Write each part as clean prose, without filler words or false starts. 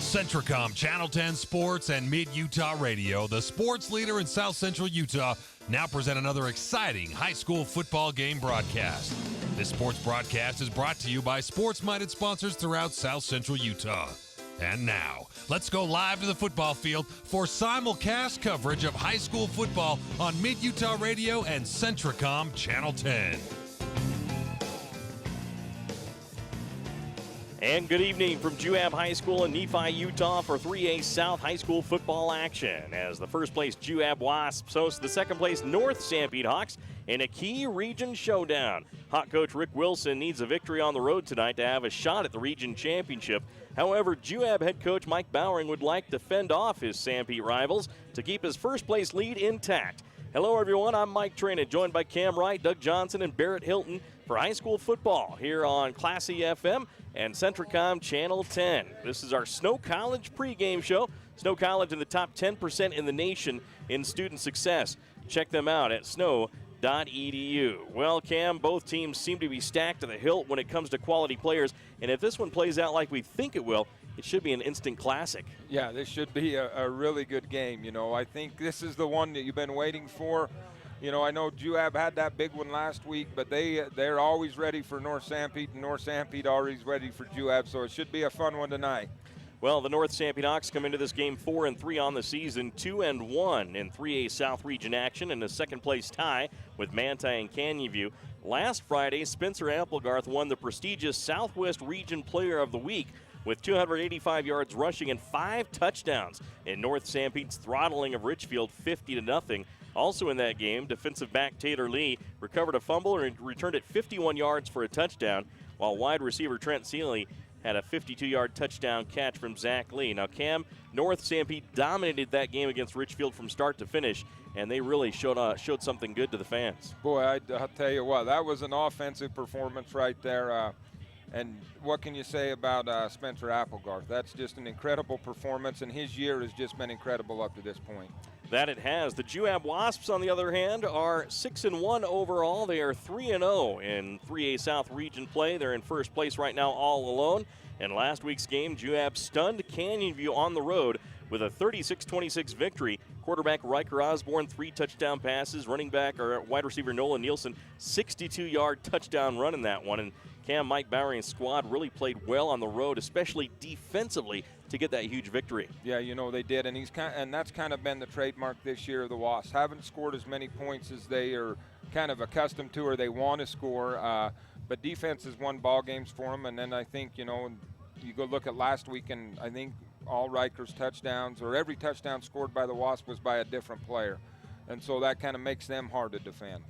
CentraCom Channel 10 Sports and Mid-Utah Radio, the sports leader in South Central Utah, now present another exciting high school football game broadcast. This sports broadcast is brought to you by sports-minded sponsors throughout South Central Utah. And now, let's go live to the football field for simulcast coverage of high school football on Mid-Utah Radio and CentraCom Channel 10. And good evening from Juab High School in Nephi, Utah for 3A South High School football action as the first place Juab Wasps host the second place North Sanpete Hawks in a key region showdown. Hawk coach Rick Wilson needs a victory on the road tonight to have a shot at the region championship. However, Juab head coach Mike Bowering would like to fend off his Sanpete rivals to keep his first place lead intact. Hello everyone, I'm Mike Traina, joined by Cam Wright, Doug Johnson, and Barrett Hilton for high school football here on Classy FM and CentraCom Channel 10. This is our Snow College pregame show. Snow College in the top 10% in the nation in student success. Check them out at snow.edu. Well, Cam, both teams seem to be stacked to the hilt when it comes to quality players, and if this one plays out like we think it will, it should be an instant classic. Yeah, this should be a really good game. You know, I think this is the one that you've been waiting for. You know, I know Juab had that big one last week, but they're always ready for North Sanpete, and North Sanpete always ready for Juab, so it should be a fun one tonight. Well, the North Sanpete Hawks come into this game 4-3 on the season, 2-1 in 3A South Region action, and a second-place tie with Manti and Canyon View. Last Friday, Spencer Applegarth won the prestigious Southwest Region Player of the Week with 285 yards rushing and 5 touchdowns in North Sanpete's throttling of Richfield 50-0. Also in that game, defensive back Taylor Lee recovered a fumble and returned it 51 yards for a touchdown, while wide receiver Trent Seeley had a 52-yard touchdown catch from Zach Lee. Now, Cam, North Sanpete dominated that game against Richfield from start to finish, and they really showed something good to the fans. Boy, I'll tell you what, that was an offensive performance right there. And what can you say about Spencer Applegarth? That's just an incredible performance, and his year has just been incredible up to this point. That it has. The Juab Wasps, on the other hand, are 6-1 overall. They are 3-0 in 3A South Region play. They're in first place right now all alone. In last week's game, Juab stunned Canyon View on the road with a 36-26 victory. Quarterback Riker Osborne, 3 touchdown passes. Running back or wide receiver Nolan Nielsen, 62-yard touchdown run in that one. And Cam, Mike Bowering's squad really played well on the road, especially defensively, to get that huge victory. Yeah, you know, they did, and that's kind of been the trademark this year of the Wasps. Haven't scored as many points as they are kind of accustomed to or they want to score, but defense has won ball games for them. And then I think, you know, you go look at last week, and I think all Riker's touchdowns or every touchdown scored by the Wasps was by a different player, and so that kind of makes them hard to defend.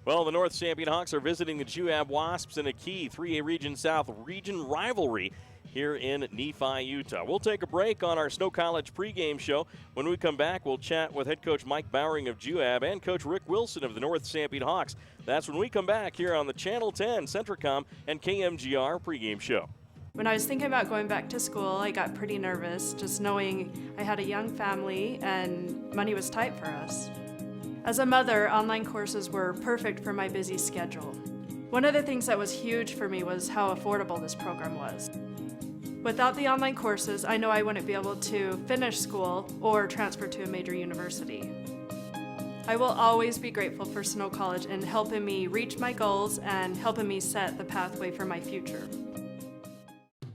Well, the North Sanpete Hawks are visiting the Juab Wasps in a key 3A Region South region rivalry here in Nephi, Utah. We'll take a break on our Snow College pregame show. When we come back, we'll chat with head coach Mike Bowering of Juab and coach Rick Wilson of the North Sanpete Hawks. That's when we come back here on the Channel 10 CentraCom and KMGR pregame show. When I was thinking about going back to school, I got pretty nervous, just knowing I had a young family and money was tight for us. As a mother, online courses were perfect for my busy schedule. One of the things that was huge for me was how affordable this program was. Without the online courses, I know I wouldn't be able to finish school or transfer to a major university. I will always be grateful for Snow College in helping me reach my goals and helping me set the pathway for my future.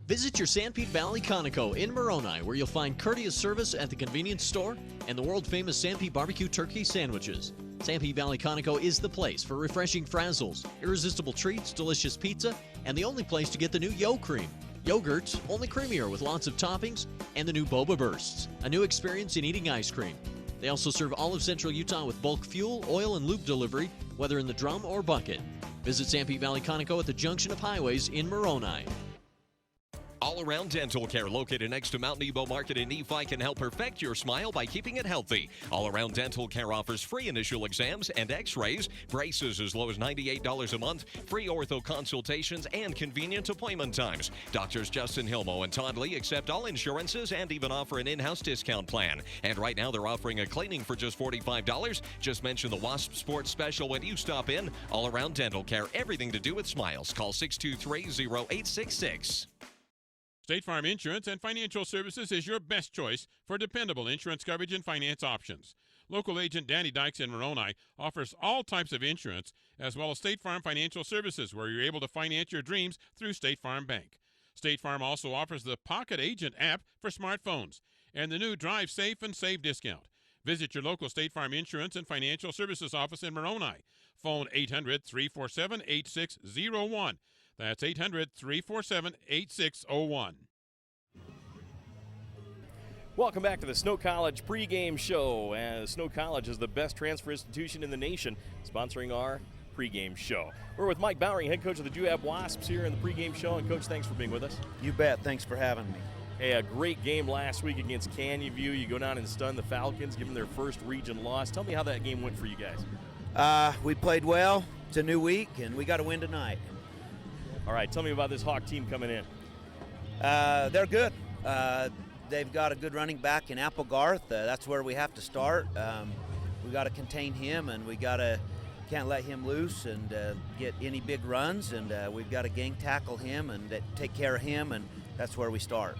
Visit your Sanpete Valley Conoco in Moroni, where you'll find courteous service at the convenience store and the world-famous Sanpete barbecue turkey sandwiches. Sanpete Valley Conoco is the place for refreshing frazzles, irresistible treats, delicious pizza, and the only place to get the new Yo Cream. Yogurt, only creamier with lots of toppings, and the new Boba Bursts, a new experience in eating ice cream. They also serve all of Central Utah with bulk fuel, oil, and lube delivery, whether in the drum or bucket. Visit Sanpete Valley Conoco at the junction of highways in Moroni. All-Around Dental Care, located next to Mount Nebo Market in Nephi, can help perfect your smile by keeping it healthy. All-Around Dental Care offers free initial exams and x-rays, braces as low as $98 a month, free ortho consultations, and convenient appointment times. Doctors Justin Hilmo and Todd Lee accept all insurances and even offer an in-house discount plan. And right now they're offering a cleaning for just $45. Just mention the Wasp Sports Special when you stop in. All-Around Dental Care, everything to do with smiles. Call 623-0866. State Farm Insurance and Financial Services is your best choice for dependable insurance coverage and finance options. Local agent Danny Dykes in Moroni offers all types of insurance, as well as State Farm Financial Services, where you're able to finance your dreams through State Farm Bank. State Farm also offers the Pocket Agent app for smartphones and the new Drive Safe and Save discount. Visit your local State Farm Insurance and Financial Services office in Moroni. Phone 800-347-8601. That's 800-347-8601. Welcome back to the Snow College pregame show, as Snow College is the best transfer institution in the nation, sponsoring our pregame show. We're with Mike Bowering, head coach of the Juab Wasps, here in the pregame show. And Coach, thanks for being with us. You bet. Thanks for having me. Hey, a great game last week against Canyon View. You go down and stun the Falcons, give them their first region loss. Tell me how that game went for you guys. We played well. It's a new week, and we got to win tonight. All right, tell me about this Hawk team coming in. They're good. They've got a good running back in Applegarth. That's where we have to start. We got to contain him, and we can't let him loose and get any big runs. And we've got to gang tackle him and take care of him, and that's where we start.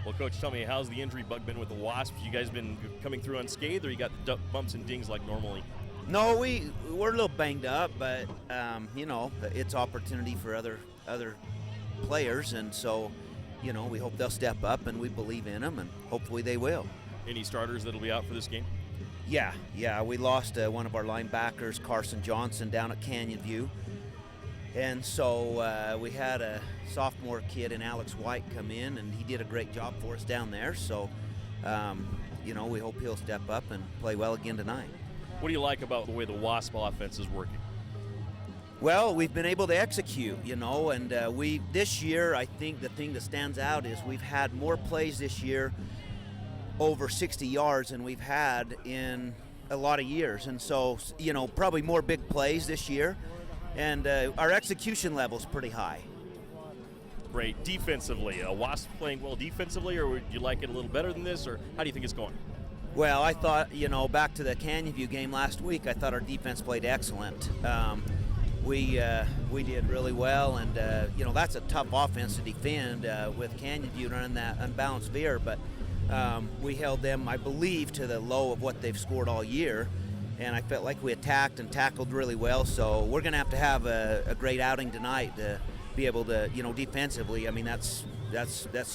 Well, Coach, tell me, how's the injury bug been with the Wasps? You guys been coming through unscathed, or you got the bumps and dings like normally? No, we're a little banged up, but it's opportunity for other players, and so we hope they'll step up, and we believe in them, and hopefully they will. Any starters that'll be out for this game? Yeah, we lost one of our linebackers, Carson Johnson, down at Canyon View, and so we had a sophomore kid in Alex White come in, and he did a great job for us down there. So, we hope he'll step up and play well again tonight. What do you like about the way the Wasp offense is working? Well, we've been able to execute, and this year, I think the thing that stands out is we've had more plays this year over 60 yards than we've had in a lot of years. And so, probably more big plays this year, and our execution level's pretty high. Great. Defensively, Wasp playing well defensively, or would you like it a little better than this, or how do you think it's going? Well, I thought, back to the Canyon View game last week, I thought our defense played excellent. We did really well, and that's a tough offense to defend with Canyon View running that unbalanced veer, but we held them, I believe, to the low of what they've scored all year, and I felt like we attacked and tackled really well. So we're going to have a great outing tonight to be able to, defensively. I mean, that's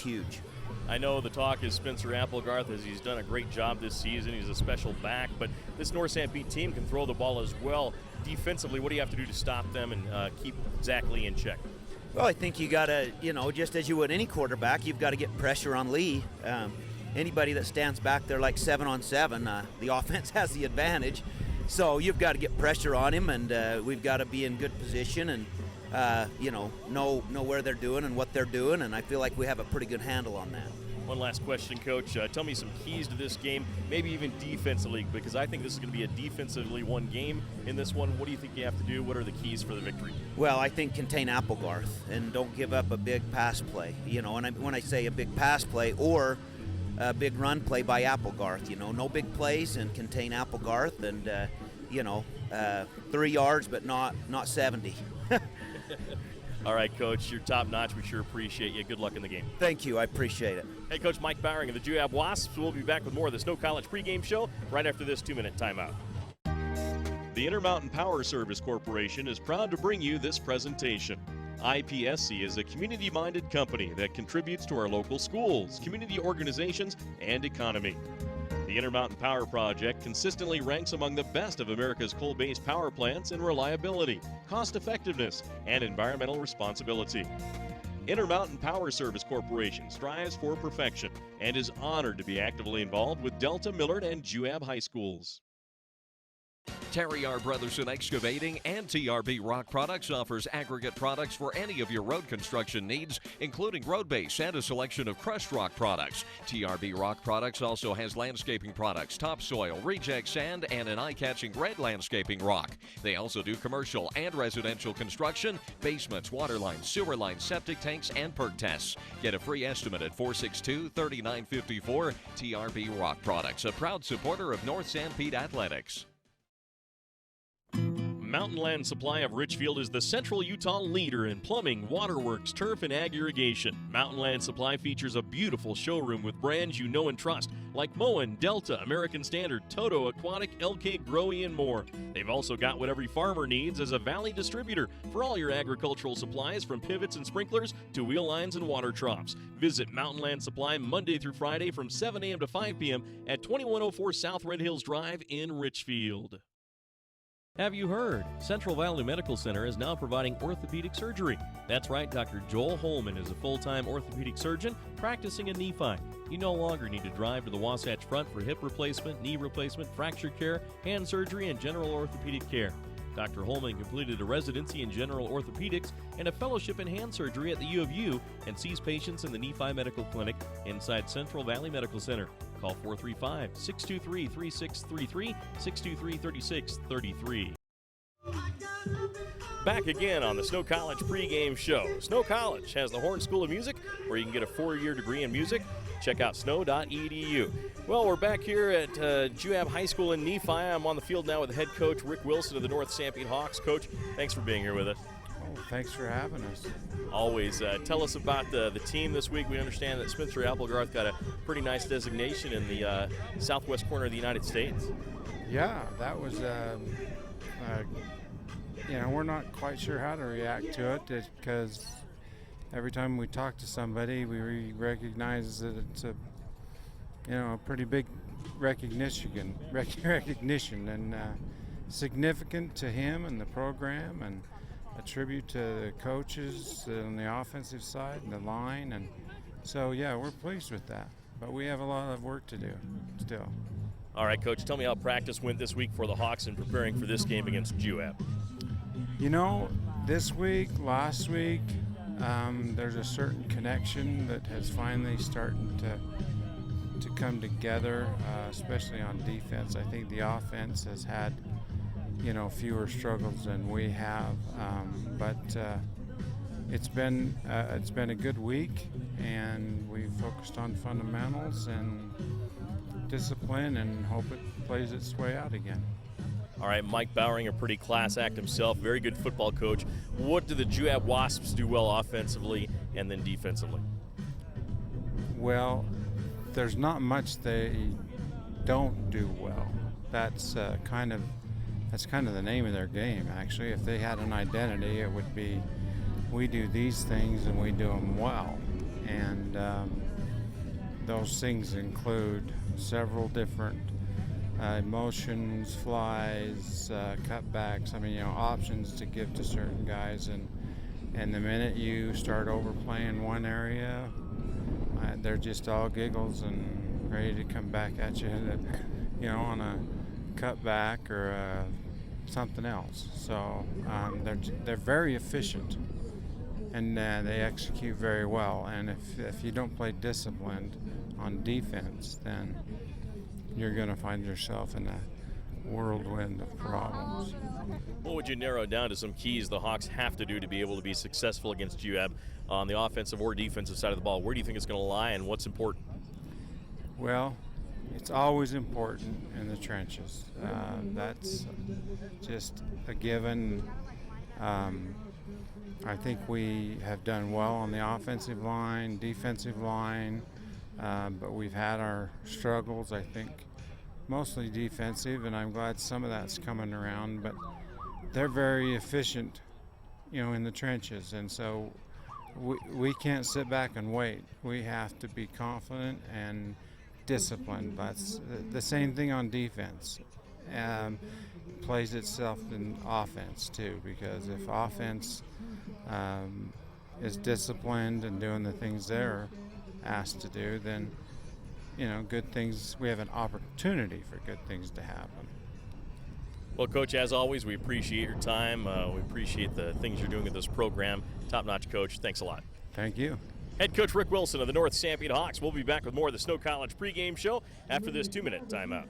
huge. I know the talk is Spencer Applegarth, as he's done a great job this season. He's a special back, but this North Sanpete team can throw the ball as well. Defensively, what do you have to do to stop them and keep Zach Lee in check? Well, I think you got to, just as you would any quarterback, you've got to get pressure on Lee. Anybody that stands back there like 7-on-7, the offense has the advantage. So you've got to get pressure on him, and we've got to be in good position and, know where they're doing and what they're doing, and I feel like we have a pretty good handle on that. One last question, Coach. Tell me some keys to this game, maybe even defensively, because I think this is going to be a defensively won game in this one. What do you think you have to do? What are the keys for the victory? Well, I think contain Applegarth and don't give up a big pass play. And when I say a big pass play or a big run play by Applegarth, no big plays, and contain Applegarth and, 3 yards but not 70. All right, Coach, you're top-notch. We sure appreciate you. Good luck in the game. Thank you. I appreciate it. Hey, Coach Mike Bowering of the Juab Wasps. We'll be back with more of the Snow College pregame show right after this 2-minute timeout. The Intermountain Power Service Corporation is proud to bring you this presentation. IPSC is a community-minded company that contributes to our local schools, community organizations, and economy. The Intermountain Power Project consistently ranks among the best of America's coal-based power plants in reliability, cost-effectiveness, and environmental responsibility. Intermountain Power Service Corporation strives for perfection and is honored to be actively involved with Delta, Millard, and Juab High Schools. Terry R. Brotherson Excavating and TRB Rock Products offers aggregate products for any of your road construction needs, including road base and a selection of crushed rock products. TRB Rock Products also has landscaping products, topsoil, reject sand, and an eye-catching red landscaping rock. They also do commercial and residential construction, basements, water lines, sewer lines, septic tanks, and perk tests. Get a free estimate at 462-3954. TRB Rock Products, a proud supporter of North Sanpete Athletics. Mountain Land Supply of Richfield is the Central Utah leader in plumbing, waterworks, turf, and ag irrigation. Mountain Land Supply features a beautiful showroom with brands you know and trust, like Moen, Delta, American Standard, Toto, Aquatic, LK, Growy, and more. They've also got what every farmer needs as a Valley distributor for all your agricultural supplies, from pivots and sprinklers to wheel lines and water troughs. Visit Mountain Land Supply Monday through Friday from 7 a.m. to 5 p.m. at 2104 South Red Hills Drive in Richfield. Have you heard? Central Valley Medical Center is now providing orthopedic surgery. That's right, Dr. Joel Holman is a full-time orthopedic surgeon practicing in Nephi. You no longer need to drive to the Wasatch Front for hip replacement, knee replacement, fracture care, hand surgery, and general orthopedic care. Dr. Holman completed a residency in general orthopedics and a fellowship in hand surgery at the U of U and sees patients in the Nephi Medical Clinic inside Central Valley Medical Center. Call 435-623-3633, 623-3633. Back again on the Snow College pregame show. Snow College has the Horn School of Music, where you can get a 4-year degree in music. Check out snow.edu. Well, we're back here at Juab High School in Nephi. I'm on the field now with head coach Rick Wilson of the North Sanpete Hawks. Coach, thanks for being here with us. Oh, thanks for having us. Always. Tell us about the team this week. We understand that Spencer Applegarth got a pretty nice designation in the southwest corner of the United States. Yeah, that was, we're not quite sure how to react to it because every time we talk to somebody, we recognize that it's a pretty big recognition and significant to him and the program, and a tribute to the coaches on the offensive side and the line. And so, yeah, we're pleased with that. But we have a lot of work to do still. All right, Coach, tell me how practice went this week for the Hawks in preparing for this game against Juab. This week, last week, there's a certain connection that has finally started to come together, especially on defense. I think the offense has had, fewer struggles than we have, but it's been a good week, and we focused on fundamentals and discipline, and hope it plays its way out again. All right, Mike Bowering, a pretty class act himself, very good football coach. What do the Juab Wasps do well offensively and then defensively? Well, there's not much they don't do well. That's kind of the name of their game, actually. If they had an identity, it would be, we do these things and we do them well. And those things include several different motions, flies, cutbacks, options to give to certain guys. And the minute you start overplaying one area, they're just all giggles and ready to come back at you, on a cutback or something else. So they're very efficient, and they execute very well. And if you don't play disciplined on defense, then you're going to find yourself in a whirlwind of problems. What would you narrow down to some keys the Hawks have to do to be able to be successful against Juab on the offensive or defensive side of the ball? Where do you think it's going to lie, and what's important? Well, it's always important in the trenches. That's just a given. I think we have done well on the offensive line, defensive line, but we've had our struggles, I think, mostly defensive, and I'm glad some of that's coming around. But they're very efficient, in the trenches, and so we can't sit back and wait. We have to be confident and disciplined. That's the same thing on defense. Plays itself in offense too, because if offense is disciplined and doing the things they're asked to do, then good things, we have an opportunity for good things to happen. Well, Coach, as always, we appreciate your time. We appreciate the things you're doing with this program. Top-notch, Coach. Thanks a lot. Thank you. Head coach Rick Wilson of the North Sanpete Hawks. We'll be back with more of the Snow College pregame show after this 2-minute timeout.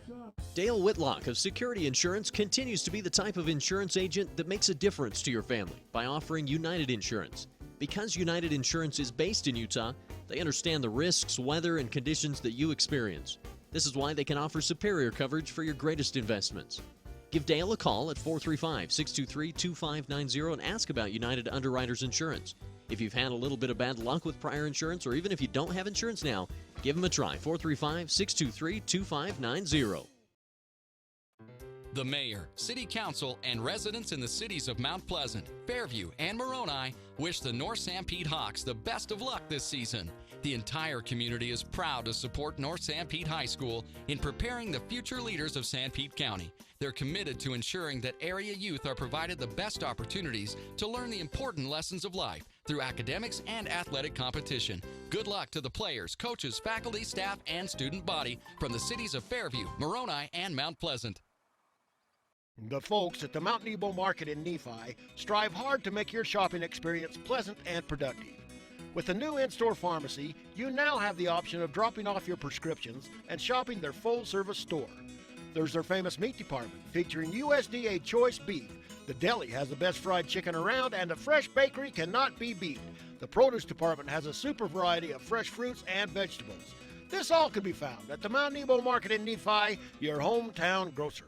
Dale Whitlock of Security Insurance continues to be the type of insurance agent that makes a difference to your family by offering United Insurance. Because United Insurance is based in Utah, they understand the risks, weather, and conditions that you experience. This is why they can offer superior coverage for your greatest investments. Give Dale a call at 435-623-2590 and ask about United Underwriters Insurance. If you've had a little bit of bad luck with prior insurance, or even if you don't have insurance now, give them a try. 435-623-2590. The mayor, city council, and residents in the cities of Mount Pleasant, Fairview, and Moroni wish the North Sanpete Hawks the best of luck this season. The entire community is proud to support North Sanpete High School in preparing the future leaders of Sanpete County. They're committed to ensuring that area youth are provided the best opportunities to learn the important lessons of life through academics and athletic competition. Good luck to the players, coaches, faculty, staff, and student body from the cities of Fairview, Moroni, and Mount Pleasant. The folks at the Mount Nebo Market in Nephi strive hard to make your shopping experience pleasant and productive. With the new in-store pharmacy, you now have the option of dropping off your prescriptions and shopping their full-service store. There's their famous meat department featuring USDA choice beef. The deli has the best fried chicken around, and the fresh bakery cannot be beat. The produce department has a super variety of fresh fruits and vegetables. This all can be found at the Mount Nebo Market in Nephi, your hometown grocer.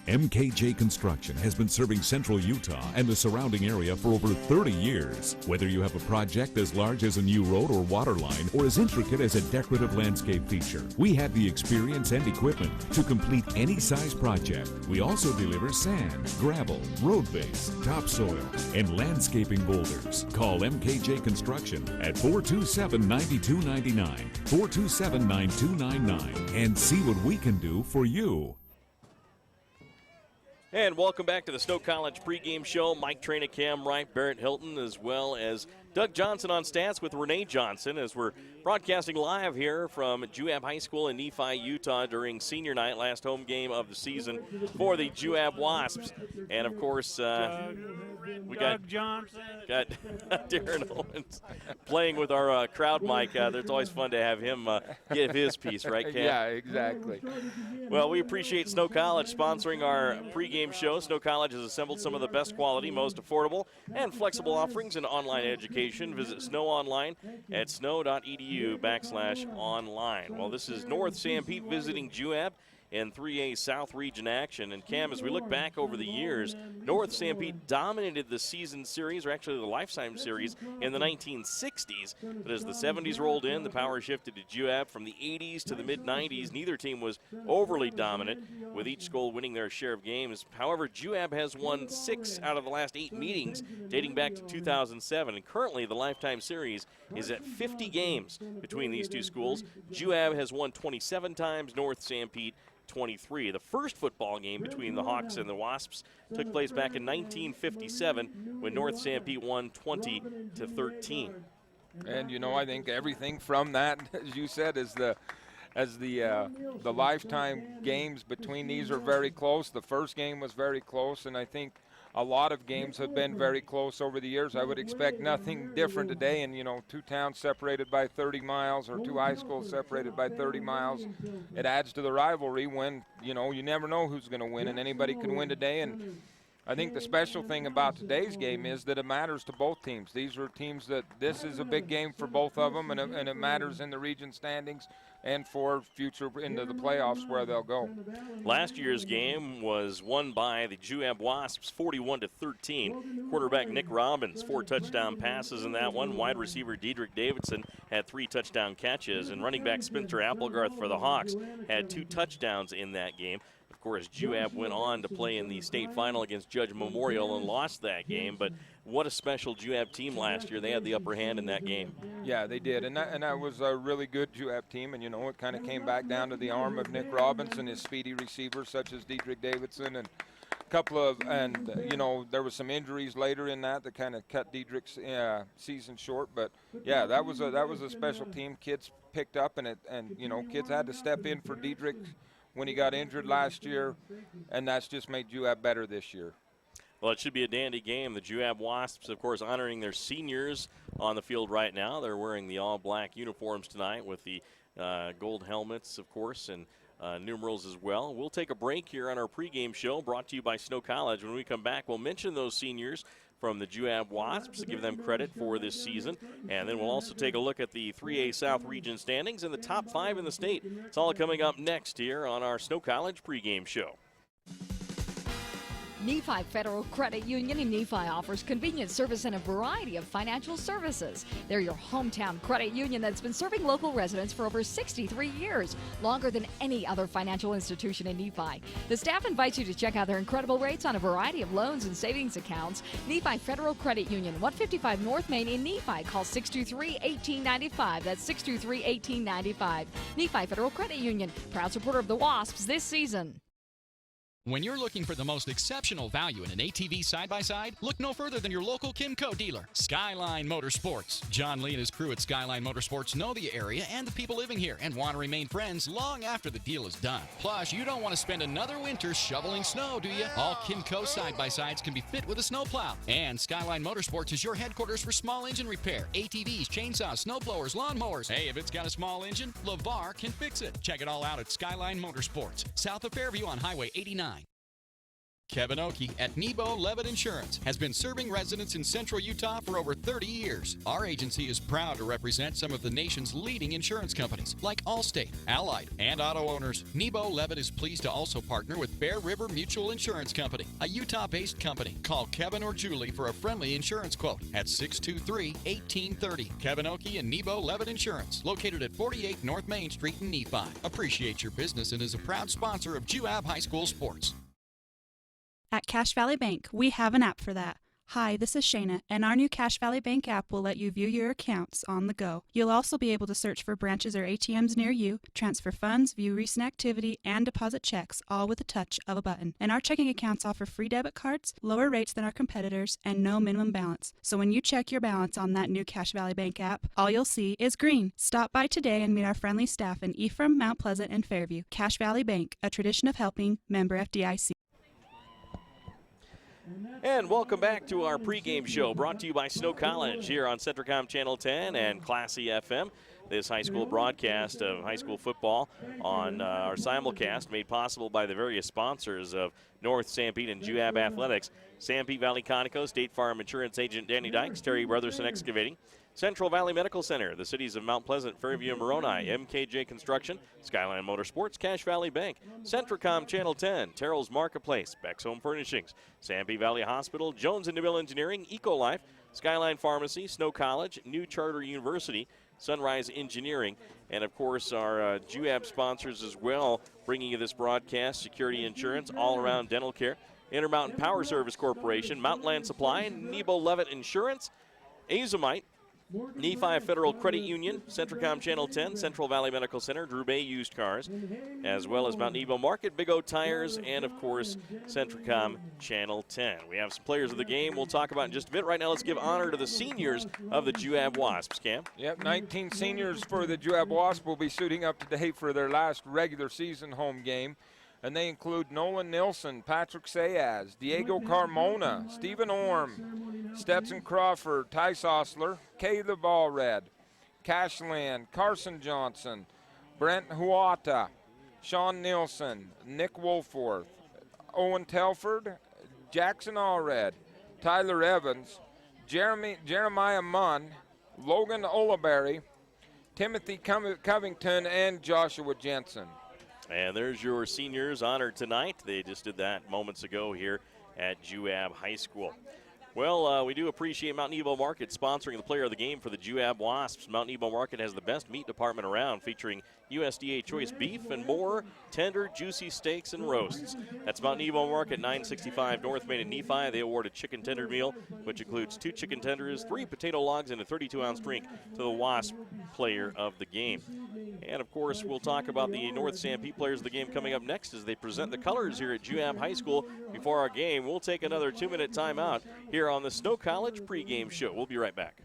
MKJ Construction has been serving central Utah and the surrounding area for over 30 years. Whether you have a project as large as a new road or water line or as intricate as a decorative landscape feature, we have the experience and equipment to complete any size project. We also deliver sand, gravel, road base, topsoil, and landscaping boulders. Call MKJ Construction at 427-9299, 427-9299, and see what we can do for you. And welcome back to the Snow College pregame show. Mike Traina, Cam Wright, Barrett Hilton, as well as Doug Johnson on stats with Renee Johnson, as we're broadcasting live here from Juab High School in Nephi, Utah during senior night, last home game of the season for the Juab Wasps. And, of course, we got Darren Owens playing with our crowd mic. It's always fun to have him give his piece, right, Cam? Yeah, exactly. Well, we appreciate Snow College sponsoring our pregame show. Snow College has assembled some of the best quality, most affordable, and flexible offerings in online education. Visit Snow online at snow.edu/online. Well, this is North Sanpete visiting Juab in 3A South Region action. And Cam, as we look back over the years, North Sanpete dominated the season series, or actually the lifetime series, in the 1960s. But as the 70s rolled in, the power shifted to Juab. From the 80s to the mid-90s, neither team was overly dominant, with each school winning their share of games. However, Juab has won 6 out of the last 8 meetings, dating back to 2007. And currently, the lifetime series is at 50 games between these two schools. Juab has won 27 times, North Sanpete 23. The first football game between the Hawks and the Wasps took place back in 1957 when North Sanpete won 20-13. And you know, I think everything from that, as you said, is the lifetime games between these are very close. The first game was very close, and I think a lot of games have been very close over the years. I would expect nothing different today. And, you know, 2 towns separated by 30 miles or 2 high schools separated by 30 miles. It adds to the rivalry when, you know, you never know who's going to win, and anybody can win today. And I think the special thing about today's game is that it matters to both teams. These are teams that this is a big game for both of them, and it matters in the region standings and for future into the playoffs where they'll go. Last year's game was won by the Juab Wasps 41-13. Quarterback Nick Robbins, 4 touchdown passes in that one. Wide receiver Dedrick Davidson had 3 touchdown catches, and running back Spencer Applegarth for the Hawks had 2 touchdowns in that game. Of course, Juab went on to play in the state final against Judge Memorial and lost that game, but what a special Juab team last year. They had the upper hand in that game. Yeah, they did, and that was a really good Juab team, and, you know, it kind of came back down to the arm of Nick Robbins and his speedy receivers such as Dedrick Davidson and a couple of, and, you know, there was some injuries later in that kind of cut Dedrick's season short, but, yeah, that was a special team. Kids picked up, and you know, kids had to step in for Dedrick when he got injured last year, and that's just made Juab better this year. Well, it should be a dandy game. The Juab Wasps, of course, honoring their seniors on the field right now. They're wearing the all-black uniforms tonight with the gold helmets, of course, and numerals as well. We'll take a break here on our pregame show brought to you by Snow College. When we come back, we'll mention those seniors from the Juab Wasps to give them credit for this season. And then we'll also take a look at the 3A South Region standings and the top 5 in the state. It's all coming up next here on our Snow College pregame show. Nephi Federal Credit Union in Nephi offers convenient service and a variety of financial services. They're your hometown credit union that's been serving local residents for over 63 years, longer than any other financial institution in Nephi. The staff invites you to check out their incredible rates on a variety of loans and savings accounts. Nephi Federal Credit Union, 155 North Main in Nephi. Call 623-1895. That's 623-1895. Nephi Federal Credit Union, proud supporter of the Wasps this season. When you're looking for the most exceptional value in an ATV side-by-side, look no further than your local Kimco dealer, Skyline Motorsports. John Lee and his crew at Skyline Motorsports know the area and the people living here and want to remain friends long after the deal is done. Plus, you don't want to spend another winter shoveling snow, do you? All Kimco side-by-sides can be fit with a snowplow. And Skyline Motorsports is your headquarters for small engine repair, ATVs, chainsaws, snowblowers, lawnmowers. Hey, if it's got a small engine, LeVar can fix it. Check it all out at Skyline Motorsports, south of Fairview on Highway 89. Kevin Oakey at Nebo Levitt Insurance has been serving residents in central Utah for over 30 years. Our agency is proud to represent some of the nation's leading insurance companies like Allstate, Allied, and auto owners. Nebo Levitt is pleased to also partner with Bear River Mutual Insurance Company, a Utah-based company. Call Kevin or Julie for a friendly insurance quote at 623-1830. Kevin Oakey and Nebo Levitt Insurance, located at 48 North Main Street in Nephi. Appreciate your business and is a proud sponsor of Juab High School Sports. At Cache Valley Bank, we have an app for that. Hi, this is Shayna, and our new Cache Valley Bank app will let you view your accounts on the go. You'll also be able to search for branches or ATMs near you, transfer funds, view recent activity, and deposit checks, all with a touch of a button. And our checking accounts offer free debit cards, lower rates than our competitors, and no minimum balance. So when you check your balance on that new Cache Valley Bank app, all you'll see is green. Stop by today and meet our friendly staff in Ephraim, Mount Pleasant, and Fairview. Cache Valley Bank, a tradition of helping, member FDIC. And welcome back to our pregame show, brought to you by Snow College here on CentraCom Channel 10 and Classy FM. This high school broadcast of high school football on our simulcast, made possible by the various sponsors of North Sanpete and Juab Athletics. Sanpete Valley Conoco, State Farm Insurance Agent Danny Dykes, Terry Brotherson Excavating, Central Valley Medical Center, the cities of Mount Pleasant, Fairview, and Moroni, MKJ Construction, Skyline Motorsports, Cache Valley Bank, CentraCom Channel 10, Terrell's Marketplace, Beck's Home Furnishings, Sanpete Valley Hospital, Jones and DeVille Engineering, Ecolife, Skyline Pharmacy, Snow College, New Charter University, Sunrise Engineering, and of course our Juab sponsors as well, bringing you this broadcast, Security Insurance, All Around Dental Care, Intermountain Power Service Corporation, Mountain Land Supply, Nebo Levitt Insurance, Azomite, Nephi Federal Credit Union, CentraCom Channel 10, Central Valley Medical Center, Drew Bay Used Cars, as well as Mount Nebo Market, Big O Tires, and of course CentraCom Channel 10. We have some players of the game we'll talk about in just a bit. Right now, let's give honor to the seniors of the Juab Wasps. Cam? Yep, 19 seniors for the Juab Wasps will be suiting up today for their last regular season home game. And they include Nolan Nilsson, Patrick Sayaz, Diego Carmona, Stephen Orm, Stetson Crawford, Tice Osler, Caleb Allred, Cashland, Carson Johnson, Brent Huata, Sean Nilsson, Nick Wolforth, Owen Telford, Jackson Allred, Tyler Evans, Jeremiah Munn, Logan Olaberry, Timothy Covington, and Joshua Jensen. And there's your seniors honored tonight. They just did that moments ago here at Juab High School. Well, we do appreciate Mount Nebo Market sponsoring the player of the game for the Juab Wasps. Mount Nebo Market has the best meat department around, featuring USDA choice beef and more tender, juicy steaks and roasts. That's Mount Nebo Market, 965 North Main in Nephi. They award a chicken tender meal, which includes 2 chicken tenders, 3 potato logs, and a 32-ounce drink to the Wasp player of the game. And, of course, we'll talk about the North Sanpete players of the game coming up next as they present the colors here at Juab High School before our game. We'll take another 2-minute timeout here on the Snow College pregame show. We'll be right back.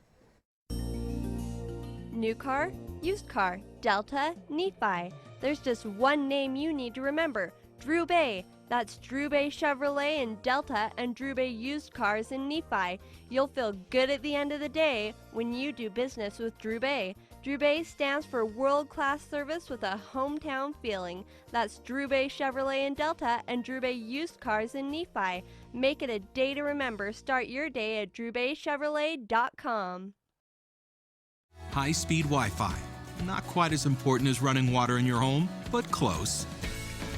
New car, used car, Delta, Nephi. There's just one name you need to remember, Drew Bay. That's Drew Bay Chevrolet in Delta and Drew Bay Used Cars in Nephi. You'll feel good at the end of the day when you do business with Drew Bay. Drew Bay stands for world-class service with a hometown feeling. That's Drew Bay Chevrolet in Delta and Drew Bay Used Cars in Nephi. Make it a day to remember. Start your day at drewbaychevrolet.com. High-speed Wi-Fi. Not quite as important as running water in your home, but close.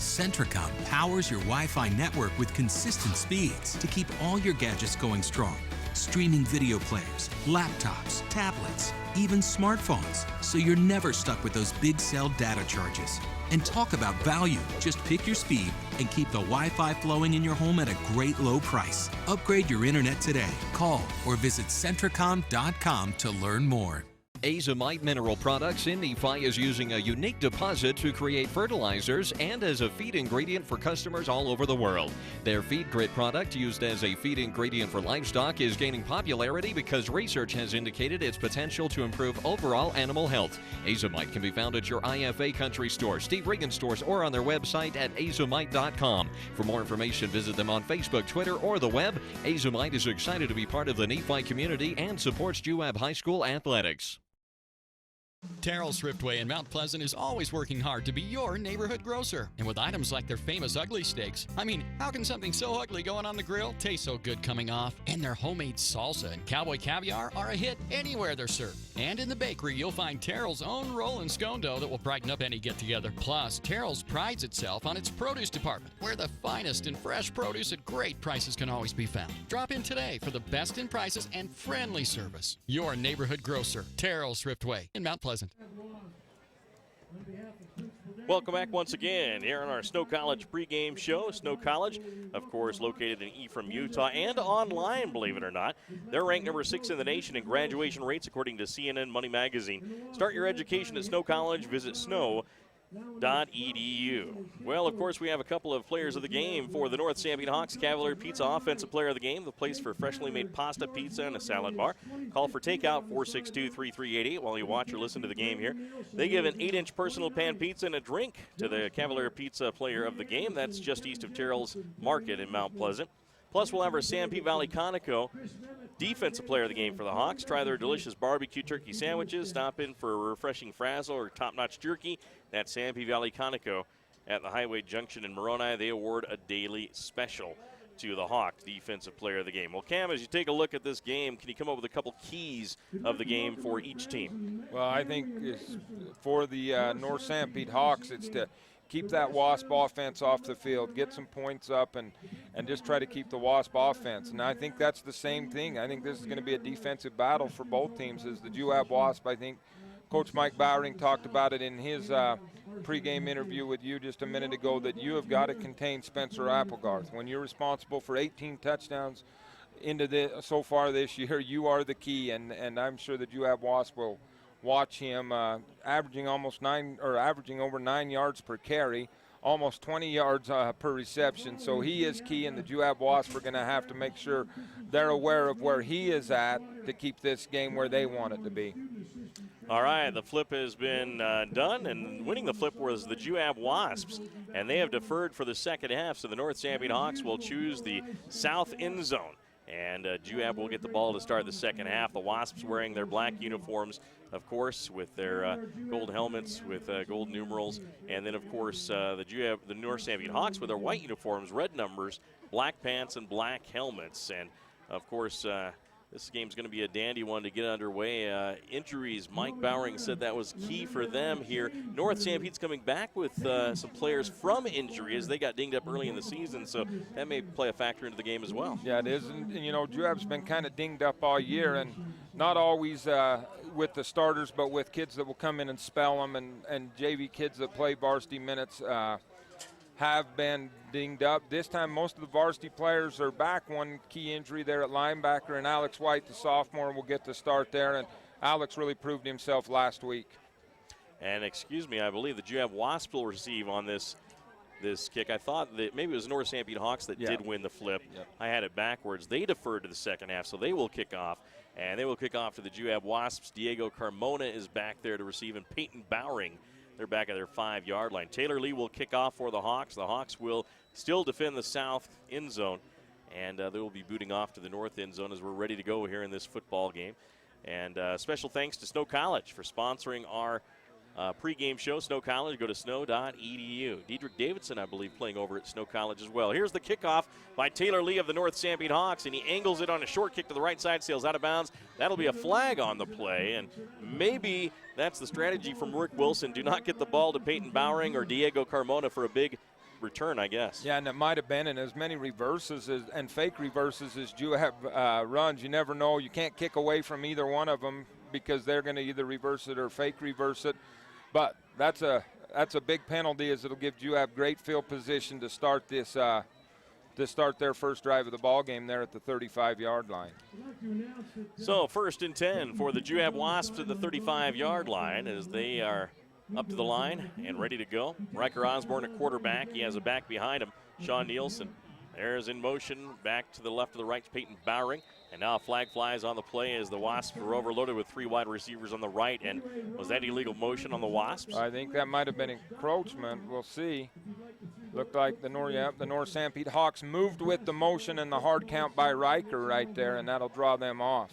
CentraCom powers your Wi-Fi network with consistent speeds to keep all your gadgets going strong. Streaming video players, laptops, tablets, even smartphones, so you're never stuck with those big cell data charges. And talk about value. Just pick your speed and keep the Wi-Fi flowing in your home at a great low price. Upgrade your internet today. Call or visit CentraCom.com to learn more. Azomite Mineral Products in Nephi is using a unique deposit to create fertilizers and as a feed ingredient for customers all over the world. Their Feed Grit product, used as a feed ingredient for livestock, is gaining popularity because research has indicated its potential to improve overall animal health. Azomite can be found at your IFA Country Store, Steve Regan stores, or on their website at azomite.com. For more information, visit them on Facebook, Twitter, or the web. Azomite is excited to be part of the Nephi community and supports Juab High School athletics. Terrell Thriftway in Mount Pleasant is always working hard to be your neighborhood grocer. And with items like their famous ugly steaks, I mean, how can something so ugly going on the grill taste so good coming off? And their homemade salsa and cowboy caviar are a hit anywhere they're served. And in the bakery, you'll find Terrell's own roll and scone dough that will brighten up any get-together. Plus, Terrell's prides itself on its produce department, where the finest and fresh produce at great prices can always be found. Drop in today for the best in prices and friendly service. Your neighborhood grocer, Terrell Thriftway in Mount Pleasant. Welcome back once again here on our Snow College pregame show. Snow College, of course, located in Ephraim, Utah, and online, believe it or not. They're ranked number 6 in the nation in graduation rates, according to CNN Money Magazine. Start your education at Snow College. Visit snow.edu. Well, of course, we have a couple of players of the game for the North Sanpete Hawks. Cavalier Pizza Offensive Player of the Game, the place for freshly made pasta, pizza, and a salad bar. Call for takeout 462-3388 while you watch or listen to the game here. They give an 8-inch personal pan pizza and a drink to the Cavalier Pizza Player of the Game. That's just east of Terrell's Market in Mount Pleasant. Plus, we'll have our Sanpete Valley Conoco Defensive Player of the Game for the Hawks. Try their delicious barbecue turkey sandwiches. Stop in for a refreshing frazzle or top-notch jerky. That's Sanpete Valley Conoco at the Highway Junction in Moroni. They award a daily special to the Hawk Defensive Player of the Game. Well, Cam, as you take a look at this game, can you come up with a couple keys of the game for each team? Well, I think for the North Sanpete Hawks, it's to keep that Wasp offense off the field, get some points up, and just try to keep the Wasp offense. And I think that's the same thing. I think this is going to be a defensive battle for both teams. As the Juab Wasp, I think Coach Mike Bowering talked about it in his pregame interview with you just a minute ago, that you have got to contain Spencer Applegarth. When you're responsible for 18 touchdowns so far this year, you are the key, and I'm sure the Juab Wasp will watch him averaging over 9 yards per carry, almost 20 yards per reception. So he is key, and the Juab Wasps are going to have to make sure they're aware of where he is at to keep this game where they want it to be. All right, the flip has been done, and winning the flip was the Juab Wasps, and they have deferred for the second half, so the North Sanpete Hawks will choose the south end zone. And Juab will get the ball to start the second half. The Wasps wearing their black uniforms, of course, with their gold helmets with gold numerals. And then, of course, the North Sanpete Hawks with their white uniforms, red numbers, black pants, and black helmets. And, of course, this game's going to be a dandy one to get underway. Injuries, Mike Bowering said that was key for them here. North Sanpete's coming back with some players from injury as they got dinged up early in the season, so that may play a factor into the game as well. Yeah, it is. And you know, Juab's been kind of dinged up all year, and not always with the starters, but with kids that will come in and spell them, and JV kids that play varsity minutes have been dinged up. This time, most of the varsity players are back. One key injury there at linebacker, and Alex White, the sophomore, will get the start there. And Alex really proved himself last week. And excuse me, I believe the Juab Wasps will receive on this kick. I thought that maybe it was North Sanpete Hawks that did win the flip. Yep. I had it backwards. They deferred to the second half, so they will kick off. And they will kick off to the Juab Wasps. Diego Carmona is back there to receive, and Peyton Bowering, they're back at their 5-yard line. Taylor Lee will kick off for the Hawks. The Hawks will still defend the south end zone, and they will be booting off to the north end zone as we're ready to go here in this football game. And special thanks to Snow College for sponsoring our pregame show. Snow College, go to snow.edu. Diedrich Davidson, I believe, playing over at Snow College as well. Here's the kickoff by Taylor Lee of the North Sanpete Hawks, and he angles it on a short kick to the right side, sails out of bounds. That'll be a flag on the play, and maybe that's the strategy from Rick Wilson. Do not get the ball to Peyton Bowering or Diego Carmona for a big return, I guess. Yeah, and it might have been, and as many reverses and fake reverses as Juab runs, you never know. You can't kick away from either one of them because they're going to either reverse it or fake reverse it. But that's a big penalty, as it'll give Juab great field position to start this to start their first drive of the ball game there at the 35-yard line. So 1st and 10 for the Juab Wasps at the 35-yard line as they are up to the line and ready to go. Riker Osborne at quarterback. He has a back behind him, Sean Nielsen. There's in motion, back to the left to the right, Peyton Bowering. And now a flag flies on the play as the Wasps were overloaded with 3 wide receivers on the right. And was that illegal motion on the Wasps? I think that might have been encroachment. We'll see. Looked like the North Sanpete Hawks moved with the motion and the hard count by Riker right there, and that'll draw them off.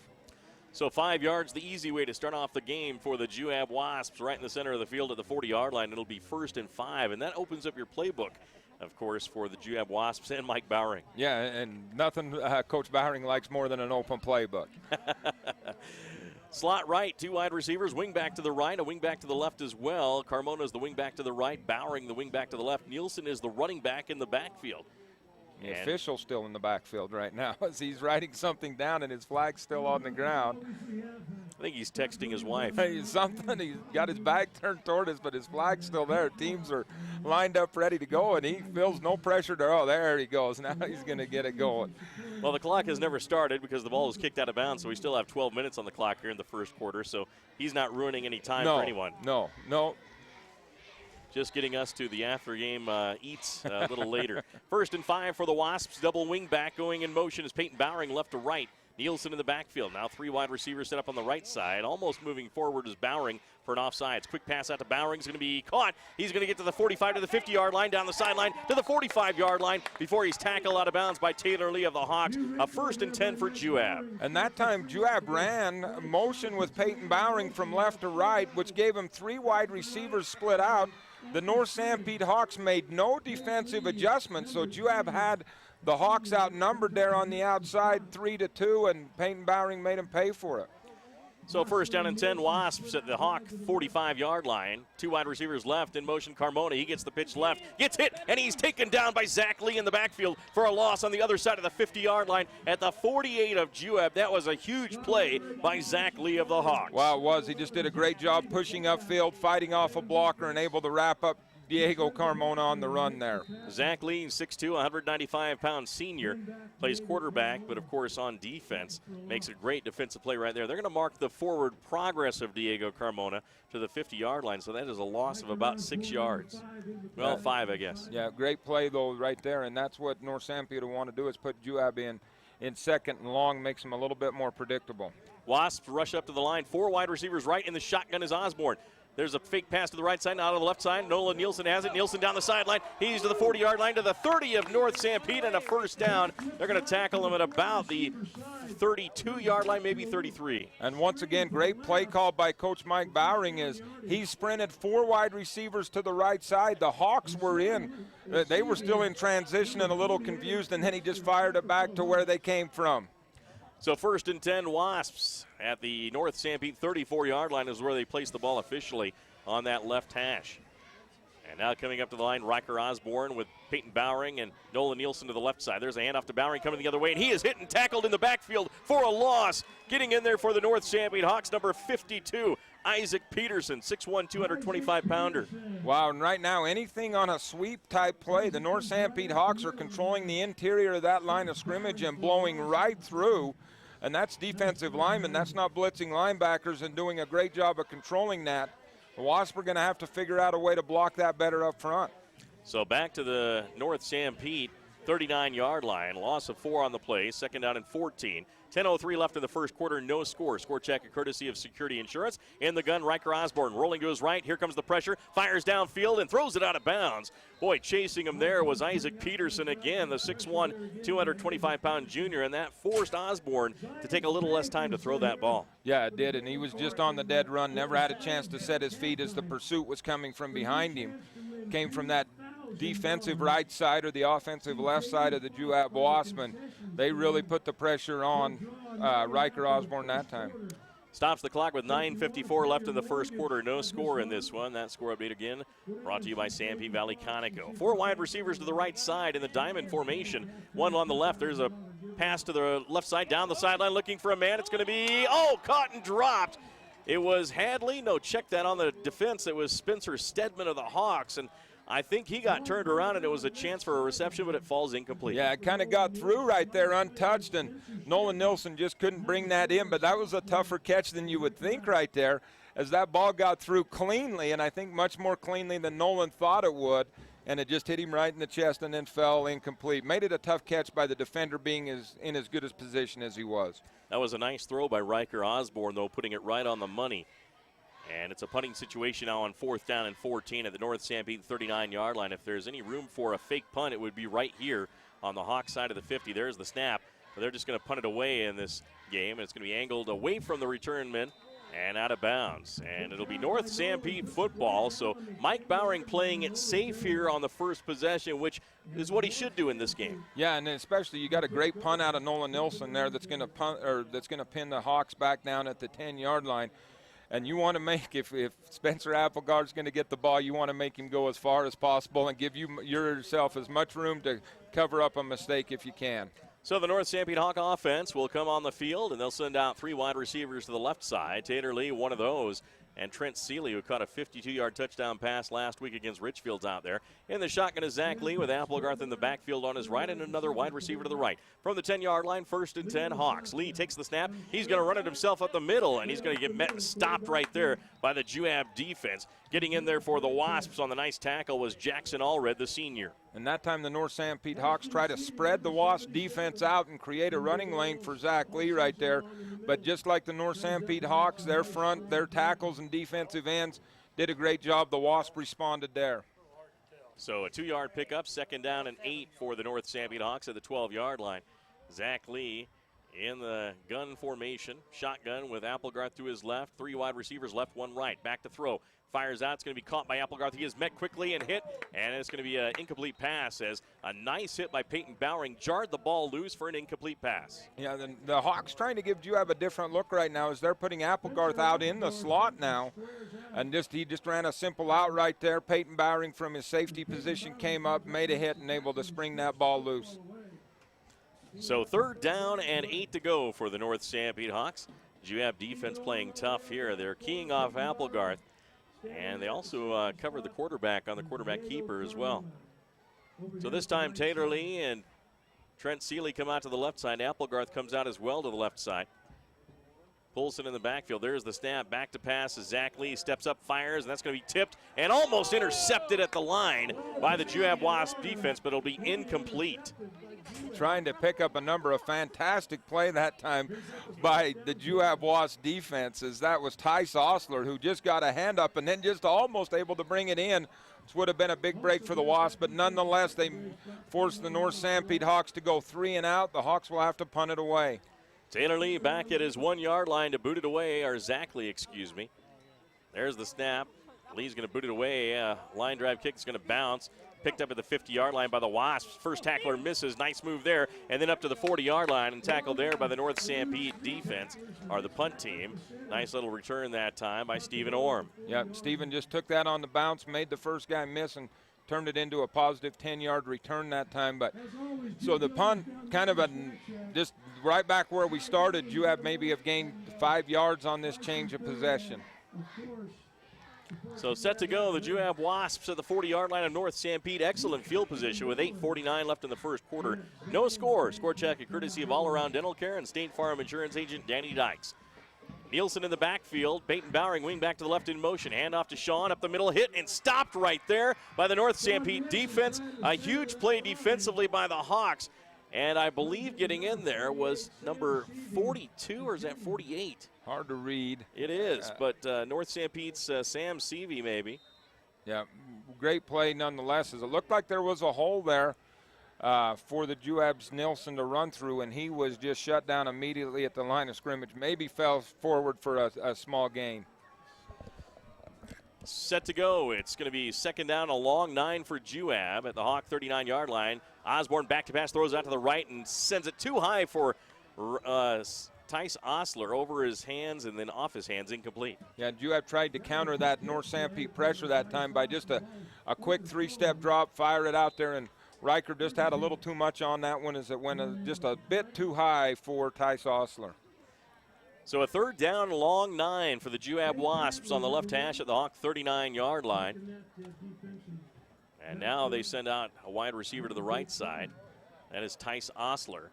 So 5 yards, the easy way to start off the game for the Juab Wasps, right in the center of the field at the 40-yard line. It'll be 1st and 5, and that opens up your playbook, of course, for the Juab Wasps and Mike Bowering. Yeah, and nothing Coach Bowering likes more than an open playbook. Slot right, 2 wide receivers, wing back to the right, a wing back to the left as well. Carmona is the wing back to the right, Bowering the wing back to the left. Nielsen is the running back in the backfield. The official's still in the backfield right now as he's writing something down and his flag's still on the ground. I think he's texting his wife. Hey, something, he's got his back turned toward us, but his flag's still there. Teams are lined up ready to go, and he feels no pressure to, oh, there he goes. Now he's going to get it going. Well, the clock has never started because the ball was kicked out of bounds, so we still have 12 minutes on the clock here in the first quarter, so he's not ruining any time for anyone. No. Just getting us to the after-game eats a little later. 1st and 5 for the Wasps. Double wing back going in motion is Peyton Bowering left to right. Nielsen in the backfield. Now 3 wide receivers set up on the right side. Almost moving forward is Bowering for an offsides. Quick pass out to Bowering is going to be caught. He's going to get to the 45 to the 50-yard line, down the sideline to the 45-yard line before he's tackled out of bounds by Taylor Lee of the Hawks. A 1st and 10 for Juab. And that time Juab ran motion with Peyton Bowering from left to right, which gave him 3 wide receivers split out. The North Sanpete Hawks made no defensive adjustments, so Juab had the Hawks outnumbered there on the outside 3-2, and Peyton Bowering made him pay for it. So 1st down and 10, Wasps at the Hawk 45-yard line. 2 wide receivers left in motion. Carmona, he gets the pitch left, gets hit, and he's taken down by Zach Lee in the backfield for a loss on the other side of the 50-yard line at the 48 of Juab. That was a huge play by Zach Lee of the Hawks. Wow, it was. He just did a great job pushing upfield, fighting off a blocker, and able to wrap up Diego Carmona on the run there. Zach Lee, 6'2", 195-pound senior, plays quarterback, but of course on defense. Makes a great defensive play right there. They're going to mark the forward progress of Diego Carmona to the 50-yard line, so that is a loss of about 6 yards. Well, 5, I guess. Yeah, great play, though, right there, and that's what North Sanpete will want to do is put Juab in 2nd and long, makes him a little bit more predictable. Wasps rush up to the line. 4 wide receivers right, in the shotgun is Osborne. There's a fake pass to the right side, now to the left side. Nolan Nielsen has it. Nielsen down the sideline. He's to the 40-yard line, to the 30 of North Sanpete, and a 1st down. They're going to tackle him at about the 32-yard line, maybe 33. And once again, great play call by Coach Mike Bowering is he sprinted 4 wide receivers to the right side. The Hawks were in. They were still in transition and a little confused, and then he just fired it back to where they came from. So 1st and 10, Wasps at the North Sanpete 34-yard line is where they place the ball officially on that left hash. And now coming up to the line, Riker Osborne with Peyton Bowering and Nolan Nielsen to the left side. There's a handoff to Bowering coming the other way, and he is hit and tackled in the backfield for a loss. Getting in there for the North Sanpete Hawks, number 52, Isaac Peterson, 6'1", 225-pounder. Wow, and right now anything on a sweep-type play, the North Sanpete Hawks are controlling the interior of that line of scrimmage and blowing right through. And that's defensive linemen. That's not blitzing linebackers, and doing a great job of controlling that. The Wasps are going to have to figure out a way to block that better up front. So back to the North Sanpete 39-yard line. Loss of 4 on the play. 2nd down and 14. 10:03 left in the first quarter. No score. Score check courtesy of Security Insurance. In the gun, Riker Osborne rolling to his right. Here comes the pressure. Fires downfield and throws it out of bounds. Boy, chasing him there was Isaac Peterson again, the 6'1", 225-pound junior, and that forced Osborne to take a little less time to throw that ball. Yeah, it did, and he was just on the dead run. Never had a chance to set his feet as the pursuit was coming from behind him. Came from that defensive right side or the offensive left side of the Juab Wasps, and they really put the pressure on Riker Osborne that time. Stops the clock with 9:54 left in the first quarter. No score in this one. That score update again brought to you by Sanpete Valley Conoco. 4 wide receivers to the right side in the diamond formation. One on the left. There's a pass to the left side, down the sideline, looking for a man. It's going to be, caught and dropped. It was Hadley. No, check that on the defense. It was Spencer Stedman of the Hawks. And I think he got turned around, and it was a chance for a reception, but it falls incomplete. Yeah, it kind of got through right there untouched, and Nolan Nilsson just couldn't bring that in, but that was a tougher catch than you would think right there, as that ball got through cleanly, and I think much more cleanly than Nolan thought it would, and it just hit him right in the chest and then fell incomplete. Made it a tough catch by the defender being in as good a position as he was. That was a nice throw by Riker Osborne, though, putting it right on the money. And it's a punting situation now on 4th down and 14 at the North Sanpete 39-yard line. If there's any room for a fake punt, it would be right here on the Hawks side of the 50. There's the snap. But they're just going to punt it away in this game. And it's going to be angled away from the return men and out of bounds. And it'll be North Sanpete football. So Mike Bowering playing it safe here on the first possession, which is what he should do in this game. Yeah, and especially you got a great punt out of Nolan Nilsson there that's going to pin the Hawks back down at the 10-yard line. And you want to make, if Spencer Applegarth's going to get the ball, you want to make him go as far as possible and give yourself as much room to cover up a mistake if you can. So the North Sanpete Hawk offense will come on the field, and they'll send out 3 wide receivers to the left side. Taylor Lee, one of those, and Trent Seeley, who caught a 52-yard touchdown pass last week against Richfield's out there. In the shotgun is Zach Lee with Applegarth in the backfield on his right and another wide receiver to the right. From the 10-yard line, 1st and 10, Hawks. Lee takes the snap. He's going to run it himself up the middle, and he's going to get met and stopped right there by the Juab defense. Getting in there for the Wasps on the nice tackle was Jackson Allred, the senior. And that time the North Sanpete Hawks try to spread the Wasp defense out and create a running lane for Zach Lee right there. But just like the North Sanpete Hawks, their front, their tackles and defensive ends did a great job. The Wasp responded there. So a 2-yard pickup, 2nd down and 8 for the North Sanpete Hawks at the 12-yard line. Zach Lee in the gun formation, shotgun with Applegarth to his left, 3 wide receivers left, 1 right. Back to throw. Fires out. It's going to be caught by Applegarth. He is met quickly and hit, and it's going to be an incomplete pass as a nice hit by Peyton Bowering jarred the ball loose for an incomplete pass. Yeah, the Hawks trying to give Juab a different look right now as they're putting Applegarth out in the slot now. And he just ran a simple out right there. Peyton Bowering from his safety position came up, made a hit, and able to spring that ball loose. So 3rd down and 8 to go for the North Sanpete Hawks. Juab defense playing tough here. They're keying off Applegarth. And they also covered the quarterback on the quarterback keeper as well. So this time Taylor Lee and Trent Seeley come out to the left side. Applegarth comes out as well to the left side. Poulsen in the backfield. There's the snap. Back to pass as Zach Lee steps up, fires, and that's going to be tipped and almost intercepted at the line by the Juab Wasp defense, but it'll be incomplete. Trying to pick up a number of fantastic play that time by the Juab Wasp defense, as that was Tice Osler who just got a hand up and then just almost able to bring it in, which would have been a big break for the Wasps, but nonetheless they forced the North Sanpete Hawks to go 3 and out. The Hawks will have to punt it away. Taylor Lee back at his 1-yard line to boot it away, or Zach Lee, excuse me. There's the snap. Lee's going to boot it away. Line drive kick is going to bounce. Picked up at the 50-yard line by the Wasps. First tackler misses. Nice move there. And then up to the 40-yard line and tackled there by the North Sanpete defense, or the punt team. Nice little return that time by Stephen Orm. Yeah, Stephen just took that on the bounce, made the first guy miss, and turned it into a positive 10-yard return that time. But so the punt kind of just right back where we started. Juab maybe have gained 5 yards on this change of possession. So set to go, the Juab Wasps at the 40-yard line of North Sanpete. Excellent field position with 8:49 left in the first quarter. No score. Score check at courtesy of All Around Dental Care and State Farm Insurance agent Danny Dykes. Nielsen in the backfield. Peyton Bowering wing back to the left in motion. Hand off to Sean up the middle. Hit and stopped right there by the North Sanpete defense. A huge play defensively by the Hawks. And I believe getting in there was number 42, or is that 48? Hard to read. It is, but North Sanpete's Sam Seavey maybe. Yeah, great play nonetheless. As it looked like there was a hole there for the Juab's Nilsson to run through, and he was just shut down immediately at the line of scrimmage. Maybe fell forward for a small gain. Set to go. It's going to be 2nd down, a long 9 for Juab at the Hawk 39-yard line. Osborne back to pass, throws out to the right and sends it too high for Tice Osler over his hands and then off his hands, incomplete. Yeah, Juab tried to counter that North Sanpete pressure that time by just a quick 3-step drop, fire it out there, and Riker just had a little too much on that one as it went just a bit too high for Tice Osler. So a 3rd down, long 9 for the Juab Wasps on the left hash at the Hawk 39-yard line. And now they send out a wide receiver to the right side. That is Tice Osler.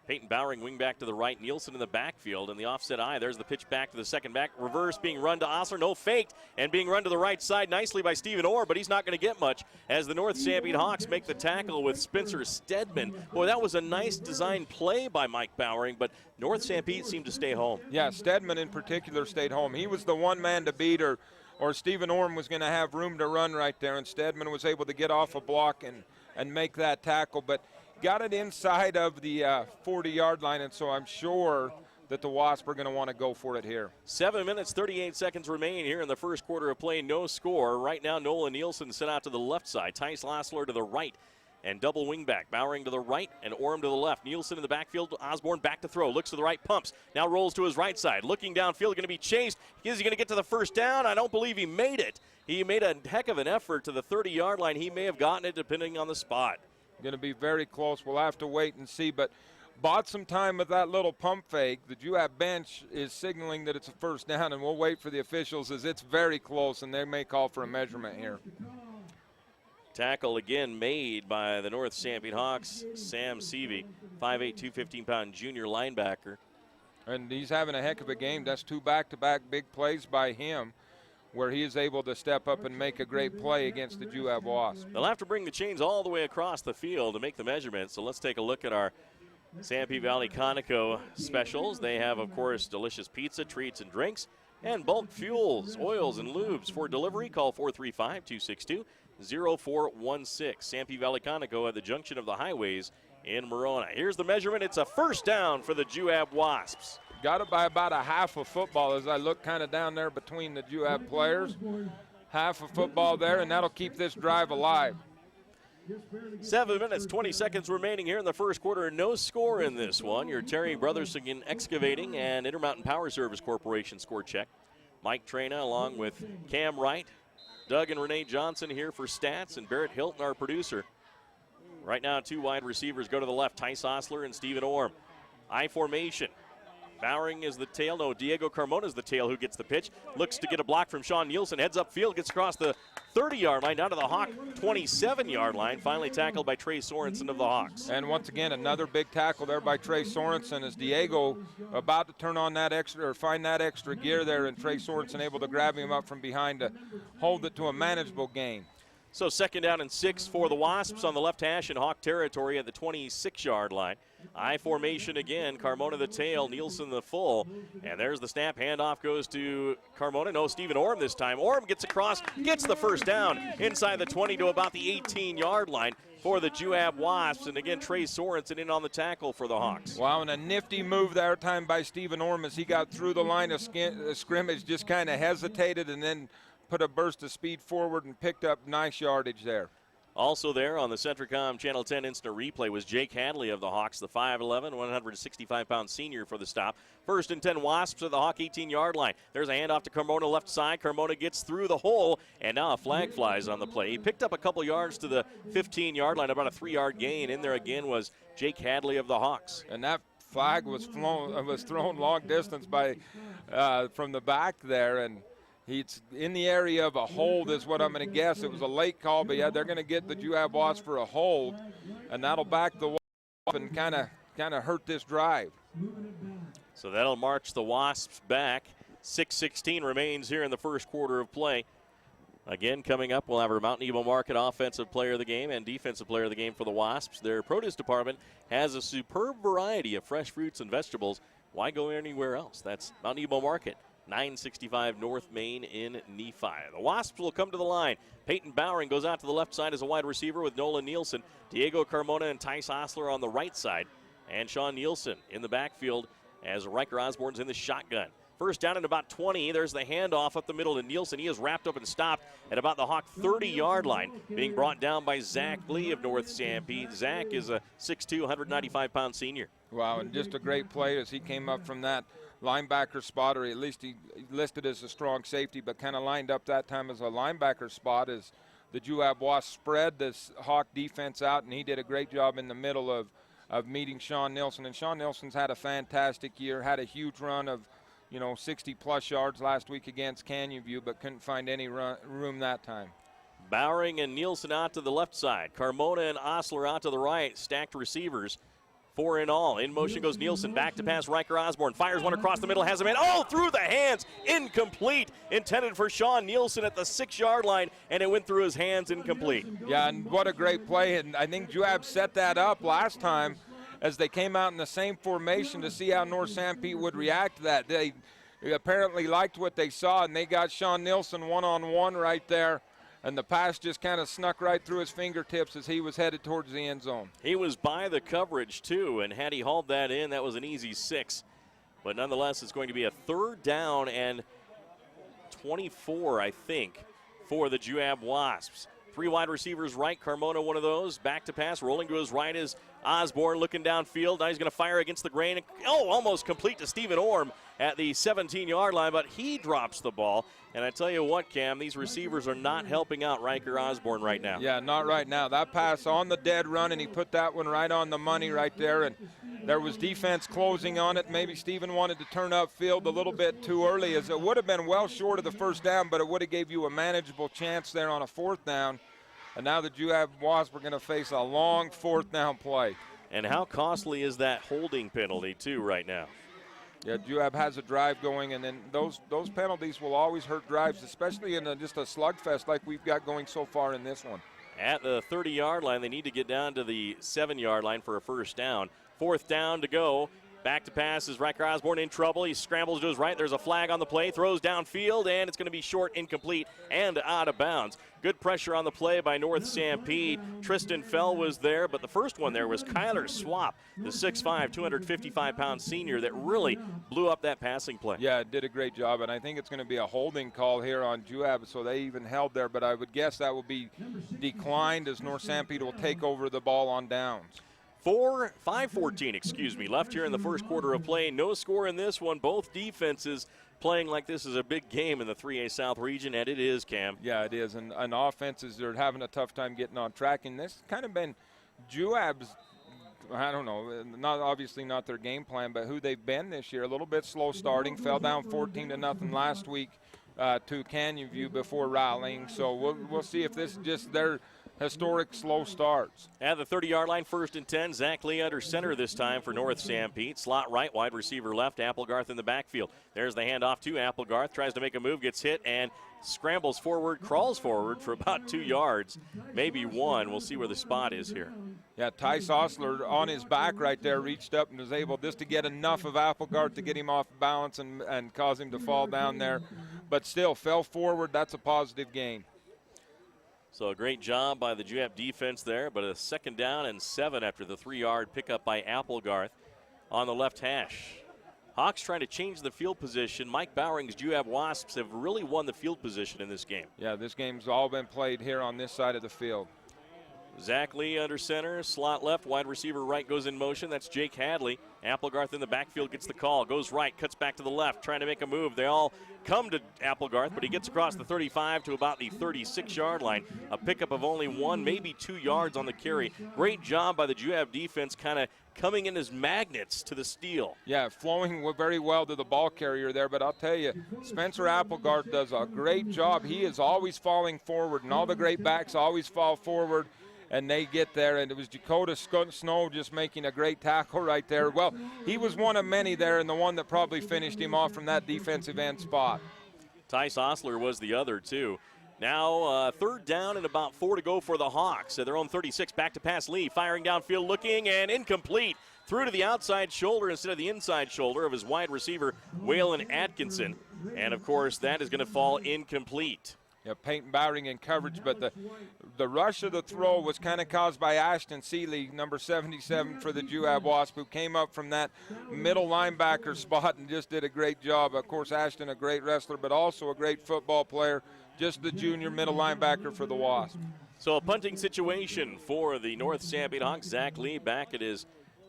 Peyton Bowering wing back to the right. Nielsen in the backfield and the offset eye. There's the pitch back to the second back. Reverse being run to Osler. No faked. And being run to the right side nicely by Stephen Orr, but he's not going to get much as the North Sanpete Hawks make the tackle with Spencer Stedman. Boy, that was a nice design play by Mike Bowering, but North Sanpete seemed to stay home. Yeah, Stedman in particular stayed home. He was the one man to beat, or Stephen Orm was going to have room to run right there, and Stedman was able to get off a block and make that tackle. But got it inside of the 40-yard line, and so I'm sure that the Wasps are going to want to go for it here. 7 minutes, 38 seconds remain here in the first quarter of play. No score. Right now, Nolan Nielsen sent out to the left side. Tice Osler to the right and double wingback. Bowering to the right and Orm to the left. Nielsen in the backfield. Osborne back to throw. Looks to the right, pumps. Now rolls to his right side. Looking downfield, going to be chased. Is he going to get to the first down? I don't believe he made it. He made a heck of an effort to the 30-yard line. He may have gotten it depending on the spot. Going to be very close. We'll have to wait and see, but bought some time with that little pump fake. The Juab bench is signaling that it's a first down, and we'll wait for the officials as it's very close, and they may call for a measurement here. Tackle again made by the North Sanpete Hawks, Sam Seavey, 5'8", 215-pound junior linebacker. And he's having a heck of a game. That's 2 back-to-back big plays by him, where he is able to step up and make a great play against the Juab Wasps. They'll have to bring the chains all the way across the field to make the measurement. So let's take a look at our Sanpete Valley Conoco specials. They have, of course, delicious pizza, treats, and drinks, and bulk fuels, oils, and lubes. For delivery, call 435-262-0416. Sanpete Valley Conoco at the junction of the highways in Morona. Here's the measurement. It's a first down for the Juab Wasps. Got it by about a half a football as I look kind of down there between the Juab players. Half a football there, and that'll keep this drive alive. 7 minutes, 20 seconds remaining here in the first quarter. No score in this one. Your Terry Brothers again Excavating and Intermountain Power Service Corporation score check. Mike Trena along with Cam Wright, Doug and Renee Johnson here for stats, and Barrett Hilton, our producer. Right now, 2 wide receivers go to the left, Tice Osler and Stephen Orm. I formation. Bowering is the tail. No, Diego Carmona is the tail who gets the pitch. Looks to get a block from Sean Nielsen. Heads upfield, gets across the 30-yard line down to the Hawk 27-yard line. Finally tackled by Trey Sorensen of the Hawks. And once again, another big tackle there by Trey Sorensen as Diego about to turn on that extra or find that extra gear there, and Trey Sorensen able to grab him up from behind to hold it to a manageable gain. So 2nd down and 6 for the Wasps on the left hash in Hawk territory at the 26-yard line. I formation again, Carmona the tail, Nielsen the full. And there's the snap, handoff goes to Carmona. No, Stephen Orm this time. Orm gets across, gets the first down inside the 20 to about the 18-yard line for the Juab Wasps. And again, Trey Sorensen in on the tackle for the Hawks. Wow, and a nifty move there time by Stephen Orm as he got through the line of scrimmage, just kind of hesitated and then put a burst of speed forward and picked up nice yardage there. Also there on the CentraCom Channel 10 instant replay was Jake Hadley of the Hawks, the 5'11", 165-pound senior for the stop. 1st and 10 Wasps at the Hawk 18-yard line. There's a handoff to Carmona left side. Carmona gets through the hole, and now a flag flies on the play. He picked up a couple yards to the 15-yard line, about a 3-yard gain. In there again was Jake Hadley of the Hawks. And that flag was thrown long distance by from the back there, and he's in the area of a hold is what I'm going to guess. It was a late call, but yeah, they're going to get the Juab Wasps for a hold, and that'll back the Wasps and kind of hurt this drive. So that'll march the Wasps back. 6:16 remains here in the first quarter of play. Again, coming up, we'll have our Mount Nebo Market Offensive Player of the Game and Defensive Player of the Game for the Wasps. Their produce department has a superb variety of fresh fruits and vegetables. Why go anywhere else? That's Mount Nebo Market. 965 North Main in Nephi. The Wasps will come to the line. Peyton Bowering goes out to the left side as a wide receiver with Nolan Nielsen. Diego Carmona and Tice Osler on the right side. And Sean Nielsen in the backfield as Riker Osborne's in the shotgun. First down at about 20. There's the handoff up the middle to Nielsen. He is wrapped up and stopped at about the Hawk 30-yard line, being brought down by Zach Lee of North Sanpete. Zach is a 6'2", 195-pound senior. Wow, and just a great play as he came up from that linebacker spot, or at least he listed as a strong safety, but kind of lined up that time as a linebacker spot as the Juab Wasps spread this Hawk defense out, and he did a great job in the middle of meeting Sean Nilsson. And Sean Nilsson's had a fantastic year, had a huge run of 60-plus yards last week against Canyon View, but couldn't find any room that time. Bowering and Nielsen out to the left side. Carmona and Osler out to the right. Stacked receivers. 4 in all. In motion goes Nielsen. Back to pass Riker Osborne. Fires one across the middle. Has him in. Oh, through the hands. Incomplete. Intended for Sean Nielsen at the 6-yard line, and it went through his hands incomplete. Yeah, and what a great play. And I think Juab set that up last time as they came out in the same formation to see how North Sanpete would react to that. They apparently liked what they saw, and they got Sean Nielsen one-on-one right there. And the pass just kind of snuck right through his fingertips as he was headed towards the end zone. He was by the coverage, too, and had he hauled that in, that was an easy 6. But nonetheless, it's going to be a 3rd down and 24, I think, for the Juab Wasps. 3 wide receivers right. Carmona, one of those. Back to pass. Rolling to his right is Osborne looking downfield. Now he's going to fire against the grain. Oh, almost complete to Stephen Orm at the 17-yard line, but he drops the ball. And I tell you what, Cam, these receivers are not helping out Riker Osborne right now. Yeah, not right now. That pass on the dead run, and he put that one right on the money right there. And there was defense closing on it. Maybe Stephen wanted to turn upfield a little bit too early, as it would have been well short of the 1st down, but it would have gave you a manageable chance there on a 4th down. And now the Juab Wasps are going to face a long 4th down play. And how costly is that holding penalty, too, right now? Yeah, Juab has a drive going, and then those penalties will always hurt drives, especially in just a slugfest like we've got going so far in this one. At the 30-yard line, they need to get down to the 7-yard line for a 1st down. 4th down to go. Back to pass is Riker Osborne in trouble. He scrambles to his right. There's a flag on the play. Throws downfield, and it's going to be short, incomplete, and out of bounds. Good pressure on the play by North Sanpete. Tristan Fell was there, but the first one there was Kyler Swap, the 6'5", 255-pound senior that really blew up that passing play. Yeah, did a great job, and I think it's going to be a holding call here on Juab, so they even held there, but I would guess that will be declined as North Sanpete will take over the ball on downs. 5:14 left here in the first quarter of play. No score in this one. Both defenses playing like this is a big game in the 3A South region, and it is, Cam. Yeah, it is, and offenses are having a tough time getting on track, and this kind of been Juab's, I don't know, obviously not their game plan, but who they've been this year. A little bit slow starting, fell down 14-0 last week to Canyon View before rallying, so we'll see if this is just their historic slow starts. At the 30-yard line, 1st and 10. Zach Lee under center this time for North Sanpete. Slot right, wide receiver left. Applegarth in the backfield. There's the handoff to Applegarth. Tries to make a move, gets hit, and scrambles forward, crawls forward for about 2 yards, maybe 1. We'll see where the spot is here. Yeah, Tice Osler on his back right there reached up and was able just to get enough of Applegarth to get him off balance and cause him to fall down there. But still, fell forward. That's a positive gain. So a great job by the Juab defense there, but a 2nd down and 7 after the 3-yard pickup by Applegarth on the left hash. Hawks trying to change the field position. Mike Bowering's Juab Wasps have really won the field position in this game. Yeah, this game's all been played here on this side of the field. Zach Lee under center, slot left, wide receiver right goes in motion. That's Jake Hadley. Applegarth in the backfield gets the call, goes right, cuts back to the left, trying to make a move. They all come to Applegarth, but he gets across the 35 to about the 36-yard line. A pickup of only 1, maybe 2 yards on the carry. Great job by the Juab defense kind of coming in as magnets to the steal. Yeah, flowing very well to the ball carrier there, but I'll tell you, Spencer Applegarth does a great job. He is always falling forward, and all the great backs always fall forward. And they get there, and it was Dakota Snow just making a great tackle right there. Well, he was one of many there, and the one that probably finished him off from that defensive end spot. Tice Osler was the other, too. Now 3rd down and about 4 to go for the Hawks. At their own 36, back to pass Lee, firing downfield, looking, and incomplete. Through to the outside shoulder instead of the inside shoulder of his wide receiver, Waylon Atkinson. And, of course, that is going to fall incomplete. Yeah, Peyton Bowering in coverage, but the the rush of the throw was kind of caused by Ashton Seeley, number 77 for the Juab Wasps, who came up from that middle linebacker spot and just did a great job. Of course, Ashton, a great wrestler, but also a great football player, just the junior middle linebacker for the Wasps. So a punting situation for the North Sanpete Hawks. Zach Lee back at his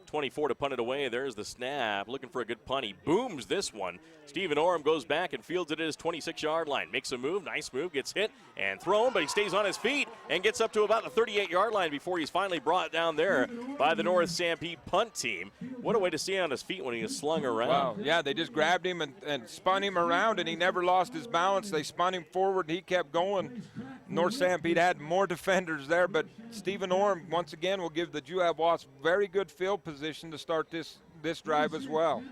24 to punt it away. There's the snap. Looking for a good punt. He booms this one. Stephen Orem goes back and fields it at his 26-yard line. Makes a move. Nice move. Gets hit and thrown, but he stays on his feet and gets up to about the 38-yard line before he's finally brought down there by the North Sanpete punt team. What a way to stay on his feet when he was slung around. Wow, yeah, they just grabbed him and spun him around, and he never lost his balance. They spun him forward, and he kept going. North Sanpete had more defenders there, but Stephen Orem, once again, will give the Juab Wasps very good field position to start this drive as well.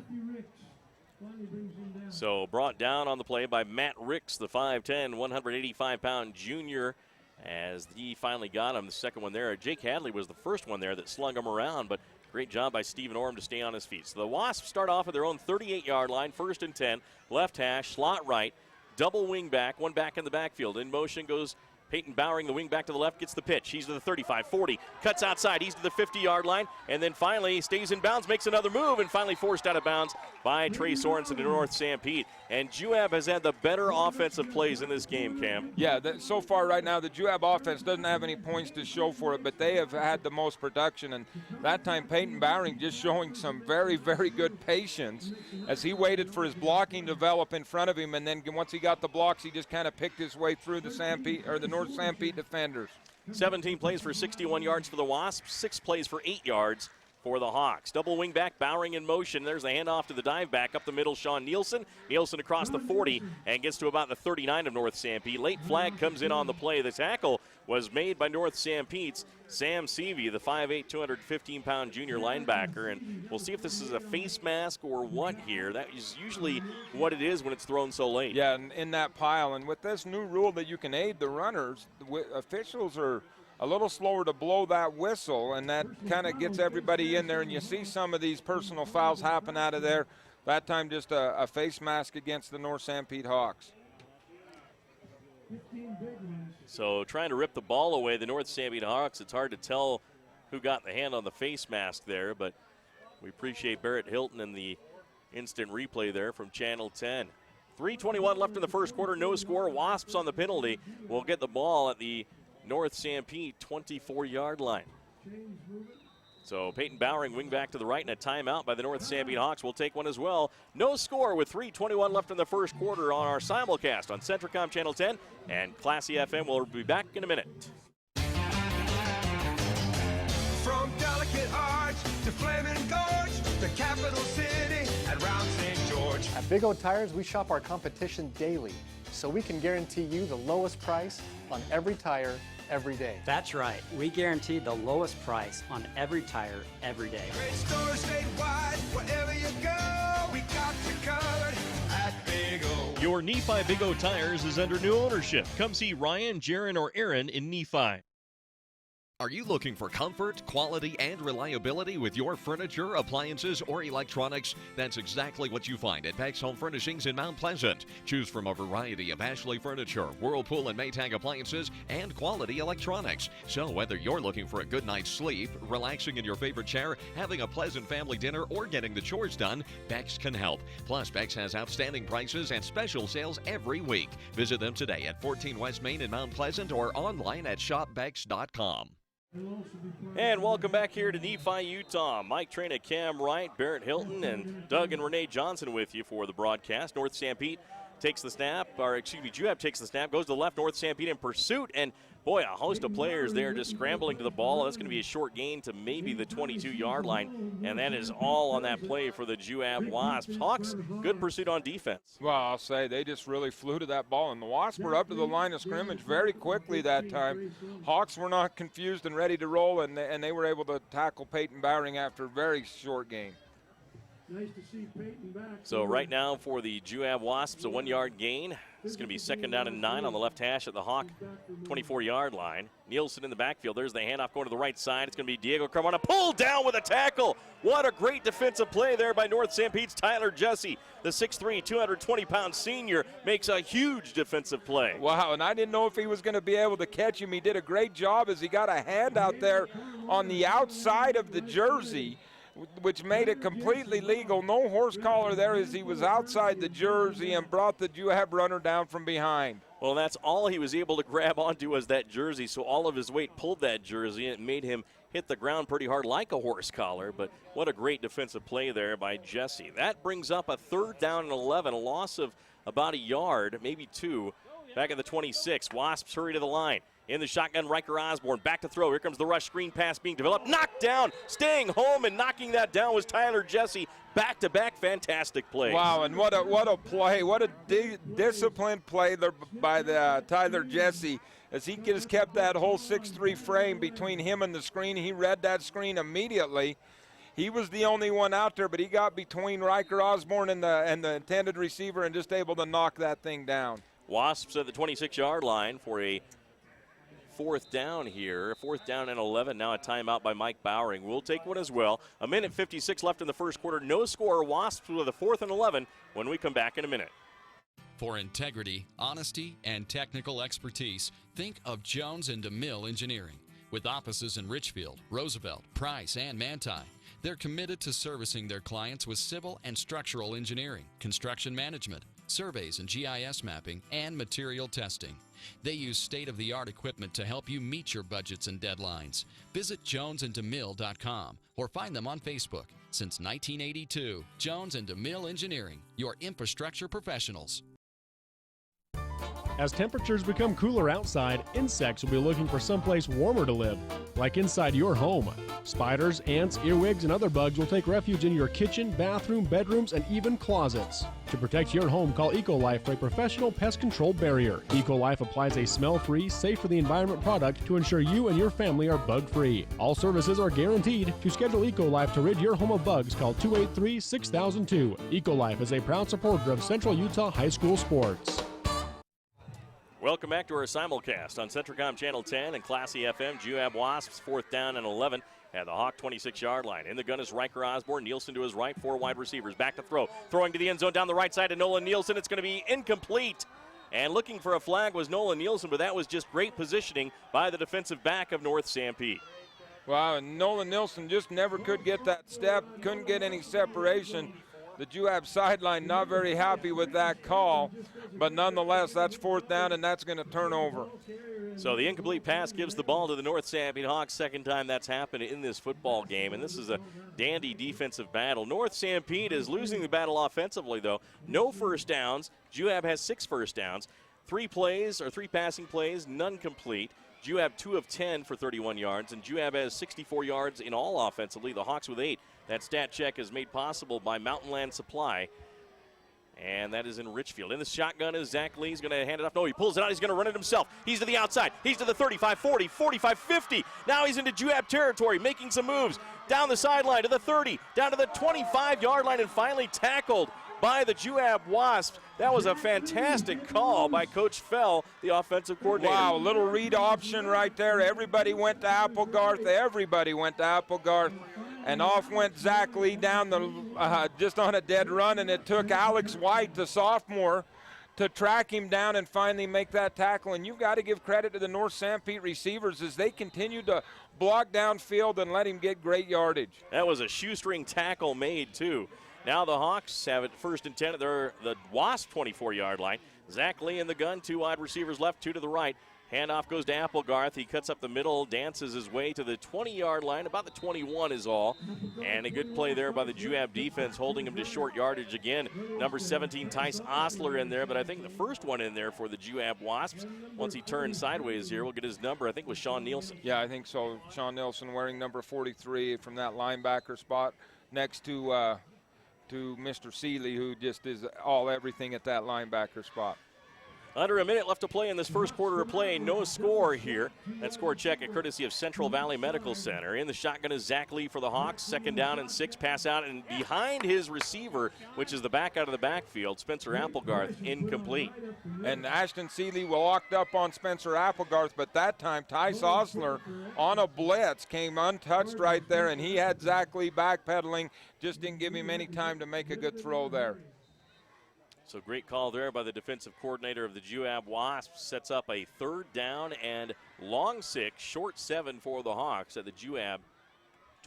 So brought down on the play by Matt Ricks, the 5'10", 185-pound junior, as he finally got him. The second one there, Jake Hadley was the first one there that slung him around, but great job by Stephen Orem to stay on his feet. So the Wasps start off at their own 38-yard line, 1st and 10, left hash, slot right, double wing back, one back in the backfield. In motion goes Peyton Bowering, the wing back to the left, gets the pitch. He's to the 35, 40, cuts outside. He's to the 50-yard line, and then finally stays in bounds, makes another move, and finally forced out of bounds by Trey Sorensen to North Sanpete. And Juab has had the better offensive plays in this game, Cam. Yeah, so far right now, the Juab offense doesn't have any points to show for it, but they have had the most production. And that time, Peyton Bowering just showing some very, very good patience as he waited for his blocking to develop in front of him, and then once he got the blocks, he just kind of picked his way through the North Sanpete defenders. 17 plays for 61 yards for the Wasps, 6 plays for 8 yards for the Hawks. Double wing back, Bowering in motion. There's the handoff to the dive back up the middle, Sean Nielsen. Nielsen across the 40 and gets to about the 39 of North Sanpete. Late flag comes in on the play. The tackle was made by North Sanpete's Sam Seavey, the 5'8", 215-pound junior linebacker. And we'll see if this is a face mask or what here. That is usually what it is when it's thrown so late. Yeah, in that pile. And with this new rule that you can aid the runners, the officials are a little slower to blow that whistle, and that kind of gets everybody in there, and you see some of these personal fouls happen out of there. That time just a face mask against the North Sanpete Hawks. So trying to rip the ball away, the North Sanpete Hawks, it's hard to tell who got the hand on the face mask there, but we appreciate Barrett Hilton and the instant replay there from Channel 10. 3:21 left in the first quarter, no score. Wasps on the penalty will get the ball at the North Sanpete 24-yard line. So Peyton Bowering, wing back to the right, and a timeout by the North Sanpete Hawks. Will take one as well. No score with 3:21 left in the first quarter on our simulcast on CentraCom Channel 10 and Classy FM. We'll be back in a minute. From delicate arch to flaming gorge, the capital city and round St. George. At Big O Tires, we shop our competition daily, so we can guarantee you the lowest price on every tire every day. That's right. We guarantee the lowest price on every tire every day. Great stores statewide, wherever you go, we got you covered at Big O. Your Nephi Big O Tires is under new ownership. Come see Ryan, Jaron, or Aaron in Nephi. Are you looking for comfort, quality, and reliability with your furniture, appliances, or electronics? That's exactly what you find at Beck's Home Furnishings in Mount Pleasant. Choose from a variety of Ashley furniture, Whirlpool and Maytag appliances, and quality electronics. So whether you're looking for a good night's sleep, relaxing in your favorite chair, having a pleasant family dinner, or getting the chores done, Beck's can help. Plus, Beck's has outstanding prices and special sales every week. Visit them today at 14 West Main in Mount Pleasant or online at shopbecks.com. And welcome back here to Nephi, Utah. Mike Trina, Cam Wright, Barrett Hilton, and Doug and Renee Johnson with you for the broadcast. North Sanpete takes the snap, Juab takes the snap, goes to the left, North Sanpete in pursuit, and boy, a host of players there just scrambling to the ball. That's going to be a short gain to maybe the 22-yard line, and that is all on that play for the Juab Wasps. Hawks, good pursuit on defense. Well, I'll say they just really flew to that ball, and the Wasps were up to the line of scrimmage very quickly that time. Hawks were not confused and ready to roll, and they were able to tackle Peyton Bowering after a very short gain. Nice to see Peyton back. So right now for the Juab Wasps, a 1-yard gain. It's going to be 2nd down and 9 on the left hash at the Hawk 24-yard line. Nielsen in the backfield. There's the handoff going to the right side. It's going to be Diego Carmona pulled down with a tackle. What a great defensive play there by North Sanpete's Tyler Jesse. The 6'3", 220-pound senior makes a huge defensive play. Wow, and I didn't know if he was going to be able to catch him. He did a great job as he got a hand out there on the outside of the jersey, which made it completely legal. No horse collar there as he was outside the jersey and brought the Juab runner down from behind. Well, that's all he was able to grab onto was that jersey, so all of his weight pulled that jersey, and it made him hit the ground pretty hard like a horse collar, but what a great defensive play there by Jesse. That brings up a 3rd down and 11, a loss of about a yard, maybe 2, back at the 26. Wasps hurry to the line. In the shotgun, Riker Osborne back to throw. Here comes the rush screen pass being developed. Knocked down, staying home and knocking that down was Tyler Jesse. Back-to-back fantastic plays. Wow, and what a play. What a disciplined play there by the Tyler Jesse as he just kept that whole 6'3" frame between him and the screen. He read that screen immediately. He was the only one out there, but he got between Riker Osborne and the intended receiver and just able to knock that thing down. Wasps at the 26-yard line for a 4th down here. 4th down and 11. Now a timeout by Mike Bowering. We'll take one as well. 1:56 left in the first quarter. No score. Wasps with a 4th and 11 when we come back in a minute. For integrity, honesty, and technical expertise, think of Jones and DeMille Engineering. With offices in Richfield, Roosevelt, Price, and Manti, they're committed to servicing their clients with civil and structural engineering, construction management, surveys and GIS mapping, and material testing. They use state-of-the-art equipment to help you meet your budgets and deadlines. Visit jonesanddemille.com or find them on Facebook. Since 1982, Jones and DeMille Engineering, your infrastructure professionals. As temperatures become cooler outside, insects will be looking for someplace warmer to live, like inside your home. Spiders, ants, earwigs, and other bugs will take refuge in your kitchen, bathroom, bedrooms, and even closets. To protect your home, call EcoLife for a professional pest control barrier. EcoLife applies a smell-free, safe for the environment product to ensure you and your family are bug-free. All services are guaranteed. To schedule EcoLife to rid your home of bugs, call 283-6002. EcoLife is a proud supporter of Central Utah High School sports. Welcome back to our simulcast on CentraCom Channel 10 and Classy FM. Juab Wasps 4th down and 11 at the Hawk 26-yard line. In the gun is Riker Osborne. Nielsen to his right, 4 wide receivers. Back to throw. Throwing to the end zone down the right side to Nolan Nielsen. It's going to be incomplete. And looking for a flag was Nolan Nielsen, but that was just great positioning by the defensive back of North Sanpete. Wow, and Nolan Nielsen just never could get that step, couldn't get any separation. The Juab sideline not very happy with that call, but nonetheless, that's 4th down, and that's going to turn over. So the incomplete pass gives the ball to the North Sanpete Hawks. Second time that's happened in this football game, and this is a dandy defensive battle. North Sanpete is losing the battle offensively, though. No first downs. Juab has 6 first downs. 3 passing plays, none complete. Juab 2 of 10 for 31 yards, and Juab has 64 yards in all offensively. The Hawks with 8. That stat check is made possible by Mountain Land Supply, and that is in Richfield. In the shotgun is Zach Lee. He's going to hand it off. No, he pulls it out. He's going to run it himself. He's to the outside. He's to the 35, 40, 45, 50. Now he's into Juab territory, making some moves. Down the sideline to the 30, down to the 25-yard line, and finally tackled by the Juab Wasps. That was a fantastic call by Coach Fell, the offensive coordinator. Wow, little read option right there. Everybody went to Applegarth. And off went Zach Lee down just on a dead run, and it took Alex White, the sophomore, to track him down and finally make that tackle. And you've got to give credit to the North Sanpete receivers as they continue to block downfield and let him get great yardage. That was a shoestring tackle made, too. Now the Hawks have it 1st and 10 at the Wasp 24-yard line. Zach Lee in the gun, 2 wide receivers left, 2 to the right. Handoff goes to Applegarth. He cuts up the middle, dances his way to the 20-yard line. About the 21 is all. And a good play there by the Juab defense, holding him to short yardage again. Number 17, Tice Osler in there, but I think the first one in there for the Juab Wasps, once he turns sideways here, we'll get his number, I think, was Sean Nielsen. Yeah, I think so. Sean Nielsen wearing number 43 from that linebacker spot next to Mr. Seeley, who just is everything at that linebacker spot. Under a minute left to play in this first quarter of play. No score here. That score check a courtesy of Central Valley Medical Center. In the shotgun is Zach Lee for the Hawks. Second down and 6. Pass out and behind his receiver, which is the back out of the backfield, Spencer Applegarth, incomplete. And Ashton Seeley walked up on Spencer Applegarth, but that time Tice Osler on a blitz came untouched right there, and he had Zach Lee backpedaling. Just didn't give him any time to make a good throw there. So great call there by the defensive coordinator of the Juab Wasps. Sets up a third down and long 6, short 7 for the Hawks at the Juab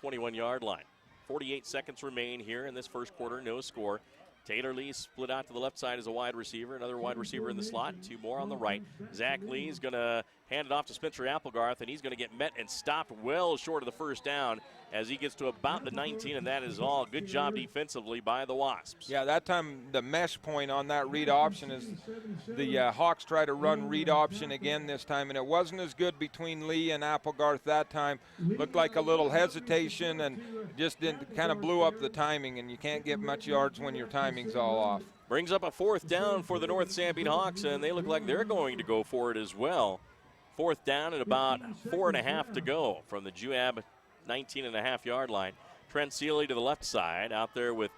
21-yard line. 48 seconds remain here in this first quarter, no score. Taylor Lee split out to the left side as a wide receiver. Another wide receiver in the slot, 2 more on the right. Zach Lee is going to hand it off to Spencer Applegarth, and he's going to get met and stopped well short of the first down as he gets to about the 19, and that is all. Good job defensively by the Wasps. Yeah, that time the mesh point on that read option is the Hawks try to run read option again this time, and it wasn't as good between Lee and Applegarth that time. Looked like a little hesitation and just didn't, kind of blew up the timing, and you can't get much yards when your timing's all off. Brings up a fourth down for the North Sanpete Hawks, and they look like they're going to go for it as well. Fourth down and about 4.5 to go from the Juab 19.5-yard line. Trent Seeley to the left side, out there with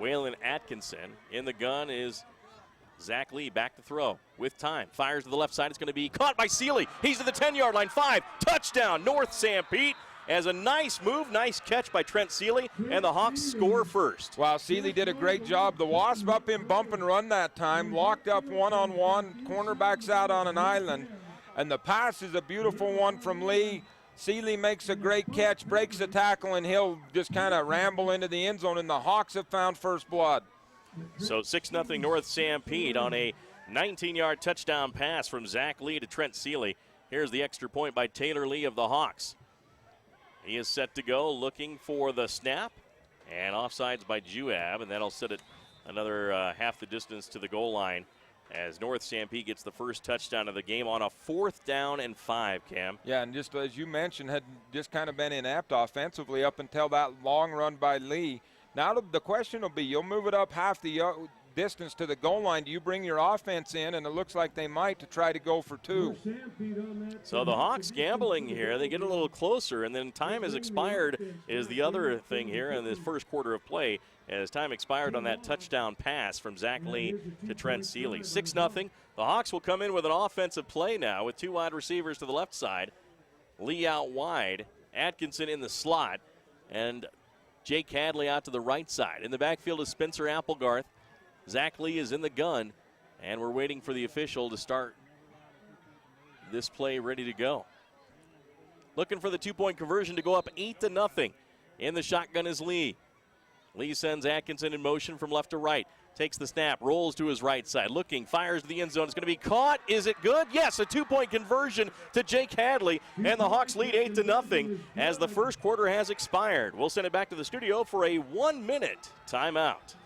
Waylon Atkinson. In the gun is Zach Lee, back to throw with time. Fires to the left side. It's going to be caught by Seeley. He's to the 10-yard line. 5, touchdown, North Sanpete. As a nice move, nice catch by Trent Seeley, and the Hawks score first. Wow, Seeley did a great job. The Wasp up in bump and run that time, locked up one-on-one, cornerbacks out on an island, and the pass is a beautiful one from Lee. Seeley makes a great catch, breaks the tackle, and he'll just kind of ramble into the end zone, and the Hawks have found first blood. So 6-0 North Sanpete on a 19-yard touchdown pass from Zach Lee to Trent Seeley. Here's the extra point by Taylor Lee of the Hawks. He is set to go, looking for the snap, and offsides by Juab, and that'll set it another half the distance to the goal line as North Sanpete gets the first touchdown of the game on a 4th down and 5, Cam. Yeah, and just as you mentioned, had just kind of been inept offensively up until that long run by Lee. Now the question will be, you'll move it up half the distance to the goal line. Do you bring your offense in, and it looks like they might, to try to go for 2. So the Hawks gambling here. They get a little closer, and then time has expired is the other thing here in this first quarter of play, as time expired on that touchdown pass from Zach Lee to Trent Seeley. 6-0. The Hawks will come in with an offensive play now with 2 wide receivers to the left side. Lee out wide, Atkinson in the slot, and Jake Hadley out to the right side. In the backfield is Spencer Applegarth. Zach Lee is in the gun, and we're waiting for the official to start this play ready to go. Looking for the 2-point conversion to go up 8-0. In the shotgun is Lee. Lee sends Atkinson in motion from left to right. Takes the snap, rolls to his right side, looking, fires to the end zone. It's going to be caught. Is it good? Yes, a 2-point conversion to Jake Hadley, and the Hawks lead 8-0 as the first quarter has expired. We'll send it back to the studio for a 1-minute timeout.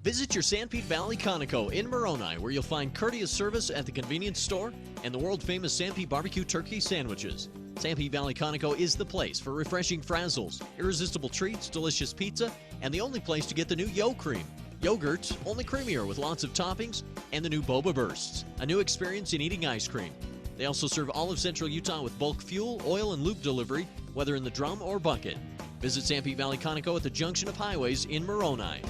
Visit your Sanpete Valley Conoco in Moroni, where you'll find courteous service at the convenience store and the world-famous Sanpete barbecue turkey sandwiches. Sanpete Valley Conoco is the place for refreshing frazzles, irresistible treats, delicious pizza, and the only place to get the new Yo Cream. Yogurt, only creamier with lots of toppings, and the new Boba Bursts, a new experience in eating ice cream. They also serve all of Central Utah with bulk fuel, oil, and lube delivery, whether in the drum or bucket. Visit Sanpete Valley Conoco at the junction of highways in Moroni.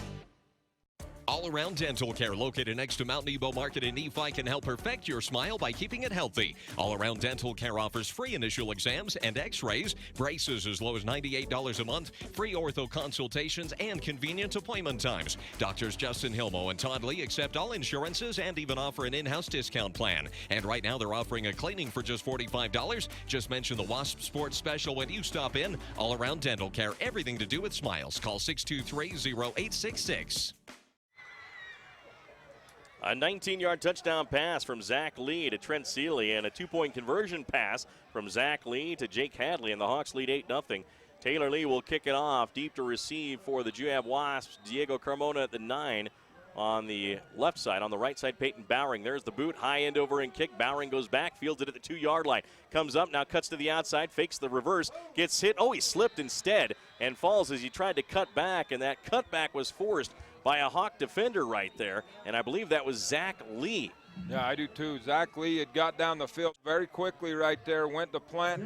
All-Around Dental Care, located next to Mount Nebo Market in Nephi, can help perfect your smile by keeping it healthy. All-Around Dental Care offers free initial exams and x-rays, braces as low as $98 a month, free ortho consultations, and convenient appointment times. Doctors Justin Hilmo and Todd Lee accept all insurances and even offer an in-house discount plan. And right now they're offering a cleaning for just $45. Just mention the Wasp Sports Special when you stop in. All-Around Dental Care, everything to do with smiles. Call 623-0866. A 19-yard touchdown pass from Zach Lee to Trent Seeley, and a 2-point conversion pass from Zach Lee to Jake Hadley, and the Hawks lead 8-0. Taylor Lee will kick it off deep to receive for the Juab Wasps. Diego Carmona at the 9 on the left side. On the right side, Peyton Bowering. There's the boot, high end over and kick. Bowering goes back, fields it at the 2-yard line. Comes up, now cuts to the outside, fakes the reverse, gets hit. Oh, he slipped instead and falls as he tried to cut back, and that cutback was forced by a Hawk defender right there, and I believe that was Zach Lee. Yeah, I do too. Zach Lee had got down the field very quickly right there, went to plant,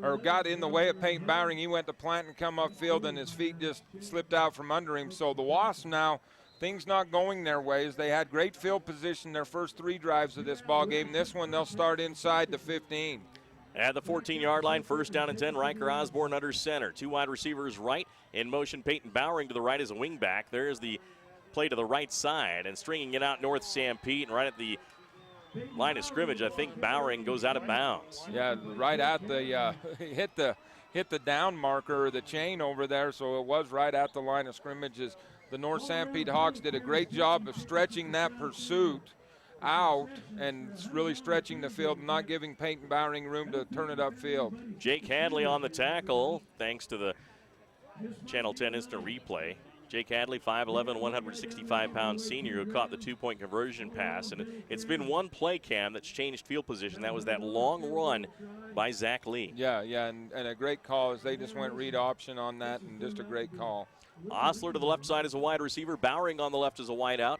or got in the way of Peyton Bowering. He went to plant and come upfield, and his feet just slipped out from under him. So the Wasps now, things not going their ways. They had great field position their first 3 drives of this ball game. This one, they'll start inside the 15. At the 14-yard line, first down and 10, Riker Osborne under center. 2 wide receivers right. In motion, Peyton Bowering to the right as a wingback. There's the play to the right side, and stringing it out North Sanpete, and right at the line of scrimmage, I think Bowering goes out of bounds. Yeah, right at the hit the down marker or the chain over there, so it was right at the line of scrimmage. As the North Sanpete Hawks did a great job of stretching that pursuit out and really stretching the field, not giving Peyton Bowering room to turn it upfield. Jake Hadley on the tackle, thanks to the Channel 10 instant replay. Jake Hadley, 5'11", 165-pound senior who caught the 2-point conversion pass. And it's been one play, Cam, that's changed field position. That was that long run by Zach Lee. Yeah, and a great call as they just went read option on that, and just a great call. Osler to the left side as a wide receiver. Bowering on the left as a wide out.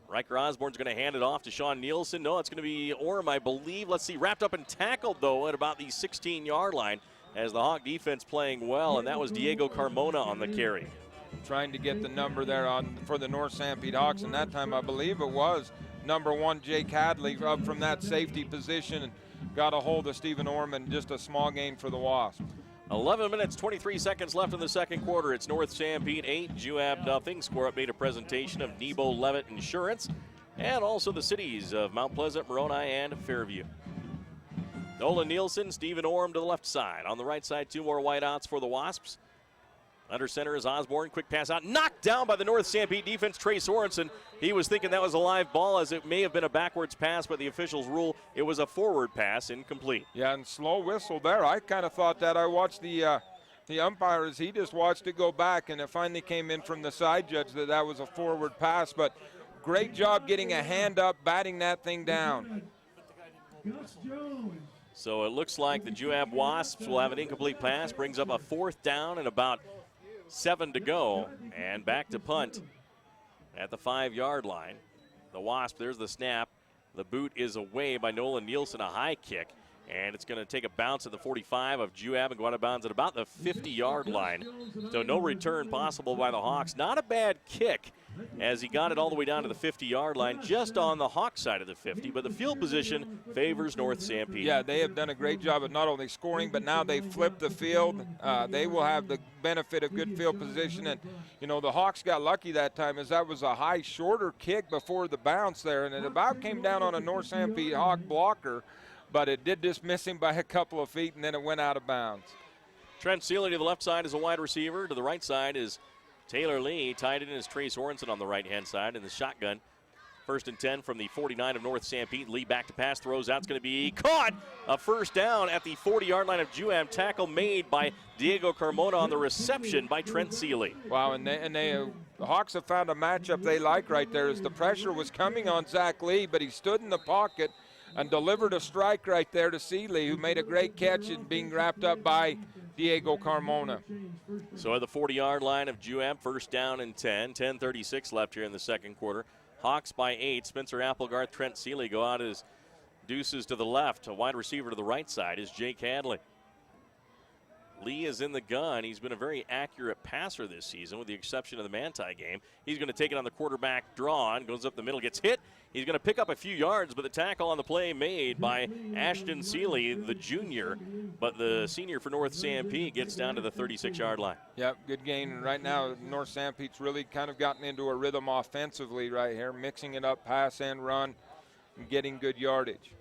Riker Osborne's going to hand it off to Sean Nielsen. No, it's going to be Orm, I believe. Let's see, wrapped up and tackled, though, at about the 16-yard line as the Hawk defense playing well, and that was Diego Carmona on the carry. Trying to get the number there for the North Sanpete Hawks, and that time I believe it was number 1 Jake Hadley up from that safety position and got a hold of Stephen Orman. Just a small gain for the Wasps. 11 minutes, 23 seconds left in the second quarter. It's North Sanpete 8, Juab nothing. Score update, a presentation of Nebo Levitt Insurance and also the cities of Mount Pleasant, Moroni, and Fairview. Nolan Nielsen, Stephen Orm to the left side. On the right side, 2 more wideouts for the Wasps. Under center is Osborne. Quick pass out. Knocked down by the North Sanpete defense, Trey Sorensen. He was thinking that was a live ball, as it may have been a backwards pass, but the officials rule it was a forward pass, incomplete. Yeah, and slow whistle there. I kind of thought that. I watched the umpire as he just watched it go back, and it finally came in from the side judge that was a forward pass. But great job getting a hand up, batting that thing down. So it looks like the Juab Wasps will have an incomplete pass. Brings up a 4th down and about 7 to go, and back to punt at the 5-yard line. The Wasp, there's the snap. The boot is away by Nolan Nielsen, a high kick, and it's going to take a bounce at the 45 of Juab and go out of bounds at about the 50-yard line. So no return possible by the Hawks. Not a bad kick, as he got it all the way down to the 50-yard line, just on the Hawk side of the 50, but the field position favors North Sanpete. Yeah, they have done a great job of not only scoring, but now they've flipped the field. They will have the benefit of good field position, and the Hawks got lucky that time, as that was a high, shorter kick before the bounce there, and it about came down on a North Sanpete Hawk blocker, but it did just miss him by a couple of feet, and then it went out of bounds. Trent Seeley to the left side is a wide receiver. To the right side is Taylor Lee. Tied in is Trey Sorensen on the right-hand side in the shotgun. 1st and 10 from the 49 of North Sanpete. Lee back to pass, throws out. It's going to be caught. A first down at the 40-yard line of Juab. Tackle made by Diego Carmona on the reception by Trent Seeley. Wow, and the Hawks have found a matchup they like right there, as the pressure was coming on Zach Lee, but he stood in the pocket and delivered a strike right there to Seeley, who made a great catch and being wrapped up by Diego Carmona. So at the 40-yard line of Juab, 1st down and 10. 10:36 left here in the second quarter. Hawks by 8. Spencer Applegarth, Trent Seeley go out as deuces to the left. A wide receiver to the right side is Jake Hadley. Lee is in the gun. He's been a very accurate passer this season, with the exception of the Manti game. He's going to take it on the quarterback draw and goes up the middle, gets hit. He's going to pick up a few yards, but the tackle on the play made by Ashton Seeley, the junior. But the senior for North Sanpete gets down to the 36-yard line. Yep, good gain. Right now, North Sanpete's really kind of gotten into a rhythm offensively right here, mixing it up, pass and run, and getting good yardage.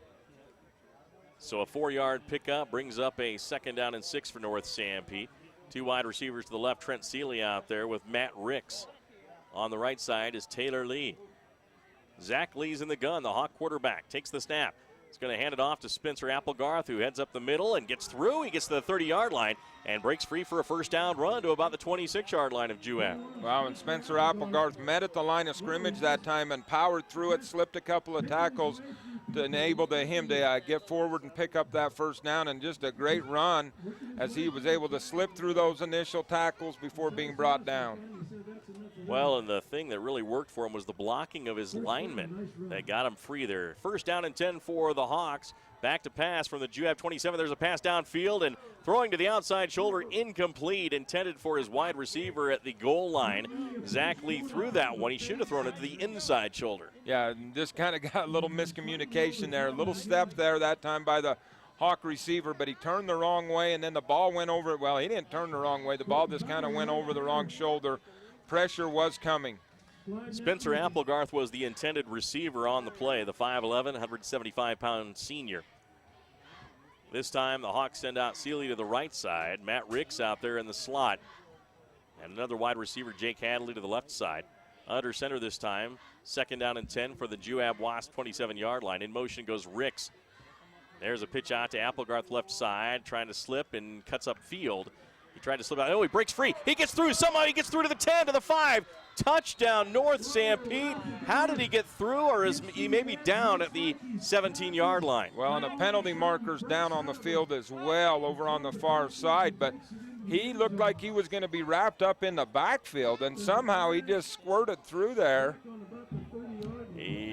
So a 4-yard pickup brings up a 2nd down and 6 for North Sanpete. 2 wide receivers to the left, Trent Seeley out there with Matt Ricks. On the right side is Taylor Lee. Zach Lee's in the gun, the Hawk quarterback, takes the snap. He's going to hand it off to Spencer Applegarth, who heads up the middle and gets through. He gets to the 30-yard line and breaks free for a 1st down run to about the 26-yard line of Juab. Wow, and Spencer Applegarth met at the line of scrimmage that time and powered through it, slipped a couple of tackles to enable him to get forward and pick up that 1st down, and just a great run as he was able to slip through those initial tackles before being brought down. Well, and the thing that really worked for him was the blocking of his linemen that got him free there. First down and 10 for the Hawks. Back to pass from the Juab 27. There's a pass downfield and throwing to the outside shoulder, incomplete, intended for his wide receiver at the goal line. Zach Lee threw that one. He should have thrown it to the inside shoulder. Yeah, and just kind of got a little miscommunication there. A little step there that time by the Hawk receiver, but he turned the wrong way, and then the ball went over. Well, he didn't turn the wrong way. The ball just kind of went over the wrong shoulder. Pressure was coming. Spencer Applegarth was the intended receiver on the play, the 5'11", 175-pound senior. This time the Hawks send out Seeley to the right side. Matt Ricks out there in the slot. And another wide receiver, Jake Hadley, to the left side. Under center this time. Second down and 10 for the Juab Wasps 27-yard line. In motion goes Ricks. There's a pitch out to Applegarth left side, trying to slip and cuts up field. He tried to slip out. Oh, he breaks free. He gets through. Somehow he gets through to the 10, to the 5. Touchdown, North Sanpete. How did he get through, or is he maybe down at the 17-yard line? Well, and the penalty marker's down on the field as well over on the far side, but he looked like he was going to be wrapped up in the backfield, and somehow he just squirted through there.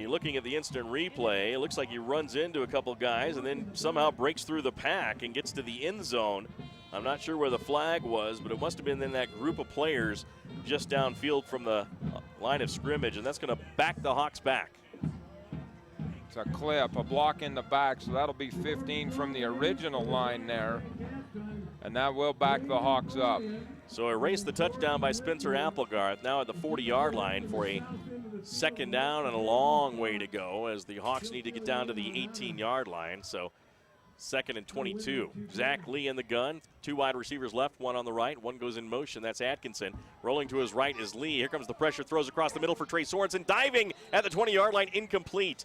Looking at the instant replay, it looks like he runs into a couple guys and then somehow breaks through the pack and gets to the end zone. I'm not sure where the flag was, but it must have been in that group of players just downfield from the line of scrimmage, and that's going to back the Hawks back. It's a clip, a block in the back, so that'll be 15 from the original line there, and that will back the Hawks up. So erase the touchdown by Spencer Applegarth, now at the 40-yard line for a second down and a long way to go as the Hawks need to get down to the 18-yard line. So second and 22. Zach Lee in the gun. Two wide receivers left, one on the right. One goes in motion. That's Atkinson. Rolling to his right is Lee. Here comes the pressure. Throws across the middle for Trey Sorensen. Diving at the 20-yard line. Incomplete.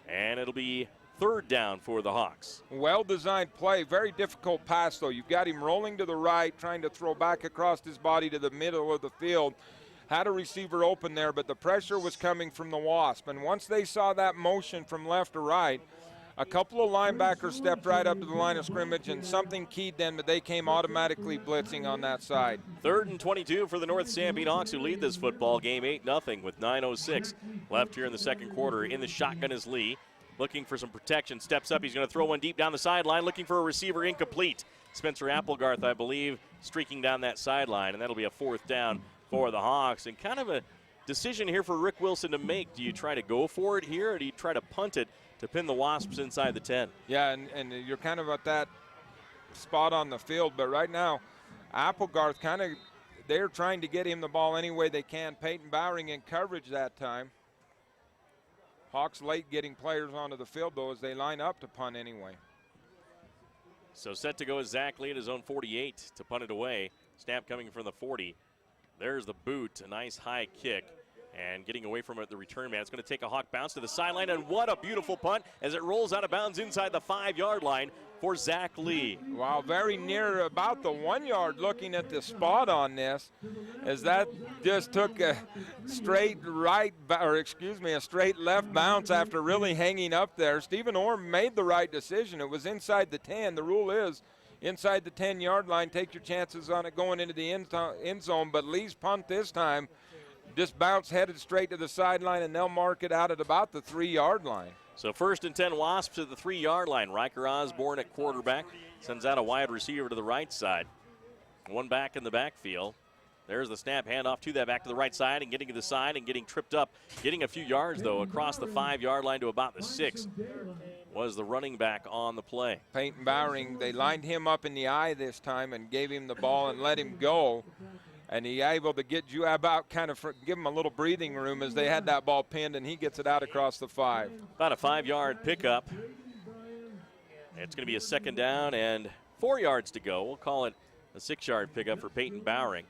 And it'll be third down for the Hawks. Well-designed play. Very difficult pass, though. You've got him rolling to the right, trying to throw back across his body to the middle of the field. Had a receiver open there, but the pressure was coming from the Wasp. And once they saw that motion from left to right, a couple of linebackers stepped right up to the line of scrimmage, and something keyed them, but they came automatically blitzing on that side. Third and 22 for the North Sanpete Hawks, who lead this football game 8-0 with 9:06 left here in the second quarter. In the shotgun is Lee, looking for some protection. Steps up. He's going to throw one deep down the sideline, looking for a receiver. Incomplete. Spencer Applegarth, I believe, streaking down that sideline, and that'll be a fourth down for the Hawks. And kind of a decision here for Rick Wilson to make. Do you try to go for it here, or do you try to punt it to pin the Wasps inside the 10? Yeah, and you're kind of at that spot on the field, but right now Applegarth they're trying to get him the ball any way they can. Peyton Bowering in coverage that time. Hawks late getting players onto the field, though, as they line up to punt anyway. So set to go is Zach Lee at his own 48 to punt it away. Snap coming from the 40. There's the boot, a nice high kick. And getting away from it, the return man. It's going to take a Hawk bounce to the sideline, and what a beautiful punt as it rolls out of bounds inside the 5-yard line for Zach Lee. Wow, very near about the 1 yard looking at the spot on this, as that just took a straight a straight left bounce after really hanging up there. Stephen Orm made the right decision. It was inside the 10. The rule is inside the 10-yard line, take your chances on it going into the end zone, but Lee's punt this time, this bounce headed straight to the sideline, and they'll mark it out at about the 3-yard line. So first and 10 Wasps at the 3-yard line. Riker Osborne at quarterback sends out a wide receiver to the right side. One back in the backfield. There's the snap, handoff to that back to the right side and getting to the side and getting tripped up. Getting a few yards, though, across the 5-yard line to about the 6 was the running back on the play. Peyton Bowering, they lined him up in the eye this time and gave him the ball and let him go. And he able to get Juab out, kind of give him a little breathing room as they had that ball pinned, and he gets it out across the 5. About a 5-yard pickup. It's going to be a second down and 4 yards to go. We'll call it a 6-yard pickup for Peyton Bowering.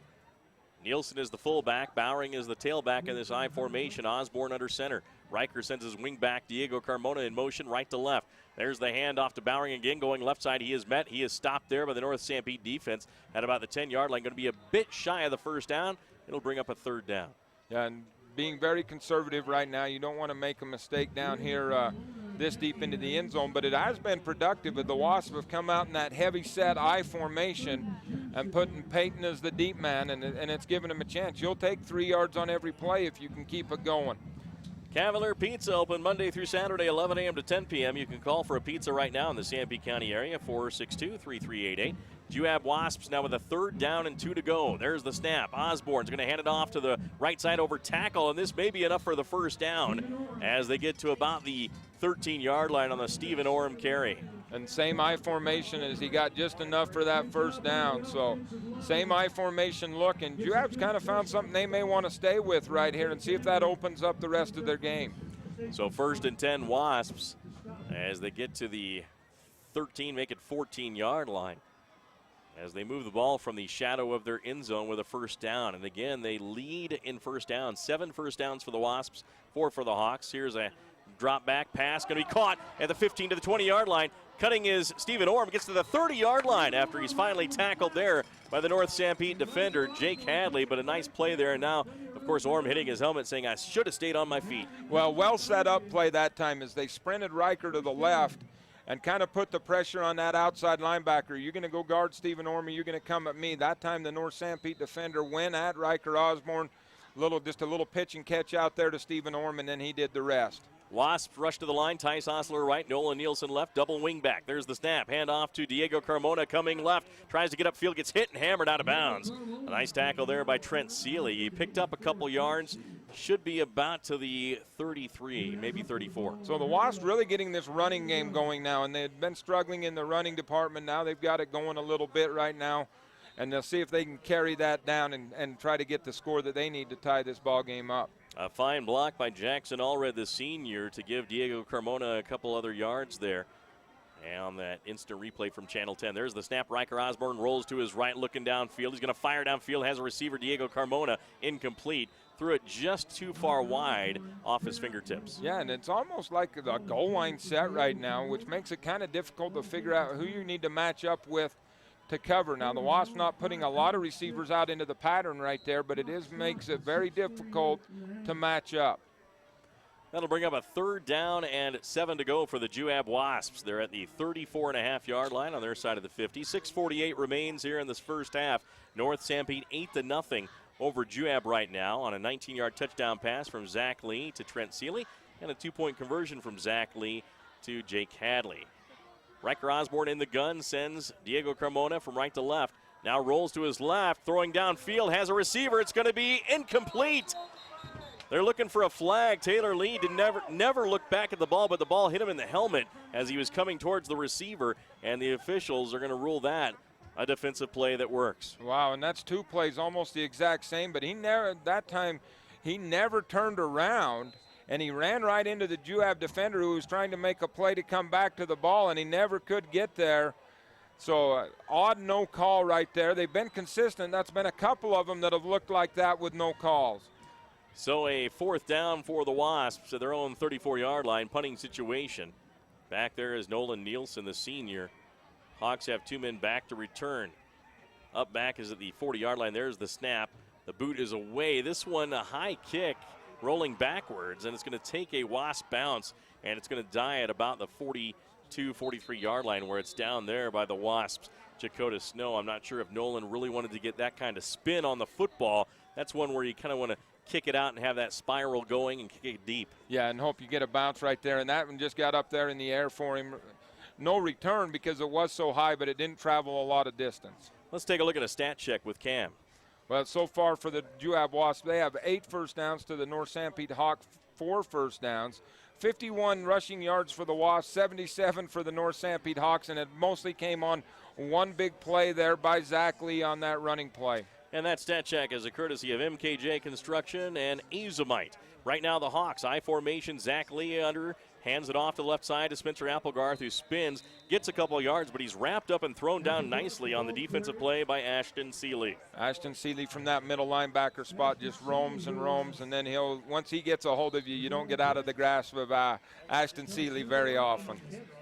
Nielsen is the fullback. Bowering is the tailback in this I formation. Osborne under center. Riker sends his wing back. Diego Carmona in motion right to left. There's the handoff to Bowering again, going left side. He is met. He is stopped there by the North Sanpete defense at about the 10-yard line. Going to be a bit shy of the first down. It'll bring up a third down. Yeah, and being very conservative right now. You don't want to make a mistake down here this deep into the end zone, but it has been productive. The Wasps have come out in that heavy set I formation and putting Peyton as the deep man, and it's given him a chance. You'll take 3 yards on every play if you can keep it going. Cavalier Pizza open Monday through Saturday, 11 a.m. to 10 p.m. You can call for a pizza right now in the Sanpete County area, 462-3388. Juab Wasps now with a 3rd down and 2 to go. There's the snap. Osborne's going to hand it off to the right side over tackle, and this may be enough for the first down as they get to about the 13-yard line on the Stephen Orm carry. And same I formation as he got just enough for that first down. So same I formation look, and Juab's kind of found something they may want to stay with right here and see if that opens up the rest of their game. So 1st and 10 Wasps as they get to the 13, make it 14-yard line, as they move the ball from the shadow of their end zone with a first down. And again, they lead in first down. 7 first downs for the Wasps, 4 for the Hawks. Here's a drop back pass, going to be caught at the 15 to the 20-yard line. Cutting is Stephen Orm, gets to the 30-yard line after he's finally tackled there by the North Sanpete defender, Jake Hadley. But a nice play there. And now, of course, Orm hitting his helmet saying, I should have stayed on my feet. Well set up play that time as they sprinted Riker to the left and kind of put the pressure on that outside linebacker. You're going to go guard Stephen Orm, or you're going to come at me. That time the North Sanpete defender went at Riker Osborne. Just a little pitch and catch out there to Stephen Orm, and then he did the rest. Wasps rush to the line. Tice Osler right, Nolan Nielsen left, double wing back. There's the snap. Hand off to Diego Carmona coming left. Tries to get upfield, gets hit and hammered out of bounds. A nice tackle there by Trent Seeley. He picked up a couple yards. Should be about to the 33, maybe 34. So the Wasps really getting this running game going now, and they've been struggling in the running department. Now they've got it going a little bit right now, and they'll see if they can carry that down and try to get the score that they need to tie this ball game up. A fine block by Jackson Allred, the senior, to give Diego Carmona a couple other yards there. And on that instant replay from Channel 10, there's the snap. Riker Osborne rolls to his right, looking downfield. He's going to fire downfield, has a receiver, Diego Carmona, incomplete. Threw it just too far wide off his fingertips. Yeah, and it's almost like a goal line set right now, which makes it kind of difficult to figure out who you need to match up with to cover. Now, the Wasps not putting a lot of receivers out into the pattern right there, but it makes it very difficult to match up. That'll bring up a 3rd down and 7 to go for the Juab Wasps. They're at the 34.5-yard line on their side of the 50. 6:48 remains here in this first half. North Sanpete 8-0 over Juab right now on a 19-yard touchdown pass from Zach Lee to Trent Seeley and a 2-point conversion from Zach Lee to Jake Hadley. Riker Osborne in the gun sends Diego Carmona from right to left. Now rolls to his left, throwing downfield, has a receiver. It's going to be incomplete. They're looking for a flag. Taylor Lee did never look back at the ball, but the ball hit him in the helmet as he was coming towards the receiver, and the officials are going to rule that a defensive play that works. Wow, and that's 2 plays almost the exact same, but he never turned around, and he ran right into the Juab defender who was trying to make a play to come back to the ball, and he never could get there. So odd no call right there. They've been consistent. That's been a couple of them that have looked like that with no calls. So a 4th down for the Wasps at their own 34-yard line, punting situation. Back there is Nolan Nielsen, the senior. Hawks have 2 men back to return. Up back is at the 40-yard line. There's the snap. The boot is away. This one a high kick rolling backwards, and it's going to take a Wasp bounce, and it's going to die at about the 42, 43-yard line where it's down there by the Wasps. Dakota Snow, I'm not sure if Nolan really wanted to get that kind of spin on the football. That's one where you kind of want to kick it out and have that spiral going and kick it deep. Yeah, and hope you get a bounce right there, and that one just got up there in the air for him. No return because it was so high, but it didn't travel a lot of distance. Let's take a look at a stat check with Cam. Well, so far for the Juab Wasps, they have 8 first downs to the North Sanpete Hawks, 4 first downs. 51 rushing yards for the Wasps, 77 for the North Sanpete Hawks, and it mostly came on one big play there by Zach Lee on that running play. And that stat check is a courtesy of MKJ Construction and Azomite. Right now the Hawks, I formation, Zach Lee under, hands it off to the left side to Spencer Applegarth, who spins, gets a couple of yards, but he's wrapped up and thrown down nicely on the defensive play by Ashton Seeley. Ashton Seeley from that middle linebacker spot just roams and roams, and then once he gets a hold of you, you don't get out of the grasp of Ashton Seeley very often.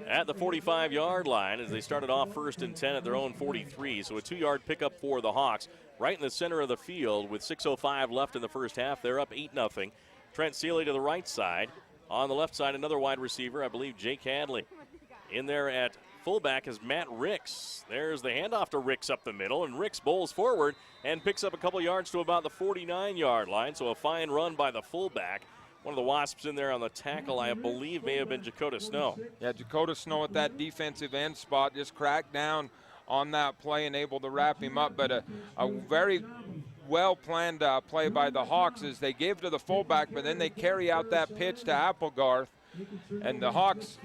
At the 45-yard line as they started off 1st and 10 at their own 43, so a 2-yard pickup for the Hawks. Right in the center of the field with 6:05 left in the first half. They're up 8-0. Trent Seeley to the right side. On the left side, another wide receiver, I believe Jake Hadley. In there at fullback is Matt Ricks. There's the handoff to Ricks up the middle, and Ricks bowls forward and picks up a couple yards to about the 49-yard line. So a fine run by the fullback. One of the Wasps in there on the tackle, I believe, may have been Dakota Snow. Yeah, Dakota Snow at that defensive end spot just cracked down on that play and able to wrap him up. But a very well-planned play by the Hawks is they give to the fullback, but then they carry out that pitch to Applegarth. And the Hawks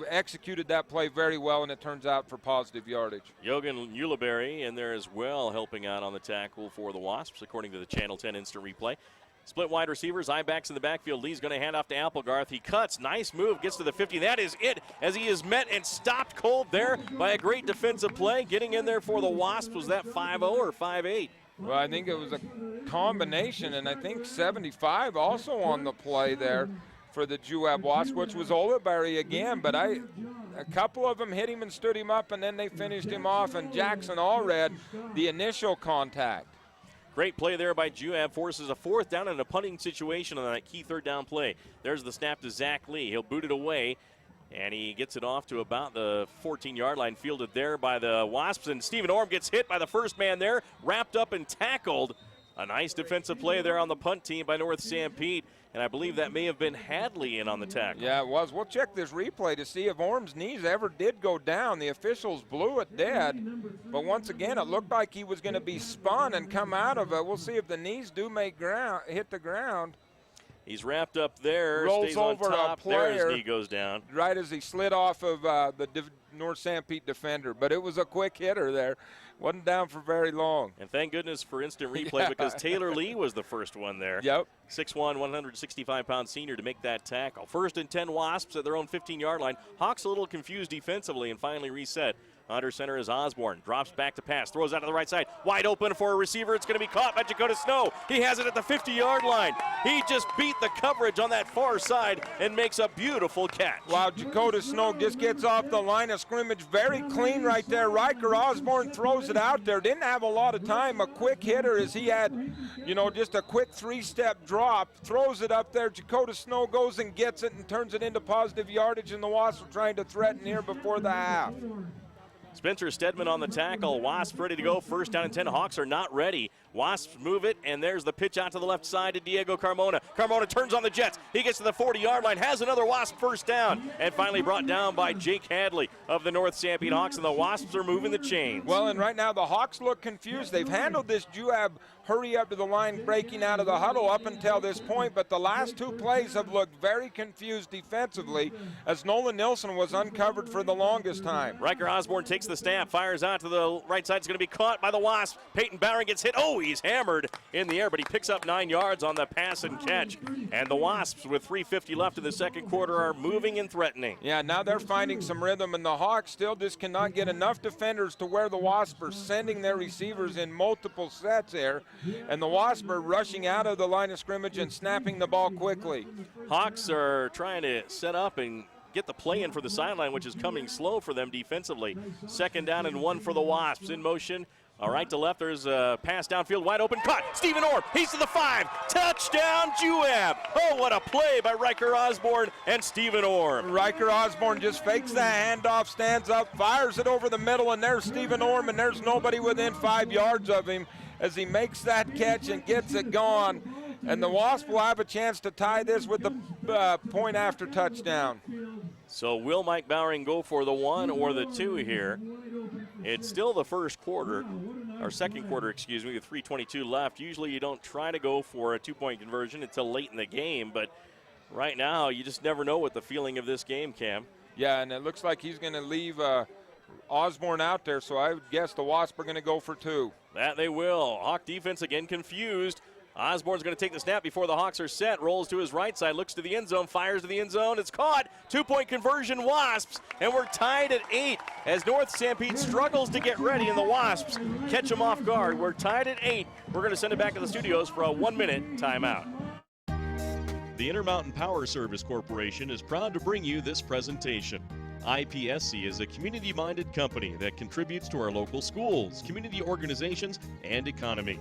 executed that play very well, and it turns out for positive yardage. Jogan Uleberry in there as well, helping out on the tackle for the Wasps, according to the Channel 10 instant replay. Split wide receivers, eye backs in the backfield. Lee's going to hand off to Applegarth. He cuts, nice move, gets to the 50. That is it, as he is met and stopped cold there by a great defensive play. Getting in there for the Wasps, was that 5-0 or 5-8? Well, I think it was a combination, and I think 75 also on the play there for the Juab Wasps, which was Uleberry again, but a couple of them hit him and stood him up, and then they finished him off, and Jackson Allred, the initial contact. Great play there by Juab, forces a fourth down in a punting situation on that key third down play. There's the snap to Zach Lee. He'll boot it away, and he gets it off to about the 14-yard line, fielded there by the Wasps, and Stephen Orm gets hit by the first man there, wrapped up and tackled. A nice defensive play there on the punt team by North Sanpete, and I believe that may have been Hadley in on the tackle. Yeah, it was. We'll check this replay to see if Orm's knees ever did go down. The officials blew it dead, but once again, it looked like he was going to be spun and come out of it. We'll see if the knees do hit the ground. He's wrapped up there, rolls stays over on top. a player, there his knee goes down. Right as he slid off of the North Sanpete defender, but it was a quick hitter there. Wasn't down for very long. And thank goodness for instant replay because Taylor Lee was the first one there. Yep. 6'1", 165-pound senior to make that tackle. 1st and 10 Wasps at their own 15-yard line. Hawks a little confused defensively and finally reset. Under center is Osborne. Drops back to pass. Throws out to the right side. Wide open for a receiver. It's going to be caught by Dakota Snow. He has it at the 50-yard line. He just beat the coverage on that far side and makes a beautiful catch. Wow, Dakota Snow just gets off the line of scrimmage. Very clean right there. Riker Osborne throws it out there. Didn't have a lot of time. A quick hitter as he had, just a quick 3-step drop. Throws it up there. Dakota Snow goes and gets it and turns it into positive yardage, and the Wasps are trying to threaten here before the half. Spencer Stedman on the tackle. Wasps ready to go. 1st down and 10. Hawks are not ready. Wasps move it, and there's the pitch out to the left side to Diego Carmona. Carmona turns on the Jets. He gets to the 40-yard line, has another Wasp first down, and finally brought down by Jake Hadley of the North Sanpete Hawks, and the Wasps are moving the chains. Well, and right now the Hawks look confused. They've handled this Juab hurry up to the line, breaking out of the huddle up until this point, but the last 2 plays have looked very confused defensively as Nolan Nilsson was uncovered for the longest time. Riker Osborne takes the snap, fires out to the right side. It's going to be caught by the Wasps. Peyton Bowering gets hit. Oh, he's hammered in the air, but he picks up 9 yards on the pass and catch. And the Wasps, with 3:50 left in the second quarter, are moving and threatening. Yeah, now they're finding some rhythm, and the Hawks still just cannot get enough defenders to where the Wasps are sending their receivers in multiple sets here. And the Wasps are rushing out of the line of scrimmage and snapping the ball quickly. Hawks are trying to set up and get the play in for the sideline, which is coming slow for them defensively. 2nd down and 1 for the Wasps. In motion. All right to left, there's a pass downfield, wide open, caught. Stephen Orr, he's to the 5. Touchdown, Juab. Oh, what a play by Riker Osborne and Stephen Orr. Riker Osborne just fakes that handoff, stands up, fires it over the middle, and there's Stephen Orr, and there's nobody within 5 yards of him as he makes that catch and gets it gone. And the Wasps will have a chance to tie this with the point after touchdown. So will Mike Bowering go for the 1 or the 2 here? It's still the first quarter, or second quarter, excuse me, with 3:22 left. Usually you don't try to go for a 2-point conversion until late in the game, but right now you just never know what the feeling of this game, Cam. Yeah, and it looks like he's going to leave Osborne out there, so I would guess the Wasps are going to go for 2. That they will. Hawk defense again confused. Osborne's going to take the snap before the Hawks are set, rolls to his right side, looks to the end zone, fires to the end zone. It's caught. 2-point conversion, Wasps, and we're tied at 8 as North Sanpete struggles to get ready, and the Wasps catch them off guard. We're tied at 8. We're going to send it back to the studios for a 1-minute timeout. The Intermountain Power Service Corporation is proud to bring you this presentation. IPSC is a community-minded company that contributes to our local schools, community organizations, and economy.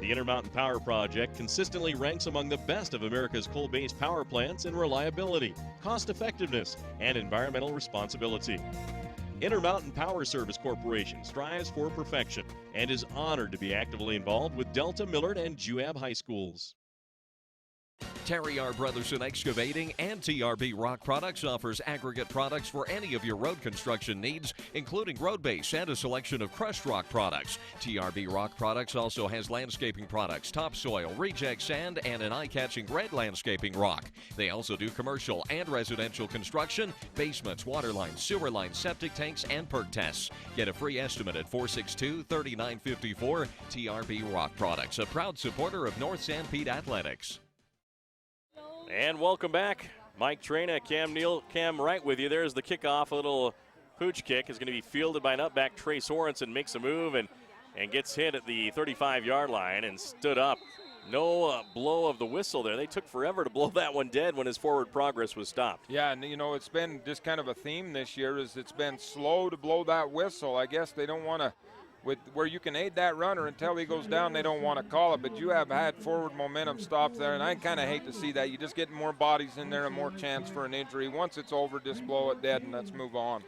The Intermountain Power Project consistently ranks among the best of America's coal-based power plants in reliability, cost-effectiveness, and environmental responsibility. Intermountain Power Service Corporation strives for perfection and is honored to be actively involved with Delta, Millard, and Juab high schools. Terry R. Brotherson Excavating and TRB Rock Products offers aggregate products for any of your road construction needs, including road base and a selection of crushed rock products. TRB Rock Products also has landscaping products, topsoil, reject sand, and an eye-catching red landscaping rock. They also do commercial and residential construction, basements, water lines, sewer lines, septic tanks, and perk tests. Get a free estimate at 462-3954. TRB Rock Products, a proud supporter of North Sanpete Athletics. And welcome back. Mike Trena, Cam Wright with you. There's the kickoff. A little pooch kick is going to be fielded by nutback Trey Sorensen. Makes a move and gets hit at the 35-yard line and stood up. No blow of the whistle there. They took forever to blow that one dead when his forward progress was stopped. Yeah, and you know, it's been just kind of a theme this year is it's been slow to blow that whistle. I guess they don't want to, where you can aid that runner until he goes down, they don't want to call it. But you have had forward momentum stopped there, and I kind of hate to see that. You just get more bodies in there and more chance for an injury. Once it's over, just blow it dead and let's move on.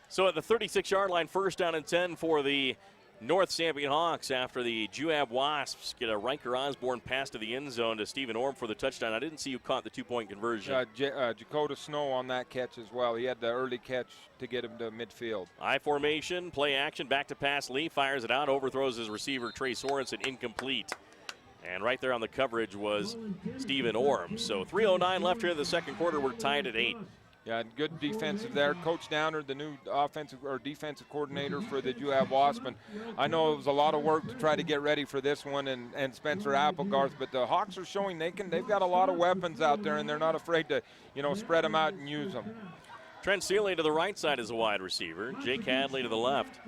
So at the 36-yard line, 1st down and 10 for the North Sanpete Hawks after the Juab Wasps get a Riker Osborne pass to the end zone to Stephen Orm for the touchdown. I didn't see you caught the 2-point conversion. Dakota Snow on that catch as well. He had the early catch to get him to midfield. I formation, play action, back to pass. Lee fires it out, overthrows his receiver, Trey Sorensen, incomplete. And right there on the coverage was Stephen Orm. So 3:09 left here in the second quarter. We're tied at 8. Yeah, good defensive there. Coach Downer, the new offensive or defensive coordinator for the Juab Wasps. And I know it was a lot of work to try to get ready for this one and Spencer Applegarth, but the Hawks are showing they've got a lot of weapons out there and they're not afraid to, spread them out and use them. Trent Seeley to the right side is a wide receiver. Jake Hadley to the left.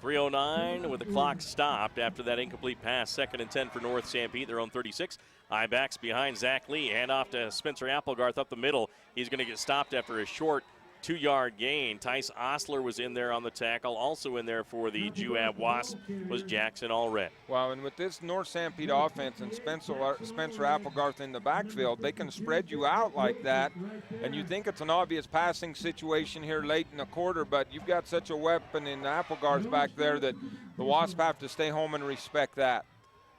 3:09 with the clock stopped after that incomplete pass. 2nd and 10 for North Sanpete, their own 36. I-backs behind Zach Lee. Hand off to Spencer Applegarth up the middle. He's going to get stopped after a short 2-yard gain. Tice Osler was in there on the tackle. Also in there for the Juab Wasp was Jackson Allred. Wow, and with this North Sanpete offense and Spencer Applegarth in the backfield, they can spread you out like that. And you think it's an obvious passing situation here late in the quarter, but you've got such a weapon in Applegarth back there that the Wasps have to stay home and respect that.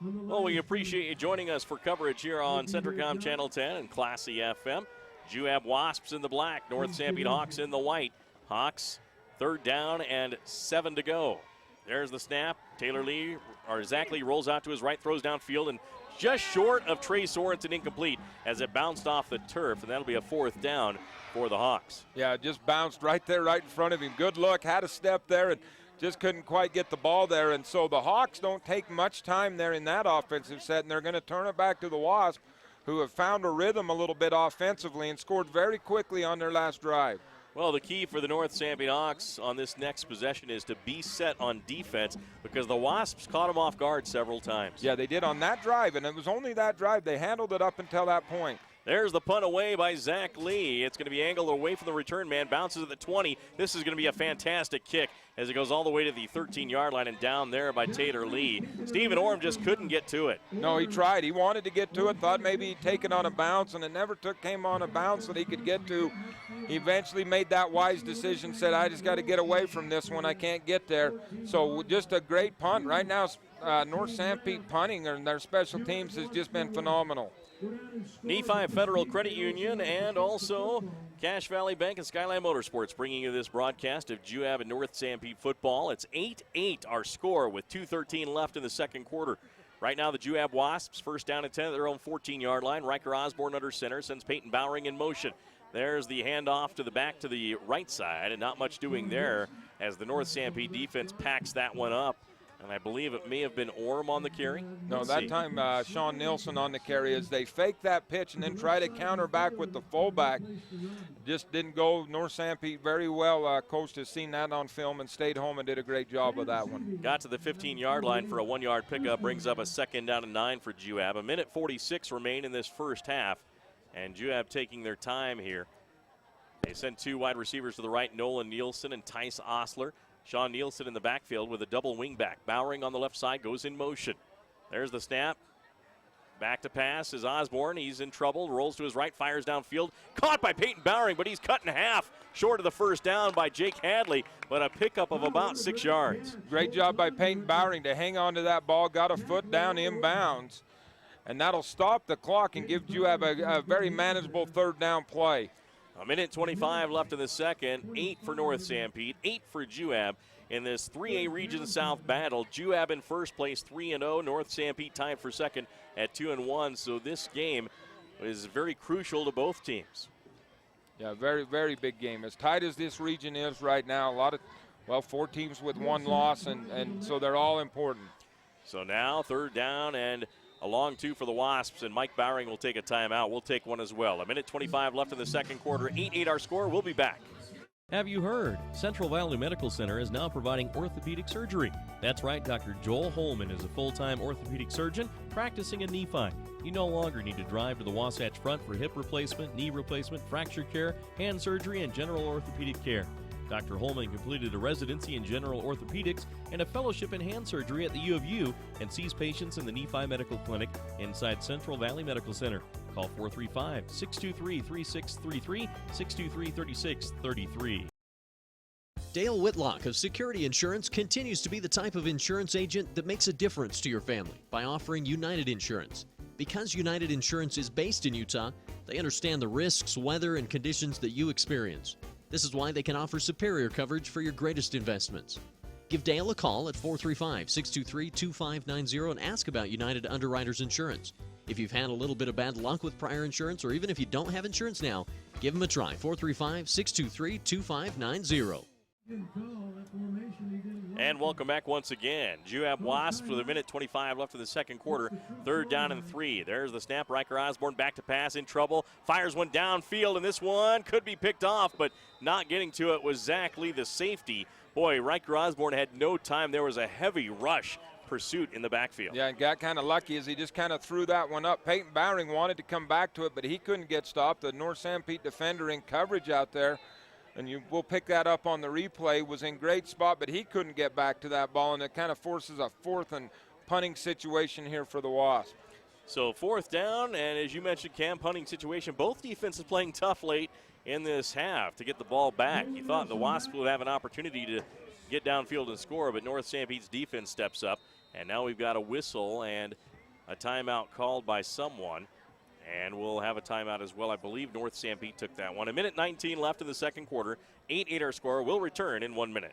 Well, we appreciate you joining us for coverage here on CentraCom Channel 10 and Classy FM. Juab Wasps in the black, North Sanpete Hawks in the white. Hawks 3rd down and 7 to go. There's the snap. Zach Lee rolls out to his right, throws downfield, and just short of Trey Sorensen, incomplete as it bounced off the turf, and that'll be a 4th down for the Hawks. Yeah, just bounced right there, right in front of him. Good look, had a step there, and just couldn't quite get the ball there. And so the Hawks don't take much time there in that offensive set, and they're going to turn it back to the Wasps, who have found a rhythm a little bit offensively and scored very quickly on their last drive. Well, the key for the North Sanpete Hawks on this next possession is to be set on defense because the Wasps caught them off guard several times. Yeah, they did on that drive, and it was only that drive. They handled it up until that point. There's the punt away by Zach Lee. It's going to be angled away from the return man. Bounces at the 20. This is going to be a fantastic kick as it goes all the way to the 13-yard line and down there by Taylor Lee. Stephen Orm just couldn't get to it. No, he tried. He wanted to get to it. Thought maybe he'd take it on a bounce, and it never came on a bounce that he could get to. He eventually made that wise decision, said, I just got to get away from this one. I can't get there. So just a great punt. Right now, North Sanpete punting and their special teams has just been phenomenal. Nephi Federal Credit Union and also Cache Valley Bank and Skyline Motorsports bringing you this broadcast of Juab and North Sanpete football. It's 8-8 our score with 2:13 left in the second quarter. Right now the Juab Wasps 1st down and 10 at their own 14-yard line. Riker Osborne under center sends Peyton Bowering in motion. There's the handoff to the back to the right side and not much doing there as the North Sanpete defense packs that one up. And I believe it may have been Orm on the carry. No, that time Sean Nilsson on the carry as they fake that pitch and then try to counter back with the fullback. Just didn't go. North Sanpete very well. Coach has seen that on film and stayed home and did a great job of that one. Got to the 15-yard line for a 1-yard pickup. Brings up a 2nd down and 9 for Juab. 1:46 remain in this first half. And Juab taking their time here. They send 2 wide receivers to the right, Nolan Nielsen and Tice Osler. Sean Nielsen in the backfield with a double wing back. Bowering on the left side goes in motion. There's the snap. Back to pass is Osborne. He's in trouble. Rolls to his right, fires downfield. Caught by Peyton Bowering, but he's cut in half. Short of the first down by Jake Hadley, but a pickup of about 6 yards. Great job by Peyton Bowering to hang on to that ball. Got a foot down inbounds. And that'll stop the clock and give Juab a very manageable third down play. A minute 25 left in the second. 8 for North Sanpete, 8 for Juab. In this 3A Region South battle, Juab in first place, 3-0. North Sanpete tied for second at 2-1. So this game is very crucial to both teams. Yeah, very, very big game. As tight as this region is right now, a lot of, well, 4 teams with 1 loss, and so they're all important. So now third down and a long 2 for the Wasps, and Mike Bowering will take a timeout. We'll take one as well. A minute 25 left in the second quarter. 8-8 our score. We'll be back. Have you heard? Central Valley Medical Center is now providing orthopedic surgery. That's right, Dr. Joel Holman is a full-time orthopedic surgeon practicing in Nephi. You no longer need to drive to the Wasatch Front for hip replacement, knee replacement, fracture care, hand surgery, and general orthopedic care. Dr. Holman completed a residency in general orthopedics and a fellowship in hand surgery at the U of U and sees patients in the Nephi Medical Clinic inside Central Valley Medical Center. Call 435-623-3633, 623-3633. Dale Whitlock of Security Insurance continues to be the type of insurance agent that makes a difference to your family by offering United Insurance. Because United Insurance is based in Utah, they understand the risks, weather, and conditions that you experience. This is why they can offer superior coverage for your greatest investments. Give Dale a call at 435-623-2590 and ask about United Underwriters Insurance. If you've had a little bit of bad luck with prior insurance, or even if you don't have insurance now, give them a try. 435-623-2590. And welcome back once again. Juab Wasps with a minute 25 left in the second quarter. Third down and 3. There's the snap. Riker Osborne back to pass, in trouble. Fires one downfield, and this one could be picked off, but not getting to it was Zach Lee, the safety. Boy, Riker Osborne had no time. There was a heavy rush pursuit in the backfield. Yeah, and got kind of lucky as he just kind of threw that one up. Peyton Bowering wanted to come back to it, but he couldn't get stopped. The North Sanpete defender in coverage out there, and we'll pick that up on the replay, was in great spot, but he couldn't get back to that ball, and it kind of forces a fourth and punting situation here for the Wasps. So fourth down, and as you mentioned, Cam, punting situation. Both defenses playing tough late in this half to get the ball back. You thought the Wasps would have an opportunity to get downfield and score, but North Sanpete's defense steps up, and now we've got a whistle and a timeout called by someone. And we'll have a timeout as well. I believe North Sanpete took that one. A minute 19 left in the second quarter. 8-8 our score. We'll return in 1 minute.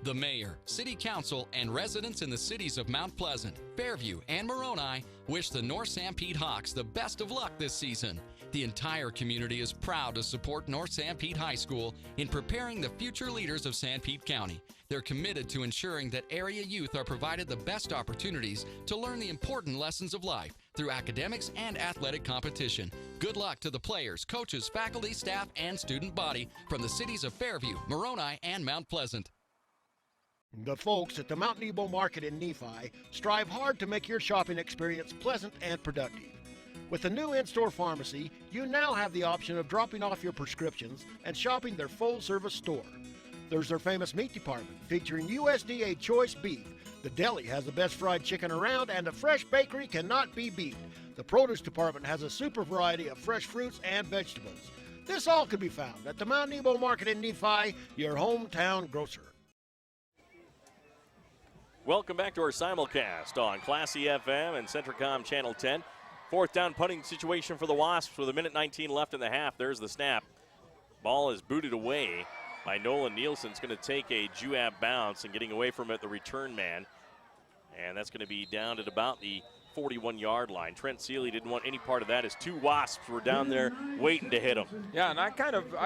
The mayor, city council, and residents in the cities of Mount Pleasant, Fairview, and Moroni wish the North Sanpete Hawks the best of luck this season. The entire community is proud to support North Sanpete High School in preparing the future leaders of Sanpete County. They're committed to ensuring that area youth are provided the best opportunities to learn the important lessons of life through academics and athletic competition. Good luck to the players, coaches, faculty, staff, and student body from the cities of Fairview, Moroni, and Mount Pleasant. The folks at the Mount Nebo Market in Nephi strive hard to make your shopping experience pleasant and productive. With the new in-store pharmacy, you now have the option of dropping off your prescriptions and shopping their full-service store. There's their famous meat department featuring USDA choice beef. The deli has the best fried chicken around, and the fresh bakery cannot be beat. The produce department has a super variety of fresh fruits and vegetables. This all can be found at the Mount Nebo Market in Nephi, your hometown grocer. Welcome back to our simulcast on Classy FM and CentraCom Channel 10. Fourth down punting situation for the Wasps with a minute 19 left in the half. There's the snap. Ball is booted away by Nolan Nielsen. It's going to take a Juab bounce, and getting away from it, the return man. And that's going to be down at about the 41-yard line. Trent Seeley didn't want any part of that as 2 Wasps were down there waiting to hit him. Yeah, and I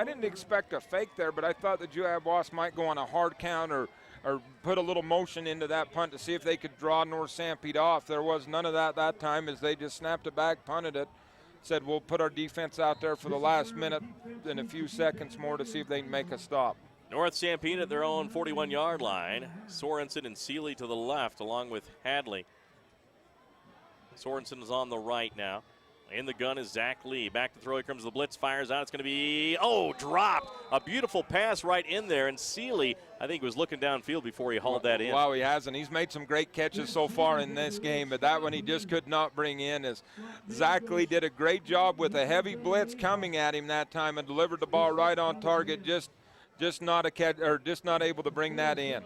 didn't expect a fake there, but I thought the Juab Wasps might go on a hard count or put a little motion into that punt to see if they could draw North Sanpete off. There was none of that time as they just snapped it back, punted it, said we'll put our defense out there for the last minute and a few seconds more to see if they can make a stop. North Sanpete at their own 41-yard line. Sorensen and Seeley to the left along with Hadley. Sorensen is on the right now. In the gun is Zach Lee. Back to throw. Here comes the blitz. Fires out. It's going to be, dropped. A beautiful pass right in there. And Seeley, I think, was looking downfield before he hauled that in. Wow, he hasn't. He's made some great catches so far in this game, but that one he just could not bring in. As Zach Lee did a great job with a heavy blitz coming at him that time and delivered the ball right on target. Just not able to bring that in.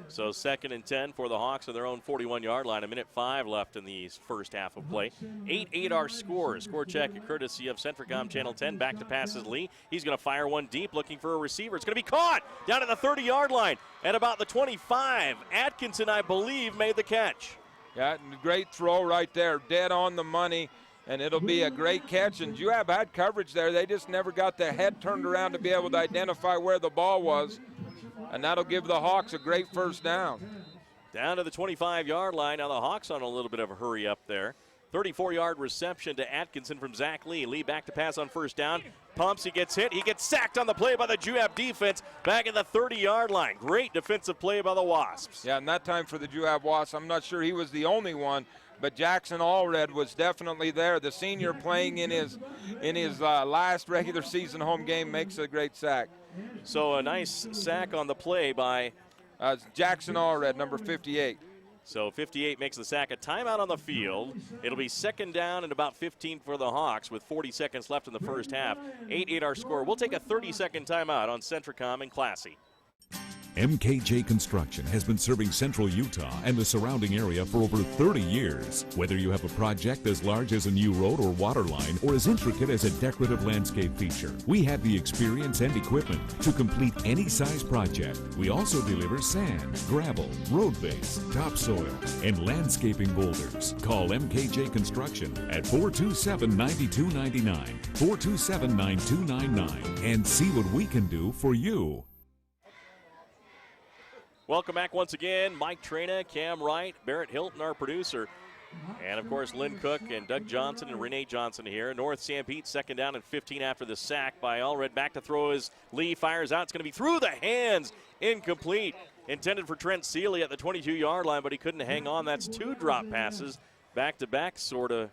So 2nd and 10 for the Hawks on their own 41-yard line. 1:05 left in the first half of play. 8-8 our score. Score check courtesy of CentraCom Channel 10. Back to passes Lee. He's going to fire one deep, looking for a receiver. It's going to be caught down at the 30-yard line at about the 25. Atkinson, I believe, made the catch. Yeah, great throw right there. Dead on the money. And it'll be a great catch. And Juab had coverage there. They just never got their head turned around to be able to identify where the ball was. And that'll give the Hawks a great first down. Down to the 25-yard line. Now the Hawks on a little bit of a hurry up there. 34-yard reception to Atkinson from Zach Lee. Lee back to pass on first down. Pumps, he gets hit. He gets sacked on the play by the Juab defense back at the 30-yard line. Great defensive play by the Wasps. Yeah, and that time for the Juab Wasps, I'm not sure he was the only one, but Jackson Allred was definitely there. The senior playing in his last regular season home game makes a great sack. So a nice sack on the play by Jackson Allred, number 58. So 58 makes the sack. A timeout on the field. It'll be 2nd down and about 15 for the Hawks with 40 seconds left in the first half. 8-8 our score. We'll take a 30-second timeout on CentraCom and Classy. MKJ Construction has been serving Central Utah and the surrounding area for over 30 years. Whether you have a project as large as a new road or water line or as intricate as a decorative landscape feature, we have the experience and equipment to complete any size project. We also deliver sand, gravel, road base, topsoil, and landscaping boulders. Call MKJ Construction at 427-9299, 427-9299, and see what we can do for you. Welcome back once again. Mike Trina, Cam Wright, Barrett Hilton, our producer. And, of course, Lynn Cook and Doug Johnson and Renee Johnson here. North Sanpete 2nd down and 15 after the sack by Allred. Back to throw as Lee fires out. It's going to be through the hands. Incomplete. Intended for Trent Seeley at the 22-yard line, but he couldn't hang on. That's 2 drop passes. Back-to-back, sort of,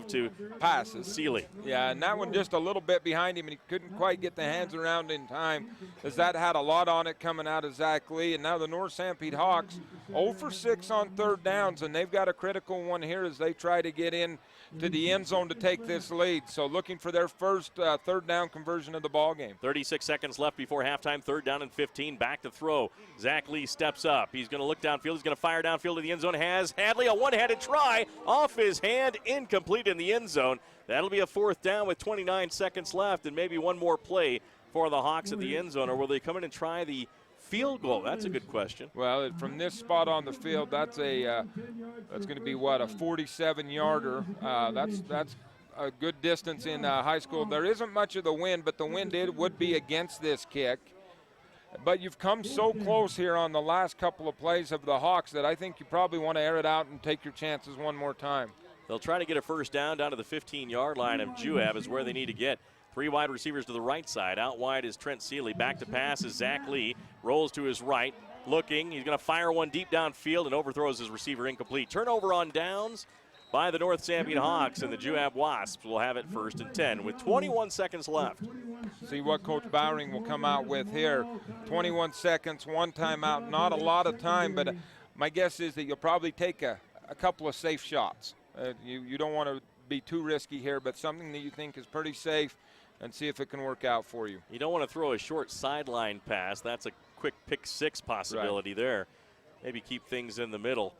to passes. Seeley. Yeah, and that one just a little bit behind him, and he couldn't quite get the hands around in time, as that had a lot on it coming out of Zach Lee. And now the North Sanpete Hawks 0 for 6 on 3rd downs, and they've got a critical one here as they try to get in to the end zone to take this lead. So looking for their first 3rd down conversion of the ball game. 36 seconds left before halftime. 3rd down and 15. Back to throw. Zach Lee steps up. He's going to look downfield. He's going to fire downfield to the end zone. Has Hadley a one-handed try off his hand, incomplete in the end zone. That'll be a 4th down with 29 seconds left, and maybe one more play for the Hawks at the end zone. Or will they come in and try the field goal? That's a good question. Well, from this spot on the field, that's going to be what, a 47-yarder. That's a good distance in high school. There isn't much of the wind, but the wind would be against this kick. But you've come so close here on the last couple of plays of the Hawks that I think you probably want to air it out and take your chances one more time. They'll try to get a 1st down to the 15-yard line of Juab is where they need to get. 3 wide receivers to the right side. Out wide is Trent Seeley. Back to pass is Zach Lee. Rolls to his right. Looking. He's going to fire one deep downfield and overthrows his receiver incomplete. Turnover on downs by the North Sanpete Hawks, and the Juab Wasps will have it 1st and 10 with 21 seconds left. See what Coach Bowering will come out with here. 21 seconds, 1 timeout. Not a lot of time, but my guess is that you'll probably take a couple of safe shots. You don't want to be too risky here, but something that you think is pretty safe, and see if it can work out for you. You don't want to throw a short sideline pass. That's a quick pick 6 possibility there. Maybe keep things in the middle.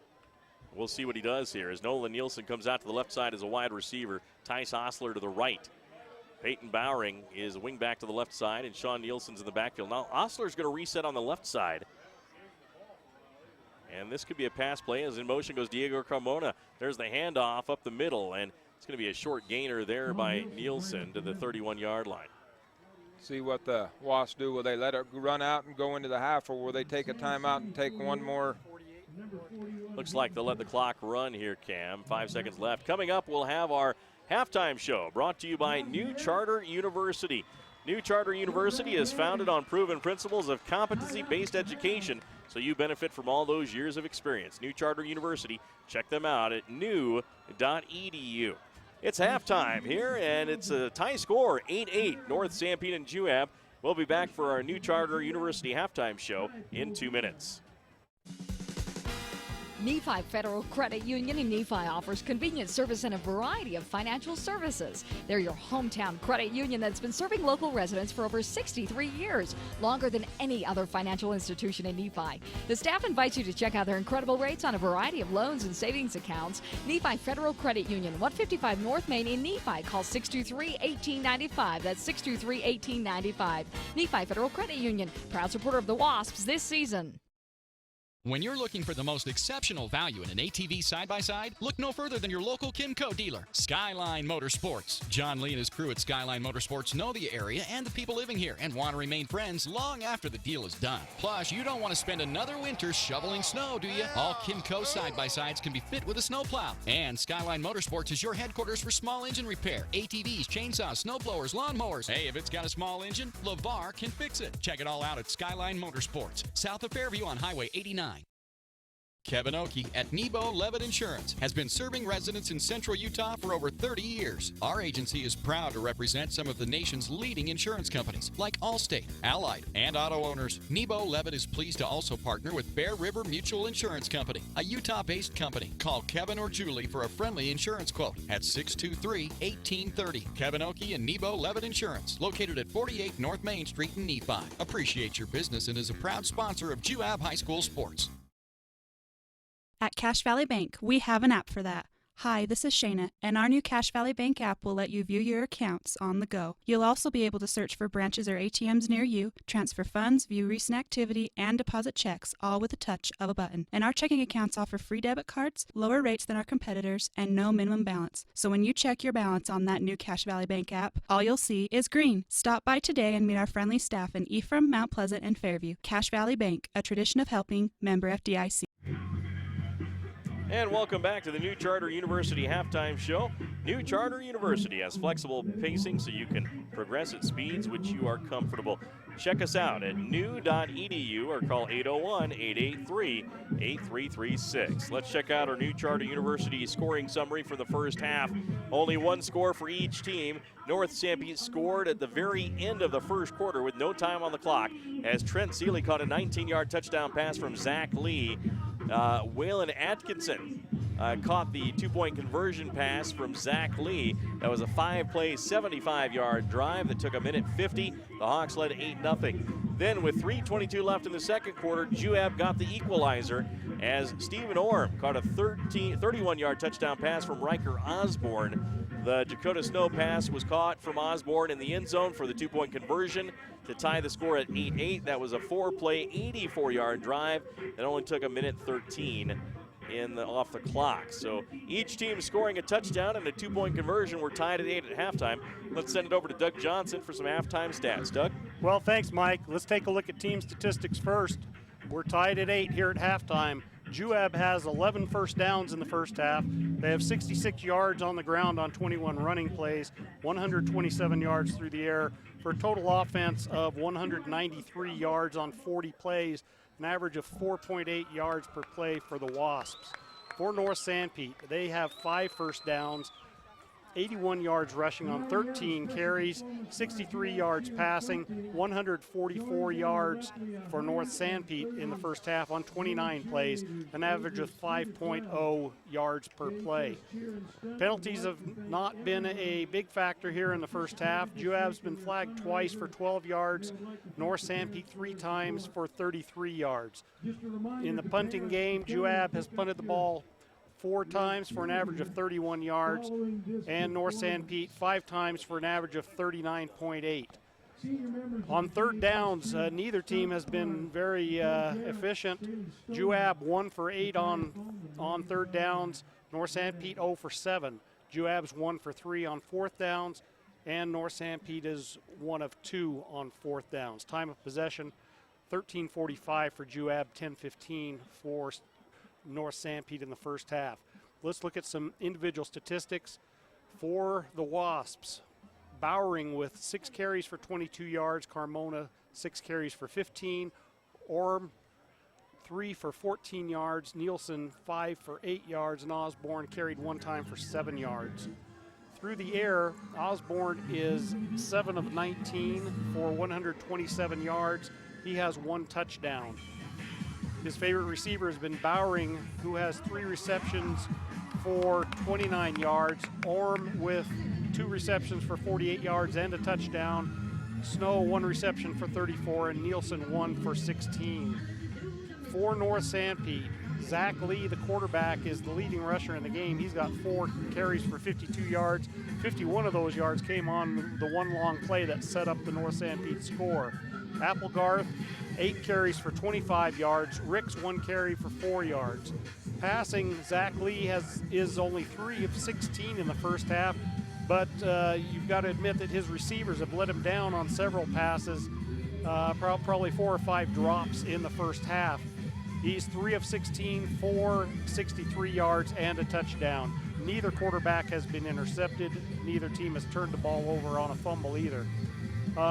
We'll see what he does here as Nolan Nielsen comes out to the left side as a wide receiver. Tice Osler to the right. Peyton Bowering is a wing back to the left side, and Sean Nielsen's in the backfield. Now Osler's going to reset on the left side. And this could be a pass play as in motion goes Diego Carmona. There's the handoff up the middle, and it's going to be a short gainer there by Nielsen to the 31-yard line. See what the Wasps do. Will they let it run out and go into the half, or will they take a timeout and take one more? Looks like they'll let the clock run here, Cam. 5 seconds left. Coming up, we'll have our halftime show brought to you by New Charter University. New Charter University is founded on proven principles of competency-based education, so you benefit from all those years of experience. New Charter University, check them out at new.edu. It's halftime here, and it's a tie score, 8-8, North Sanpete and Juab. We'll be back for our New Charter University halftime show in 2 minutes. Nephi Federal Credit Union in Nephi offers convenient service and a variety of financial services. They're your hometown credit union that's been serving local residents for over 63 years, longer than any other financial institution in Nephi. The staff invites you to check out their incredible rates on a variety of loans and savings accounts. Nephi Federal Credit Union, 155 North Main in Nephi. Call 623-1895. That's 623-1895. Nephi Federal Credit Union, proud supporter of the Wasps this season. When you're looking for the most exceptional value in an ATV side-by-side, look no further than your local Kimco dealer, Skyline Motorsports. John Lee and his crew at Skyline Motorsports know the area and the people living here and want to remain friends long after the deal is done. Plus, you don't want to spend another winter shoveling snow, do you? All Kimco side-by-sides can be fit with a snowplow. And Skyline Motorsports is your headquarters for small engine repair, ATVs, chainsaws, snowblowers, lawnmowers. Hey, if it's got a small engine, LeVar can fix it. Check it all out at Skyline Motorsports, south of Fairview on Highway 89. Kevin Oakey at Nebo Levitt Insurance has been serving residents in central Utah for over 30 years. Our agency is proud to represent some of the nation's leading insurance companies like Allstate, Allied, and auto owners. Nebo Levitt is pleased to also partner with Bear River Mutual Insurance Company, a Utah-based company. Call Kevin or Julie for a friendly insurance quote at 623-1830. Kevin Oakey and Nebo Levitt Insurance, located at 48 North Main Street in Nephi. Appreciate your business and is a proud sponsor of Juab High School Sports. At Cache Valley Bank, we have an app for that. Hi, this is Shayna, and our new Cache Valley Bank app will let you view your accounts on the go. You'll also be able to search for branches or ATMs near you, transfer funds, view recent activity, and deposit checks, all with the touch of a button. And our checking accounts offer free debit cards, lower rates than our competitors, and no minimum balance. So when you check your balance on that new Cache Valley Bank app, all you'll see is green. Stop by today and meet our friendly staff in Ephraim, Mount Pleasant, and Fairview. Cache Valley Bank, a tradition of helping, member FDIC. And welcome back to the New Charter University halftime show. New Charter University has flexible pacing so you can progress at speeds which you are comfortable. Check us out at new.edu or call 801-883-8336. Let's check out our New Charter University scoring summary for the first half. Only one score for each team. North Sanpete scored at the very end of the first quarter with no time on the clock as Trent Seeley caught a 19-yard touchdown pass from Zach Lee. Waylon Atkinson caught the two-point conversion pass from Zach Lee. That was a 5-play, 75-yard drive that took a minute 50. The Hawks led 8-0. Then with 3:22 left in the second quarter, Juab got the equalizer as Stephen Orm caught a 31-yard touchdown pass from Riker Osborne. The Dakota Snow pass was caught from Osborne in the end zone for the two-point conversion to tie the score at 8-8. That was a 4-play, 84-yard drive that only took a minute 13 off the clock. So each team scoring a touchdown and a two-point conversion. We're tied at 8 at halftime. Let's send it over to Doug Johnson for some halftime stats. Doug? Well, thanks, Mike. Let's take a look at team statistics first. We're tied at 8 here at halftime. Juab has 11 first downs in the first half. They have 66 yards on the ground on 21 running plays, 127 yards through the air for a total offense of 193 yards on 40 plays, an average of 4.8 yards per play for the Wasps. For North Sanpete, they have 5 first downs, 81 yards rushing on 13 carries, 63 yards passing, 144 yards for North Sanpete in the first half on 29 plays, an average of 5.0 yards per play. Penalties have not been a big factor here in the first half. Juab's been flagged twice for 12 yards, North Sanpete 3 times for 33 yards. In the punting game, Juab has punted the ball 4 times for an average of 31 yards, and North Sanpete 5 times for an average of 39.8. On third downs, neither team has been very efficient. Juab 1 for 8 on third downs, North Sanpete 0 for 7. Juab's 1 for 3 on fourth downs, and North Sanpete is 1 of 2 on fourth downs. Time of possession, 13:45 for Juab, 10:15 for North Sanpete in the first half. Let's look at some individual statistics for the Wasps. Bowering with 6 carries for 22 yards, Carmona 6 carries for 15, Orm 3 for 14 yards, Nielsen 5 for 8 yards, and Osborne carried 1 time for 7 yards. Through the air, Osborne is 7 of 19 for 127 yards. He has 1 touchdown. His favorite receiver has been Bowering, who has 3 receptions for 29 yards. Orm with 2 receptions for 48 yards and a touchdown. Snow 1 reception for 34, and Nielsen 1 for 16. For North Sanpete, Zach Lee, the quarterback, is the leading rusher in the game. He's got 4 carries for 52 yards. 51 of those yards came on the one long play that set up the North Sanpete score. Applegarth, 8 carries for 25 yards. Ricks, 1 carry for 4 yards. Passing, Zach Lee is only 3 of 16 in the first half, but you've got to admit that his receivers have let him down on several passes, probably 4 or 5 drops in the first half. He's 3 of 16 for 63 yards and a touchdown. Neither quarterback has been intercepted. Neither team has turned the ball over on a fumble either.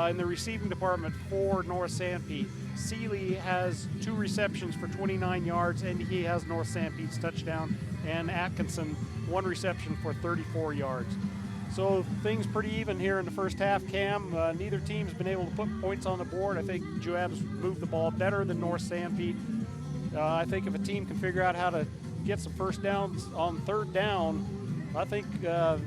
In the receiving department for North Sanpete, Seeley has 2 receptions for 29 yards, and he has North Sanpete's touchdown. And Atkinson, 1 reception for 34 yards. So things pretty even here in the first half, Cam. Neither team's been able to put points on the board. I think Juab's moved the ball better than North Sanpete. I think if a team can figure out how to get some first downs on 3rd down, I think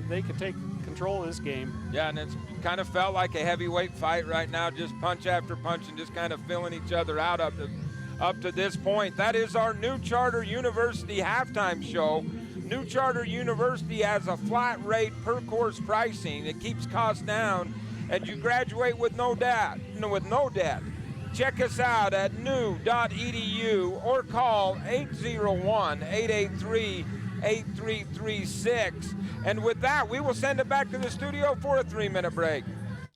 they could take control of this game. Yeah, and it's kind of felt like a heavyweight fight right now, just punch after punch and just kind of filling each other out up to this point. That is our New Charter University halftime show. New Charter University has a flat rate per course pricing. It keeps costs down, and you graduate with no debt. Check us out at new.edu or call 801-883-8336. And with that, we will send it back to the studio for a 3-minute break.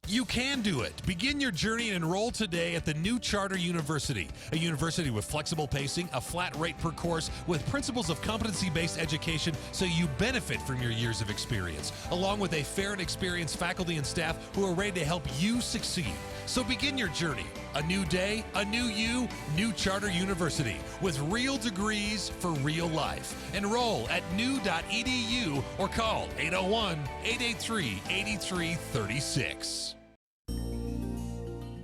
You can do it. Begin your journey and enroll today at the New Charter University, a university with flexible pacing, a flat rate per course, with principles of competency-based education so you benefit from your years of experience, along with a fair and experienced faculty and staff who are ready to help you succeed. So begin your journey. A new day, a new you, New Charter University, with real degrees for real life. Enroll at new.edu or call 801-883-8336.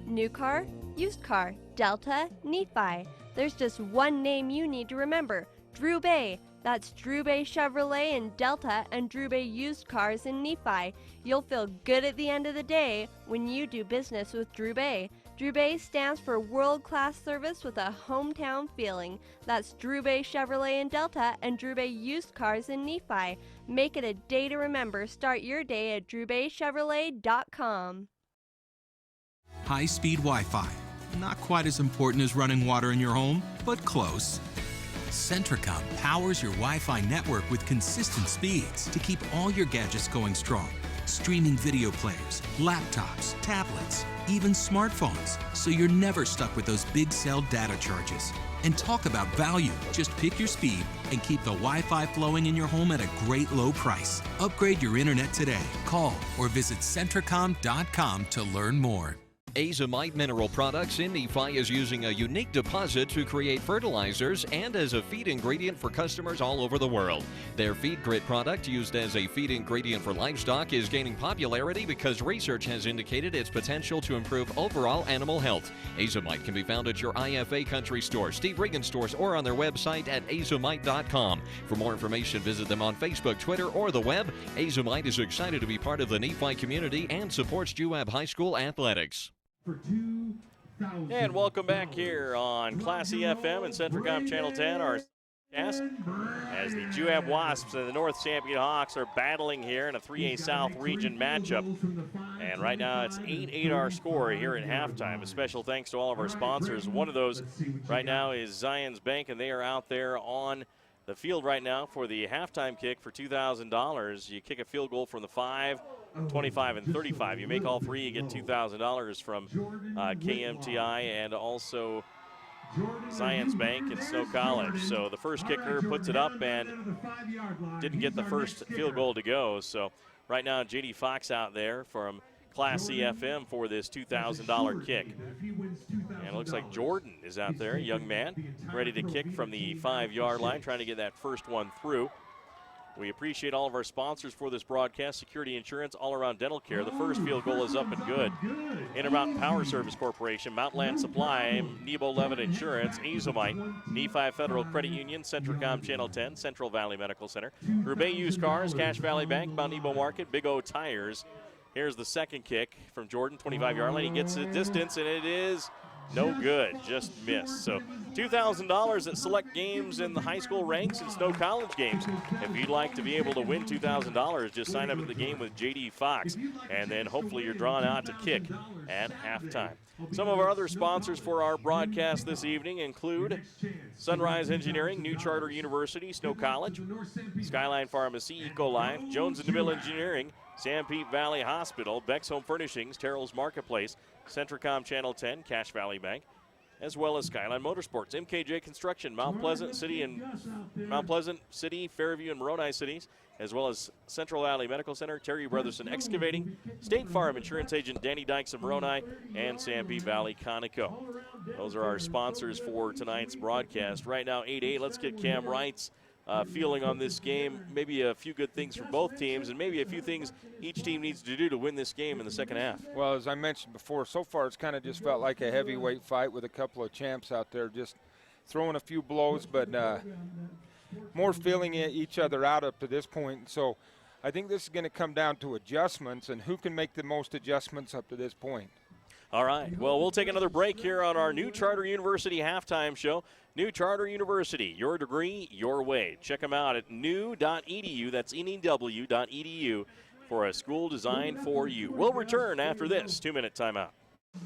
New car, used car, Delta, Nephi. There's just one name you need to remember, Drew Bay. That's Drew Bay Chevrolet in Delta and Drew Bay Used Cars in Nephi. You'll feel good at the end of the day when you do business with Drew Bay. Drew Bay stands for world-class service with a hometown feeling. That's Drew Bay Chevrolet in Delta and Drew Bay Used Cars in Nephi. Make it a day to remember. Start your day at drewbaychevrolet.com. High-speed Wi-Fi. Not quite as important as running water in your home, but close. CentraCom powers your Wi-Fi network with consistent speeds to keep all your gadgets going strong. Streaming video players, laptops, tablets, even smartphones, so you're never stuck with those big cell data charges. And talk about value. Just pick your speed and keep the Wi-Fi flowing in your home at a great low price. Upgrade your internet today. Call or visit CentraCom.com to learn more. Azomite Mineral Products in Nephi is using a unique deposit to create fertilizers and as a feed ingredient for customers all over the world. Their Feed Grit product, used as a feed ingredient for livestock, is gaining popularity because research has indicated its potential to improve overall animal health. Azomite can be found at your IFA Country Store, Steve Regan stores, or on their website at azomite.com. For more information, visit them on Facebook, Twitter, or the web. Azomite is excited to be part of the Nephi community and supports Juab High School athletics. And welcome back here on Classy FM and CentraCom Channel 10, our cast, as the Juab Wasps and the North Sanpete Hawks are battling here in a 3A South region matchup. And right now it's 8-8 our score here at halftime. A special thanks to all of our sponsors. One of those right now is Zions Bank, and they are out there on the field right now for the halftime kick for $2,000. You kick a field goal from the 5, 25, and 35. You make all three, you get $2,000 from KMTI and also Zions Bank and Snow College. So the first kicker puts it up and didn't get the first field goal to go. So right now, J.D. Fox out there from Class CFM for this $2,000 kick. And it looks like Jordan is out there, young man, ready to kick from the 5-yard line, trying to get that first one through. We appreciate all of our sponsors for this broadcast: Security Insurance, All Around Dental Care. The first field goal is up and good. Intermountain Power Service Corporation, Mountainland Supply, Nebo Levitt Insurance, Azomite, Nephi Federal Credit Union, CentraCom Channel 10, Central Valley Medical Center, Roubaix Used Cars, Cache Valley Bank, Mount Nebo Market, Big O Tires. Here's the second kick from Jordan, 25-yard line. He gets the distance, and it is no good, just missed. So $2,000 at select games in the high school ranks and Snow College games. If you'd like to be able to win $2,000, just sign up at the game with J.D. Fox, and then hopefully you're drawn out to kick at halftime. Some of our other sponsors for our broadcast this evening include Sunrise Engineering, New Charter University, Snow College, Skyline Pharmacy, Ecolife, Jones & DeMille Engineering, Sanpete Valley Hospital, Beck's Home Furnishings, Terrell's Marketplace, CentraCom Channel 10, Cache Valley Bank, as well as Skyline Motorsports, MKJ Construction, Mount Pleasant City, Fairview, and Moroni cities, as well as Central Valley Medical Center, Terry Brotherson Excavating, State Farm Insurance Agent Danny Dykes of Moroni, and Sanpete Valley Conoco. Those are our sponsors for tonight's broadcast. Right now, 8-8. Let's get Cam Wright's feeling on this game. Maybe a few good things for both teams, and maybe a few things each team needs to do to win this game in the second half. Well, as I mentioned before, so far it's kind of just felt like a heavyweight fight with a couple of champs out there just throwing a few blows, but more feeling each other out up to this point. So I think this is going to come down to adjustments and who can make the most adjustments up to this point. All right, well, we'll take another break here on our New Charter University halftime show. New Charter University, your degree, your way. Check them out at new.edu, that's new.edu, for a school designed for you. We'll return after this 2-minute timeout.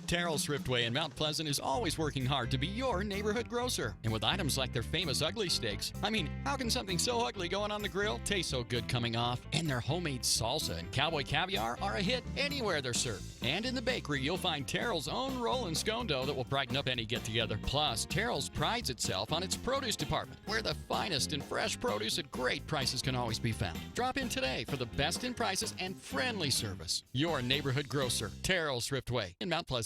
Terrell's Thriftway in Mount Pleasant is always working hard to be your neighborhood grocer. And with items like their famous ugly steaks, I mean, how can something so ugly going on the grill taste so good coming off? And their homemade salsa and cowboy caviar are a hit anywhere they're served. And in the bakery, you'll find Terrell's own roll and scone dough that will brighten up any get-together. Plus, Terrell's prides itself on its produce department, where the finest and fresh produce at great prices can always be found. Drop in today for the best in prices and friendly service. Your neighborhood grocer, Terrell's Thriftway in Mount Pleasant.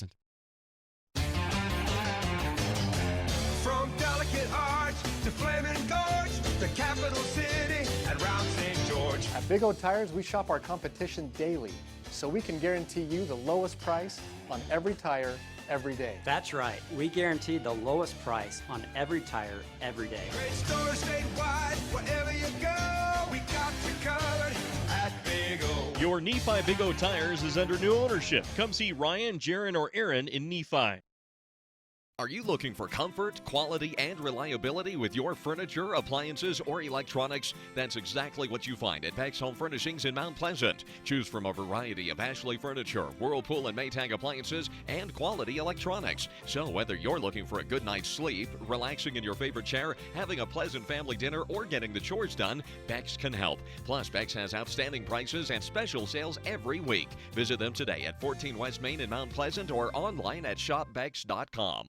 From Delicate Arch to Flaming Gorge, the capital city and round St. George. At Big O Tires, we shop our competition daily, so we can guarantee you the lowest price on every tire, every day. That's right. We guarantee the lowest price on every tire, every day. Great stores statewide, wherever you go, we got you covered at Big O. Your Nephi Big O Tires is under new ownership. Come see Ryan, Jaron, or Aaron in Nephi. Are you looking for comfort, quality, and reliability with your furniture, appliances, or electronics? That's exactly what you find at Beck's Home Furnishings in Mount Pleasant. Choose from a variety of Ashley furniture, Whirlpool and Maytag appliances, and quality electronics. So whether you're looking for a good night's sleep, relaxing in your favorite chair, having a pleasant family dinner, or getting the chores done, Beck's can help. Plus, Beck's has outstanding prices and special sales every week. Visit them today at 14 West Main in Mount Pleasant or online at shopbecks.com.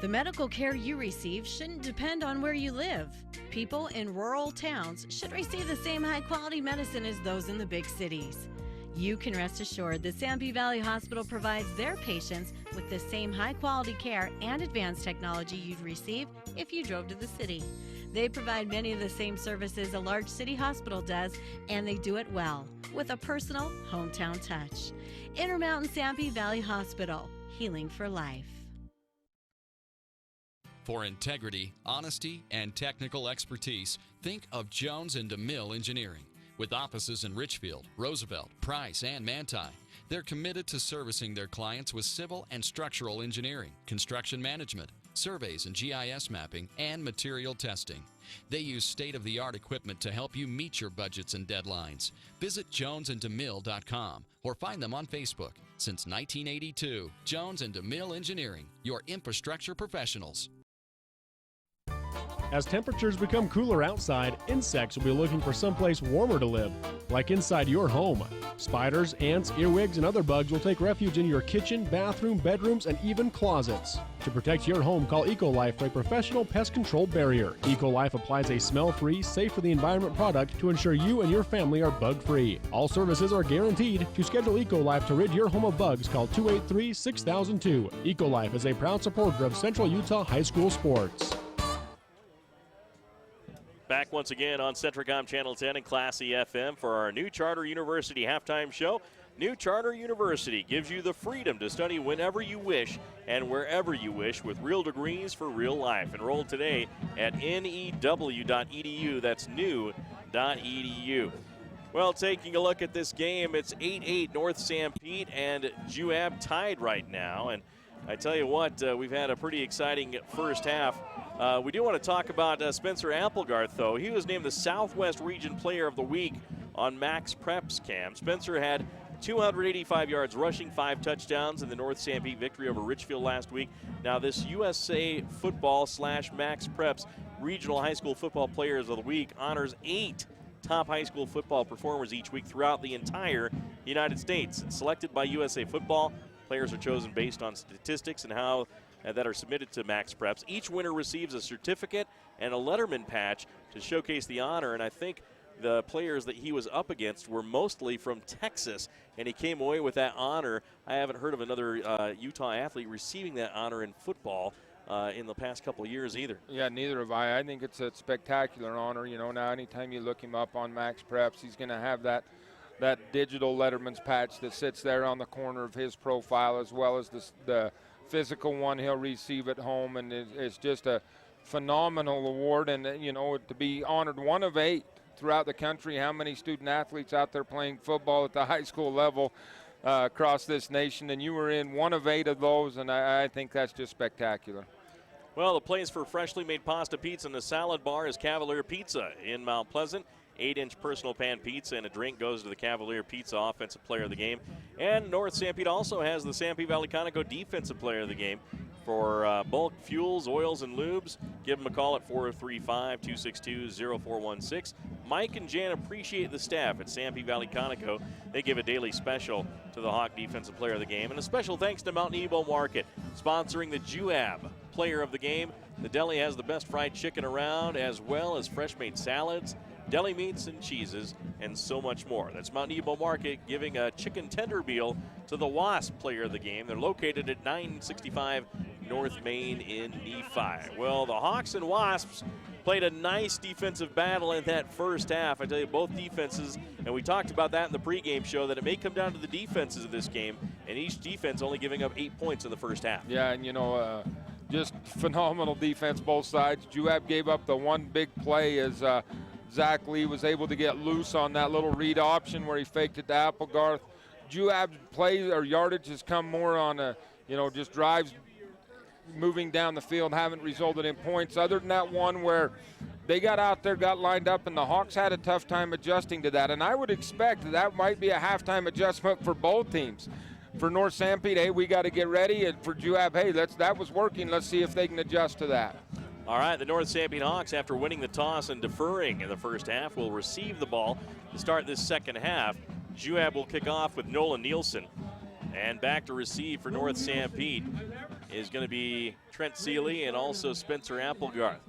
The medical care you receive shouldn't depend on where you live. People in rural towns should receive the same high-quality medicine as those in the big cities. You can rest assured that Sanpete Valley Hospital provides their patients with the same high-quality care and advanced technology you'd receive if you drove to the city. They provide many of the same services a large city hospital does, and they do it well, with a personal hometown touch. Intermountain Sanpete Valley Hospital, healing for life. For integrity, honesty, and technical expertise, think of Jones & DeMille Engineering. With offices in Richfield, Roosevelt, Price, and Manti, they're committed to servicing their clients with civil and structural engineering, construction management, surveys and GIS mapping, and material testing. They use state-of-the-art equipment to help you meet your budgets and deadlines. Visit jonesandemille.com or find them on Facebook. Since 1982, Jones & DeMille Engineering, your infrastructure professionals. As temperatures become cooler outside, insects will be looking for someplace warmer to live, like inside your home. Spiders, ants, earwigs, and other bugs will take refuge in your kitchen, bathroom, bedrooms, and even closets. To protect your home, call Ecolife for a professional pest control barrier. Ecolife applies a smell-free, safe-for-the-environment product to ensure you and your family are bug-free. All services are guaranteed. To schedule Ecolife to rid your home of bugs, call 283-6002. Ecolife is a proud supporter of Central Utah High School sports. Back once again on CentraCom Channel 10 and Classy FM for our New Charter University halftime show. New Charter University gives you the freedom to study whenever you wish and wherever you wish with real degrees for real life. Enroll today at new.edu. That's new.edu. Well, taking a look at this game, it's 8-8 North Sanpete and Juab tied right now. And I tell you what, we've had a pretty exciting first half. We do want to talk about Spencer Applegarth, though. He was named the Southwest Region Player of the Week on Max Prep's cam. Spencer had 285 yards rushing, 5 touchdowns in the North Sanpete victory over Richfield last week. Now, this USA Football / Max Preps Regional High School Football Players of the Week honors 8 top high school football performers each week throughout the entire United States. It's selected by USA Football. Players are chosen based on statistics and how that are submitted to Max Preps. Each winner receives a certificate and a Letterman patch to showcase the honor, and I think the players that he was up against were mostly from Texas, and he came away with that honor. I haven't heard of another Utah athlete receiving that honor in football in the past couple of years either. Yeah, neither have I. I think it's a spectacular honor. You know, now anytime you look him up on Max Preps, he's going to have that digital Letterman's patch that sits there on the corner of his profile, as well as the physical one he'll receive at home, and it's just a phenomenal award. And, you know, to be honored one of 8 throughout the country. How many student athletes out there playing football at the high school level across this nation, and you were in one of 8 of those, and I think that's just spectacular. Well, the place for freshly made pasta pizza and the salad bar is Cavalier Pizza in Mount Pleasant. 8-inch personal pan pizza and a drink goes to the Cavalier Pizza Offensive Player of the Game. And North Sanpete also has the Sanpete Valley Conoco Defensive Player of the Game. For bulk fuels, oils, and lubes, give them a call at 435-262-0416. Mike and Jan appreciate the staff at Sanpete Valley Conoco. They give a daily special to the Hawk Defensive Player of the Game. And a special thanks to Mount Nebo Market, sponsoring the Juab Player of the Game. The deli has the best fried chicken around, as well as fresh-made salads, deli meats and cheeses, and so much more. That's Mount Nebo Market giving a chicken tender meal to the Wasp Player of the Game. They're located at 965 North Main in Nephi. Well, the Hawks and Wasps played a nice defensive battle in that first half. I tell you, both defenses, and we talked about that in the pregame show, that it may come down to the defenses of this game, and each defense only giving up 8 points in the first half. Yeah, and you know, just phenomenal defense both sides. Juab gave up the one big play as Zach Lee was able to get loose on that little read option where he faked it to Applegarth. Juab's play or yardage has come more on just drives moving down the field, haven't resulted in points, other than that one where they got out there, got lined up, and the Hawks had a tough time adjusting to that. And I would expect that might be a halftime adjustment for both teams. For North Sanpete, hey, we got to get ready, and for Juab, hey, that was working. Let's see if they can adjust to that. All right, the North Sanpete Hawks, after winning the toss and deferring in the first half, will receive the ball to start this second half. Juab will kick off with Nolan Nielsen. And back to receive for North Sanpete is going to be Trent Seeley and also Spencer Applegarth.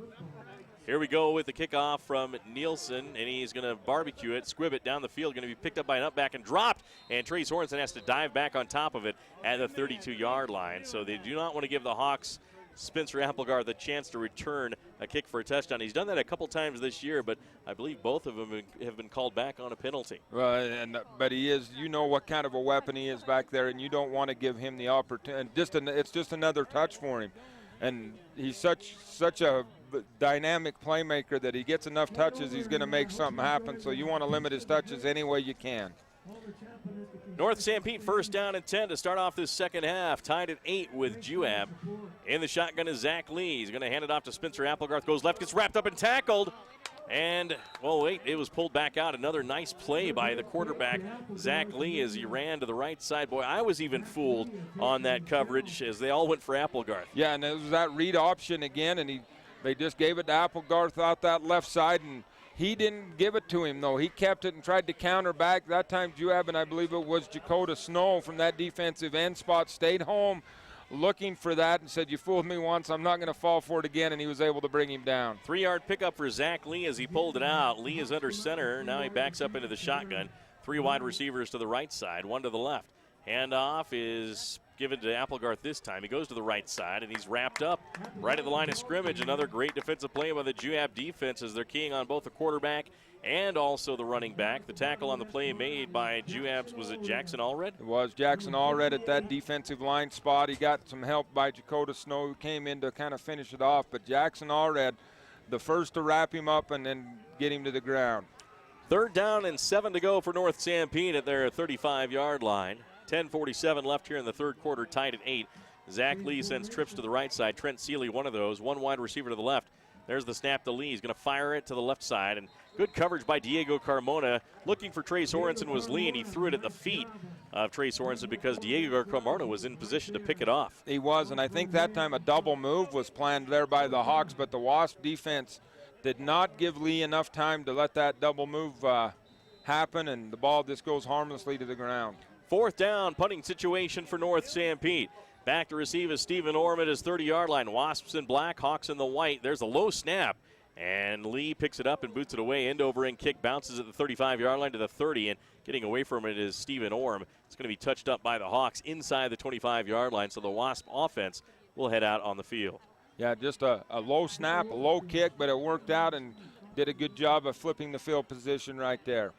Here we go with the kickoff from Nielsen, and he's going to barbecue it, squib it down the field, going to be picked up by an upback and dropped, and Trace Sorensen has to dive back on top of it at the 32-yard line. So they do not want to give the Hawks Spencer Applegarth the chance to return a kick for a touchdown. He's done that a couple times this year, but I believe both of them have been called back on a penalty. Well, but he is, you know what kind of a weapon he is back there, and you don't want to give him the opportunity. It's just another touch for him. And he's such a dynamic playmaker that he gets enough touches, he's going to make something happen. So you want to limit his touches any way you can. North Sanpete first down and 10 to start off this second half. Tied at 8 with Juab. In the shotgun is Zach Lee. He's going to hand it off to Spencer Applegarth. Goes left, gets wrapped up and tackled. And, well, wait, it was pulled back out. Another nice play by the quarterback, Zach Lee, as he ran to the right side. Boy, I was even fooled on that coverage as they all went for Applegarth. Yeah, and it was that read option again, and they just gave it to Applegarth out that left side, and he didn't give it to him, though. He kept it and tried to counter back. That time, Juab, and I believe it was Jakota Snow from that defensive end spot, stayed home looking for that and said, you fooled me once, I'm not going to fall for it again, and he was able to bring him down. 3-yard pickup for Zach Lee as he pulled it out. Lee is under center. Now he backs up into the shotgun. 3 wide receivers to the right side, 1 to the left. Handoff is given to Applegarth this time. He goes to the right side, and he's wrapped up right at the line of scrimmage. Another great defensive play by the Juab defense as they're keying on both the quarterback and also the running back. The tackle on the play made by Juab's, was it Jackson Allred? It was Jackson Allred at that defensive line spot. He got some help by Dakota Snow, who came in to kind of finish it off. But Jackson Allred, the first to wrap him up and then get him to the ground. 3rd down and 7 to go for North Sanpete at their 35-yard line. 10:47 left here in the third quarter, tied at 8. Zach Lee sends trips to the right side. Trent Seeley, one of those. One wide receiver to the left. There's the snap to Lee. He's going to fire it to the left side. And good coverage by Diego Carmona. Looking for Trey Sorensen was Lee, and he threw it at the feet of Trey Sorensen because Diego Carmona was in position to pick it off. He was, and I think that time a double move was planned there by the Hawks, but the Wasp defense did not give Lee enough time to let that double move happen, and the ball just goes harmlessly to the ground. 4th down, punting situation for North Sanpete. Back to receive is Stephen Orm at his 30-yard line. Wasps in black, Hawks in the white. There's a low snap, and Lee picks it up and boots it away. End over end kick bounces at the 35-yard line to the 30, and getting away from it is Stephen Orm. It's going to be touched up by the Hawks inside the 25-yard line, so the Wasp offense will head out on the field. Yeah, just a low snap, a low kick, but it worked out and did a good job of flipping the field position right there.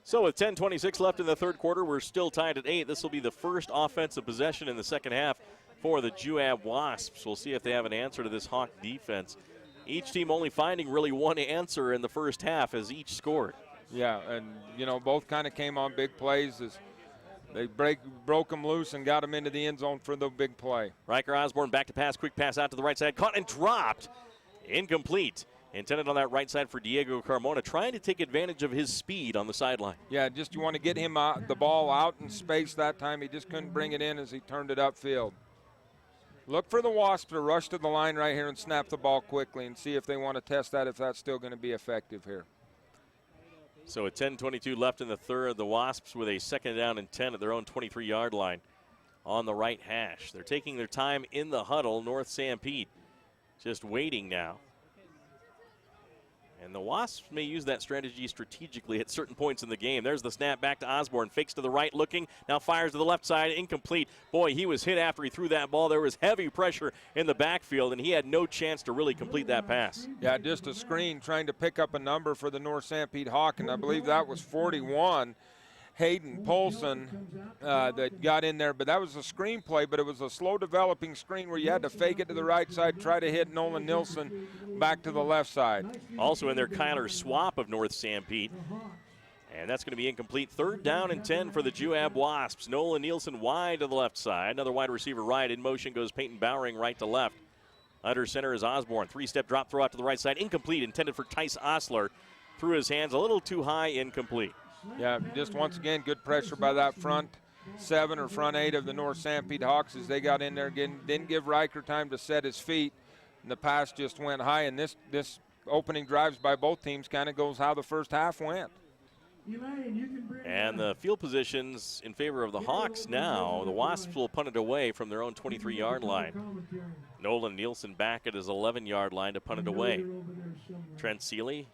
So with 10:26 left in the third quarter, we're still tied at 8. This will be the first offensive possession in the second half for the Juab Wasps. We'll see if they have an answer to this Hawk defense. Each team only finding really one answer in the first half as each scored. Yeah, and, you know, both kind of came on big plays as they broke them loose and got them into the end zone for the big play. Riker Osborne back to pass, quick pass out to the right side, caught and dropped. Incomplete. Intended on that right side for Diego Carmona, trying to take advantage of his speed on the sideline. Yeah, just you want to get him the ball out in space that time. He just couldn't bring it in as he turned it upfield. Look for the Wasps to rush to the line right here and snap the ball quickly and see if they want to test that, if that's still going to be effective here. So at 10:22 left in the third, the Wasps with a 2nd down and 10 at their own 23-yard line on the right hash. They're taking their time in the huddle. North Sanpete just waiting now. And the Wasps may use that strategy strategically at certain points in the game. There's the snap back to Osborne. Fakes to the right, looking. Now fires to the left side. Incomplete. Boy, he was hit after he threw that ball. There was heavy pressure in the backfield, and he had no chance to really complete that pass. Yeah, just a screen trying to pick up a number for the North Sanpete Hawk, and I believe that was 41. Hayden Polson that got in there, but that was a screen play, but it was a slow developing screen where you had to fake it to the right side, try to hit Nolan Nilsson back to the left side. Also in there, Kyler Swap of North Sanpete. And that's going to be incomplete. 3rd down and 10 for the Juab Wasps. Nolan Nielsen wide to the left side. Another wide receiver right. In motion goes Peyton Bowering right to left. Under center is Osborne. 3-step drop throw out to the right side. Incomplete, intended for Tice Osler. Through his hands, a little too high, incomplete. Yeah, just once again, good pressure by that front 7 or front 8 of the North Sanpete Hawks as they got in there again. Didn't give Riker time to set his feet, and the pass just went high. And this opening drives by both teams kind of goes how the first half went. And the field positions in favor of the Hawks now. The Wasps will punt it away from their own 23-yard line. Nolan Nielsen back at his 11-yard line to punt it away. Trent Seeley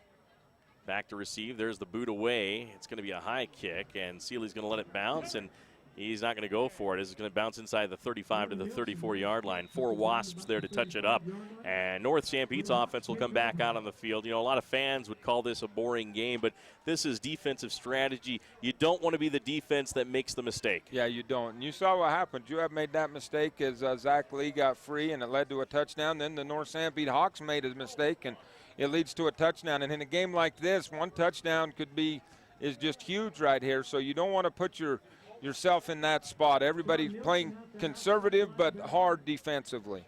back to receive. There's the boot away. It's going to be a high kick, and Seeley's going to let it bounce, and he's not going to go for it. It's going to bounce inside the 35 to the 34-yard line. 4 Wasps there to touch it up, and North Sanpete's offense will come back out on the field. You know, a lot of fans would call this a boring game, but this is defensive strategy. You don't want to be the defense that makes the mistake. Yeah, you don't. And you saw what happened. Juab made that mistake as Zach Lee got free, and it led to a touchdown. Then the North Sanpete Hawks made a mistake, and it leads to a touchdown. And in a game like this, one touchdown is just huge right here. So you don't want to put yourself in that spot. Everybody's playing conservative but hard defensively.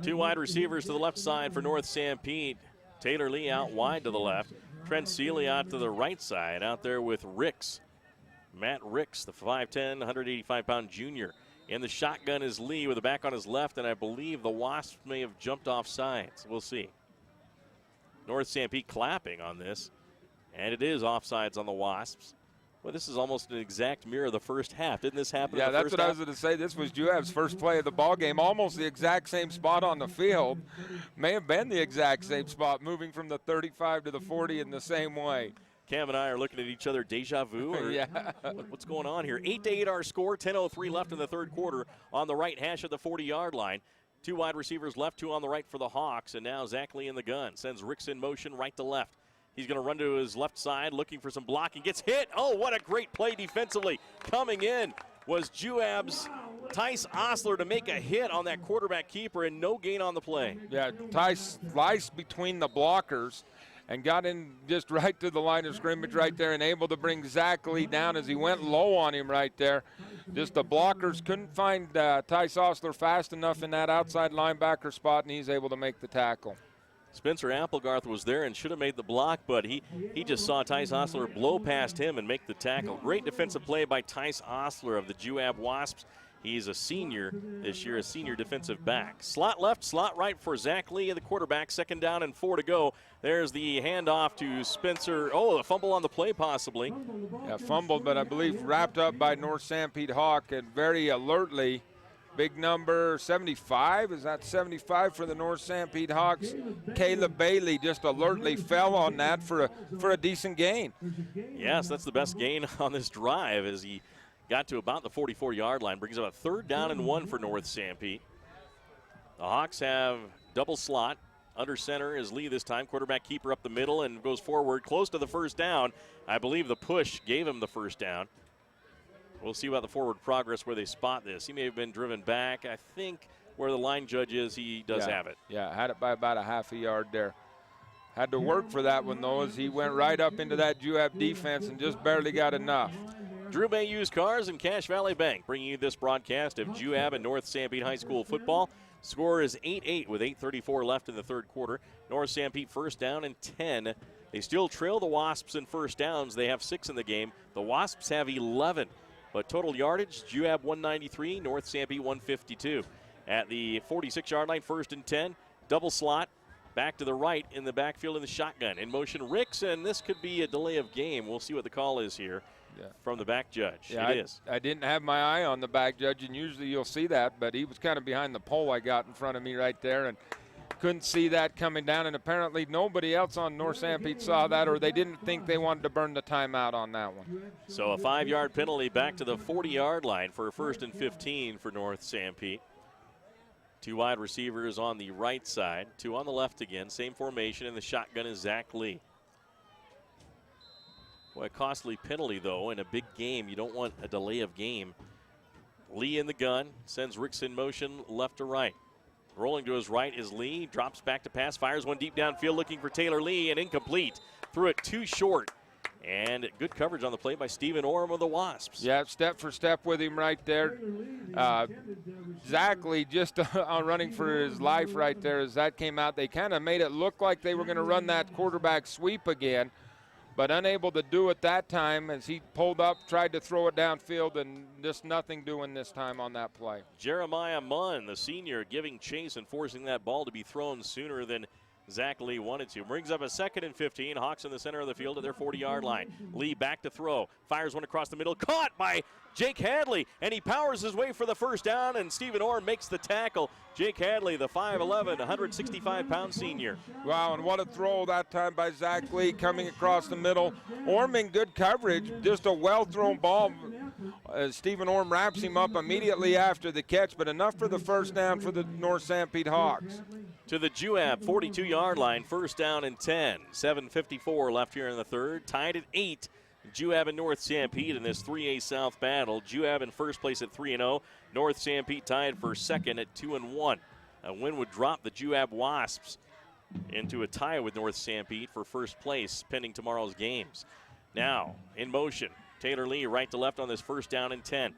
2 wide receivers to the left side for North Sanpete. Taylor Lee out wide to the left. Trent Seeley out to the right side, out there with Ricks. Matt Ricks, the 5'10", 185-pound junior. In the shotgun is Lee with a back on his left, and I believe the Wasps may have jumped off sides. We'll see. North Sanpete clapping on this, and it is offsides on the Wasps. Well, this is almost an exact mirror of the first half. Didn't this happen in the first half? Yeah, that's what I was going to say. This was Juab's first play of the ball game, almost the exact same spot on the field. May have been the exact same spot, moving from the 35 to the 40 in the same way. Cam and I are looking at each other, deja vu, or yeah. What's going on here? 8-8 our score, 10:03 left in the third quarter on the right hash of the 40-yard line. 2 wide receivers left, 2 on the right for the Hawks, and now Zach Lee in the gun. Sends Ricks in motion right to left. He's going to run to his left side, looking for some blocking. Gets hit. Oh, what a great play defensively. Coming in was Juab's Tice Osler to make a hit on that quarterback keeper, and no gain on the play. Yeah, Tice sliced between the blockers and got in just right to the line of scrimmage right there and able to bring Zach Lee down as he went low on him right there. Just the blockers couldn't find Tice Osler fast enough in that outside linebacker spot, and he's able to make the tackle. Spencer Applegarth was there and should have made the block, but he just saw Tice Osler blow past him and make the tackle. Great defensive play by Tice Osler of the Juab Wasps. He's a senior this year, a senior defensive back. Slot left, slot right for Zach Lee, the quarterback. 2nd down and 4 to go. There's the handoff to Spencer. Oh, a fumble on the play possibly. Yeah, fumbled, but I believe wrapped up by North Sanpete Hawk, and very alertly. Big number 75, is that 75 for the North Sanpete Hawks? Caleb Bailey just alertly fell on that for a decent gain. Yes, that's the best gain on this drive as he got to about the 44-yard line. Brings up a 3rd down and 1 for North Sanpete. The Hawks have double slot. Under center is Lee this time. Quarterback keeper up the middle and goes forward close to the 1st down. I believe the push gave him the 1st down. We'll see about the forward progress where they spot this. He may have been driven back. I think where the line judge is, he does have it. Yeah, had it by about a half a yard there. Had to work for that one, though, as he went right up into that Juab defense and just barely got enough. Drew Bay Used Cars and Cache Valley Bank bringing you this broadcast of Juab and North Sanpete High School football. Score is 8-8 with 8:34 left in the third quarter. North Sanpete 1st down and 10. They still trail the Wasps in 1st downs. They have 6 in the game. The Wasps have 11. But total yardage, Juab 193, North Sanpete 152. At the 46-yard line, 1st and 10, double slot, back to the right in the backfield in the shotgun. In motion, Ricks, and this could be a delay of game. We'll see what the call is here from the back judge. Yeah, it is. I didn't have my eye on the back judge, and usually you'll see that, but he was kind of behind the pole I got in front of me right there, and couldn't see that coming down, and apparently nobody else on North Sanpete saw that, or they didn't think they wanted to burn the timeout on that one. So a 5-yard penalty back to the 40-yard line for a 1st and 15 for North Sanpete. 2 wide receivers on the right side, 2 on the left again. Same formation, and the shotgun is Zach Lee. Boy, a costly penalty, though. In a big game, you don't want a delay of game. Lee in the gun, sends Ricks in motion left to right. Rolling to his right is Lee, drops back to pass, fires one deep downfield looking for Taylor Lee, and incomplete. Threw it too short. And good coverage on the play by Stephen Orem of the Wasps. Yeah, step for step with him right there. Zach Lee just running for his life right there as that came out. They kind of made it look like they were going to run that quarterback sweep again, but unable to do it that time as he pulled up, tried to throw it downfield, and just nothing doing this time on that play. Jeremiah Munn, the senior, giving chase and forcing that ball to be thrown sooner than Zach Lee wanted to. Brings up a 2nd and 15. Hawks in the center of the field at their 40-yard line. Lee back to throw. Fires one across the middle. Caught by Jake Hadley. And he powers his way for the 1st down. And Stephen Orr makes the tackle. Jake Hadley, the 5'11", 165-pound senior. Wow, and what a throw that time by Zach Lee coming across the middle. Orm in good coverage. Just a well-thrown ball. Stephen Orm wraps him up immediately after the catch, but enough for the 1st down for the North Sanpete Hawks. To the Juab 42-yard line, 1st down and 10. 7:54 left here in the third. Tied at 8. Juab and North Sanpete in this 3A South battle. Juab in 1st place at 3-0. North Sanpete tied for 2nd at 2-1. A win would drop the Juab Wasps into a tie with North Sanpete for 1st place pending tomorrow's games. Now, in motion, Taylor Lee right to left on this 1st down and 10.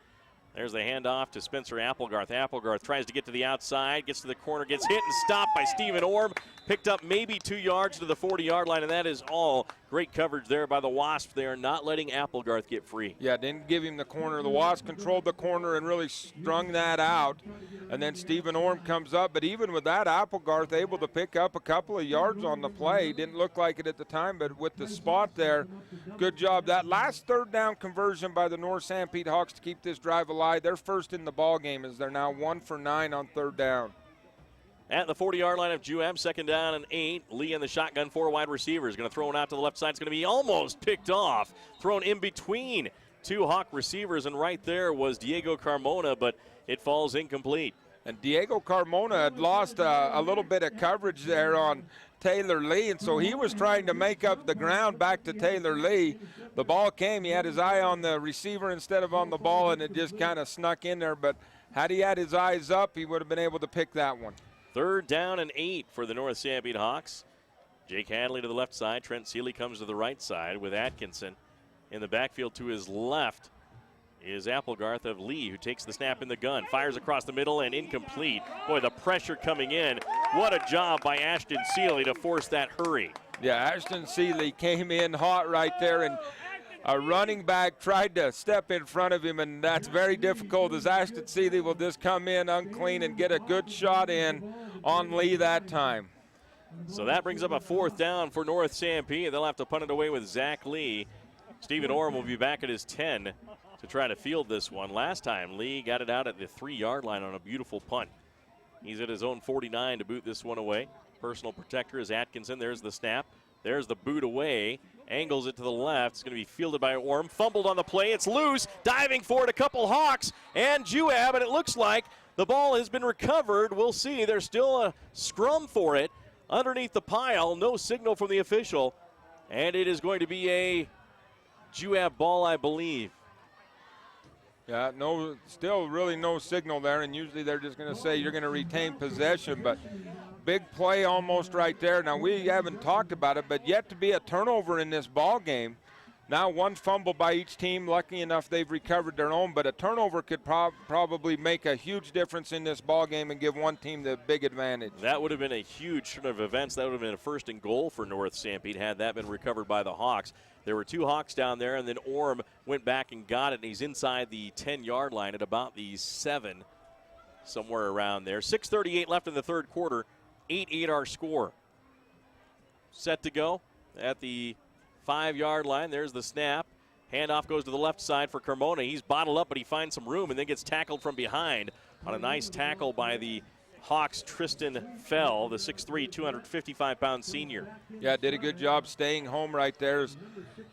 There's the handoff to Spencer Applegarth. Applegarth tries to get to the outside, gets to the corner, gets hit and stopped by Stephen Orm. Picked up maybe 2 yards to the 40-yard line, and that is all. Great coverage there by the Wasps. They are not letting Applegarth get free. Yeah, didn't give him the corner. The Wasps controlled the corner and really strung that out. And then Stephen Orm comes up, but even with that, Applegarth able to pick up a couple of yards on the play. Didn't look like it at the time, but with the spot there, good job. That last 3rd down conversion by the North Sanpete Hawks to keep this drive alive. They're 1st in the ball game as they're now 1 for 9 on 3rd down. At the 40-yard line of Juab, 2nd down and 8. Lee in the shotgun, 4 wide receivers. Going to throw it out to the left side. It's going to be almost picked off. Thrown in between 2 Hawk receivers, and right there was Diego Carmona, but it falls incomplete. And Diego Carmona had lost a little bit of coverage there on Taylor Lee, and so he was trying to make up the ground back to Taylor Lee. The ball came. He had his eye on the receiver instead of on the ball, and it just kind of snuck in there. But had he had his eyes up, he would have been able to pick that one. 3rd down and 8 for the North Sanpete Hawks. Jake Hadley to the left side. Trent Seeley comes to the right side with Atkinson. In the backfield to his left is Applegarth of Lee, who takes the snap in the gun. Fires across the middle and incomplete. Boy, the pressure coming in. What a job by Ashton Seeley to force that hurry. Yeah, Ashton Seeley came in hot right there, and a running back tried to step in front of him, and that's very difficult as Ashton Seeley will just come in unclean and get a good shot in on Lee that time. So that brings up a 4th down for North Sanpete. They'll have to punt it away with Zach Lee. Stephen Orem will be back at his 10 to try to field this one. Last time, Lee got it out at the 3-yard line on a beautiful punt. He's at his own 49 to boot this one away. Personal protector is Atkinson. There's the snap. There's the boot away. Angles it to the left. It's going to be fielded by Orem. Fumbled on the play. It's loose. Diving for it, a couple Hawks and Juab, and it looks like the ball has been recovered. We'll see. There's still a scrum for it underneath the pile. No signal from the official. And it is going to be a Juab ball, I believe. Yeah, no, still really no signal there, and usually they're just going to say you're going to retain possession, but big play almost right there. Now, we haven't talked about it, but yet to be a turnover in this ball game. Now 1 fumble by each team. Lucky enough they've recovered their own, but a turnover could probably make a huge difference in this ball game and give one team the big advantage. That would have been a huge turn of events. That would have been a 1st and goal for North Sanpete had that been recovered by the Hawks. There were 2 Hawks down there, and then Orem went back and got it, and he's inside the 10-yard line at about the 7, somewhere around there. 6:38 left in the 3rd quarter. 8-8 our score. Set to go at the 5-yard line. There's the snap. Handoff goes to the left side for Carmona. He's bottled up, but he finds some room and then gets tackled from behind on a nice tackle by the Hawks' Tristan Fell, the 6'3", 255-pound senior. Yeah, did a good job staying home right there.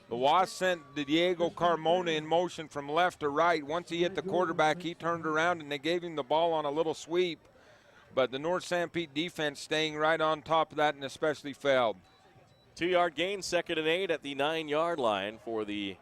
The Wasps sent Diego Carmona in motion from left to right. Once he hit the quarterback, he turned around, and they gave him the ball on a little sweep. But the North Sanpete defense staying right on top of that, and especially Feld. 2-yard gain, 2nd and 8 at the 9-yard line for the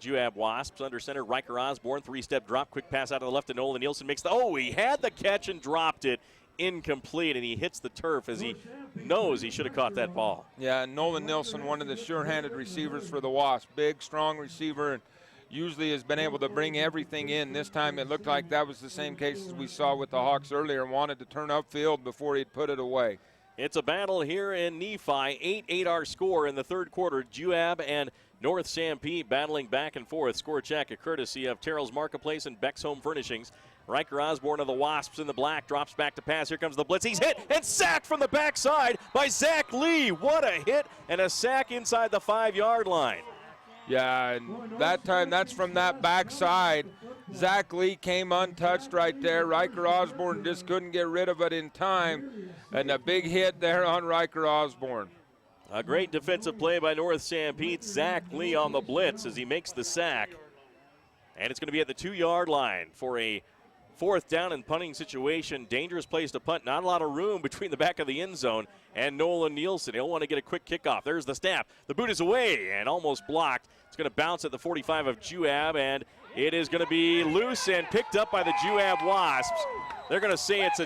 Juab Wasps. Under center, Riker Osborne, 3-step drop, quick pass out to the left to Nolan Nielsen. Makes the, he had the catch and dropped it. Incomplete, and he hits the turf as he knows he should have caught that ball. Yeah, and Nolan Nielsen, one of the sure-handed receivers for the Wasps. Big, strong receiver, and usually has been able to bring everything in. This time it looked like that was the same case as we saw with the Hawks earlier. Wanted to turn upfield before he'd put it away. It's a battle here in Nephi. 8-8 our score in the 3rd quarter. Juab and North Sanpete battling back and forth. Score check, a courtesy of Terrell's Marketplace and Beck's Home Furnishings. Riker Osborne of the Wasps in the black drops back to pass. Here comes the blitz. He's hit and sacked from the backside by Zach Lee. What a hit and a sack inside the 5-yard line. Yeah, and that time that's from that backside. Zach Lee came untouched right there. Riker Osborne just couldn't get rid of it in time. And a big hit there on Riker Osborne. A great defensive play by North Sanpete. Zach Lee on the blitz as he makes the sack. And it's going to be at the 2-yard line for a 4th down and punting situation. Dangerous place to punt. Not a lot of room between the back of the end zone and Nolan Nielsen. He'll want to get a quick kickoff. There's the snap. The boot is away and almost blocked. It's going to bounce at the 45 of Juab, and it is going to be loose and picked up by the Juab Wasps. They're going to say it's a,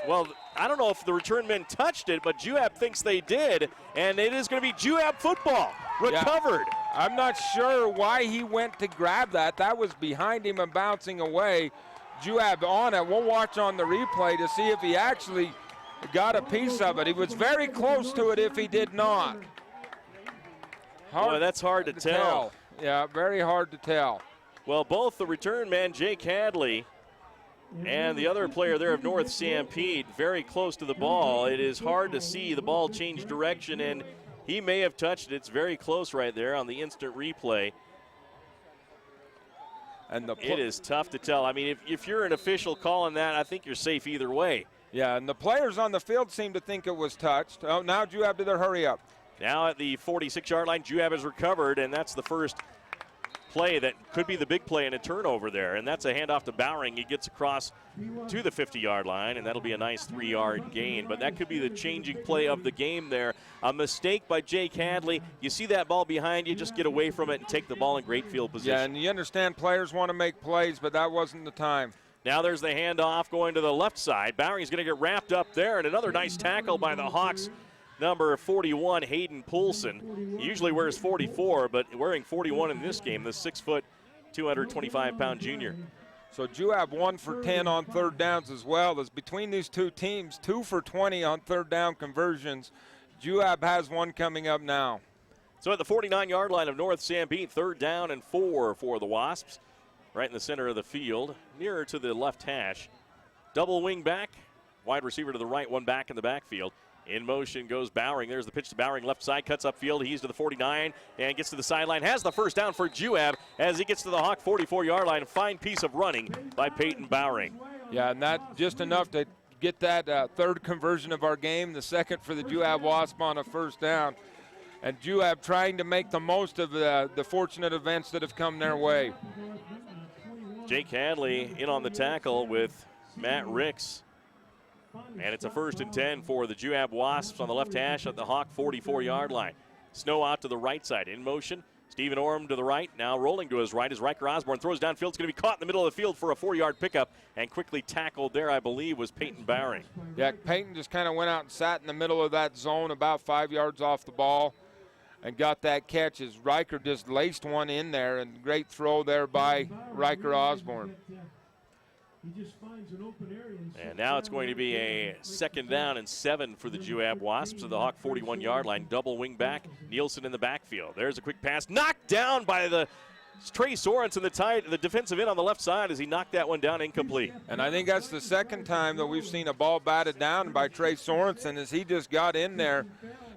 well, I don't know if the return men touched it, but Juab thinks they did, and it is going to be Juab football. Recovered. Yeah, I'm not sure why he went to grab that. That was behind him and bouncing away. Juab on it. We'll watch on the replay to see if he actually got a piece of it. He was very close to it if he did not. Boy, that's hard to tell. Yeah, very hard to tell. Well, both the return man, Jake Hadley, and the other player there of North Sanpete, very close to the ball. It is hard to see the ball change direction, and he may have touched it. It's very close right there on the instant replay. And it is tough to tell. I mean, if you're an official calling that, I think you're safe either way. Yeah, and the players on the field seem to think it was touched. Oh, now Juab did their hurry up. Now at the 46-yard line, Juab has recovered, and that's the first play that could be the big play and a turnover there. And that's a handoff to Bowering. He gets across to the 50-yard line, and that'll be a nice 3-yard gain. But that could be the changing play of the game there. A mistake by Jake Hadley. You see that ball behind you, just get away from it and take the ball in great field position. Yeah, and you understand players want to make plays, but that wasn't the time. Now there's the handoff going to the left side. Bowering's going to get wrapped up there, and another nice tackle by the Hawks. Number 41, Hayden Poulsen. He usually wears 44, but wearing 41 in this game, the 6-foot, 225-pound junior. So Juab 1 for 10 on third downs as well. As between these two teams, 2 for 20 on third down conversions. Juab has one coming up now. So at the 49-yard line of North Sanpete, 3rd down and 4 for the Wasps. Right in the center of the field, nearer to the left hash. Double wing back, wide receiver to the right, one back in the backfield. In motion goes Bowering. There's the pitch to Bowering, left side, cuts upfield. He's to the 49 and gets to the sideline. Has the first down for Juab as he gets to the Hawk 44-yard line. Fine piece of running by Peyton Bowering. Yeah, and that just enough to get that third conversion of our game, the second for the Juab Wasp on a first down. And Juab trying to make the most of the fortunate events that have come their way. Jake Hadley in on the tackle with Matt Ricks. And it's a 1st and 10 for the Juab Wasps on the left hash at the Hawk 44-yard line. Snow out to the right side. In motion, Stephen Orm to the right. Now rolling to his right as Riker Osborne throws downfield. It's going to be caught in the middle of the field for a 4-yard pickup. And quickly tackled there, I believe, was Peyton Bowering. Yeah, Peyton just kind of went out and sat in the middle of that zone about 5 yards off the ball and got that catch as Riker just laced one in there. And great throw there by Riker Osborne. And now it's going to be a 2nd down and 7 for the Juab Wasps at the Hawk 41-yard line. Double wing back, Nielsen in the backfield. There's a quick pass, knocked down by the Trey Sorensen, the defensive end on the left side, as he knocked that one down incomplete. And I think that's the second time that we've seen a ball batted down by Trey Sorensen as he just got in there.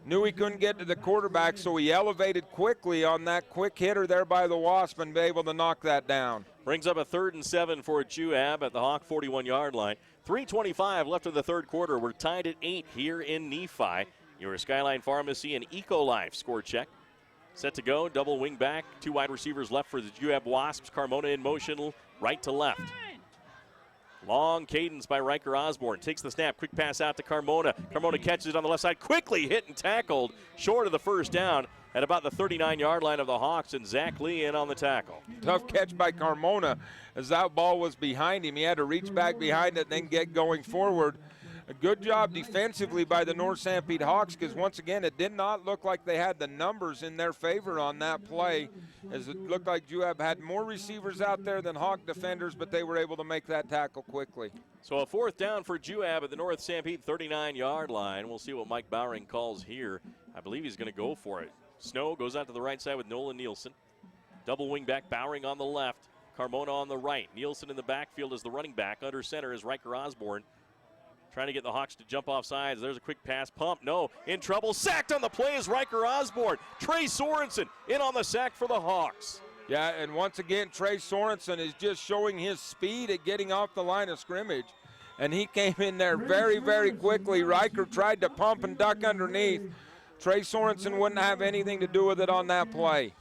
Knew he couldn't get to the quarterback, so he elevated quickly on that quick hitter there by the Wasp and be able to knock that down. Brings up a 3rd and 7 for Juab at the Hawk 41-yard line. 3:25 left in the third quarter. We're tied at 8 here in Nephi. Your Skyline Pharmacy and Eco-Life score check. Set to go, double wing back. 2 wide receivers left for the Juab Wasps. Carmona in motion, right to left. Long cadence by Riker Osborne. Takes the snap, quick pass out to Carmona. Carmona catches it on the left side, quickly hit and tackled short of the first down at about the 39-yard line of the Hawks, and Zach Lee in on the tackle. Tough catch by Carmona as that ball was behind him. He had to reach back behind it and then get going forward. A good job defensively by the North Sanpete Hawks because, once again, it did not look like they had the numbers in their favor on that play, as it looked like Juab had more receivers out there than Hawk defenders, but they were able to make that tackle quickly. So a 4th down for Juab at the North Sanpete 39-yard line. We'll see what Mike Bowering calls here. I believe he's going to go for it. Snow goes out to the right side with Nolan Nielsen. Double wing back, Bowering on the left, Carmona on the right. Nielsen in the backfield as the running back. Under center is Riker Osborne. Trying to get the Hawks to jump off sides. There's a quick pass, pump, no, in trouble. Sacked on the play is Riker Osborne. Trey Sorensen in on the sack for the Hawks. Yeah, and once again, Trey Sorensen is just showing his speed at getting off the line of scrimmage. And he came in there very, very quickly. Riker tried to pump and duck underneath. Trey Sorensen wouldn't have anything to do with it on that play.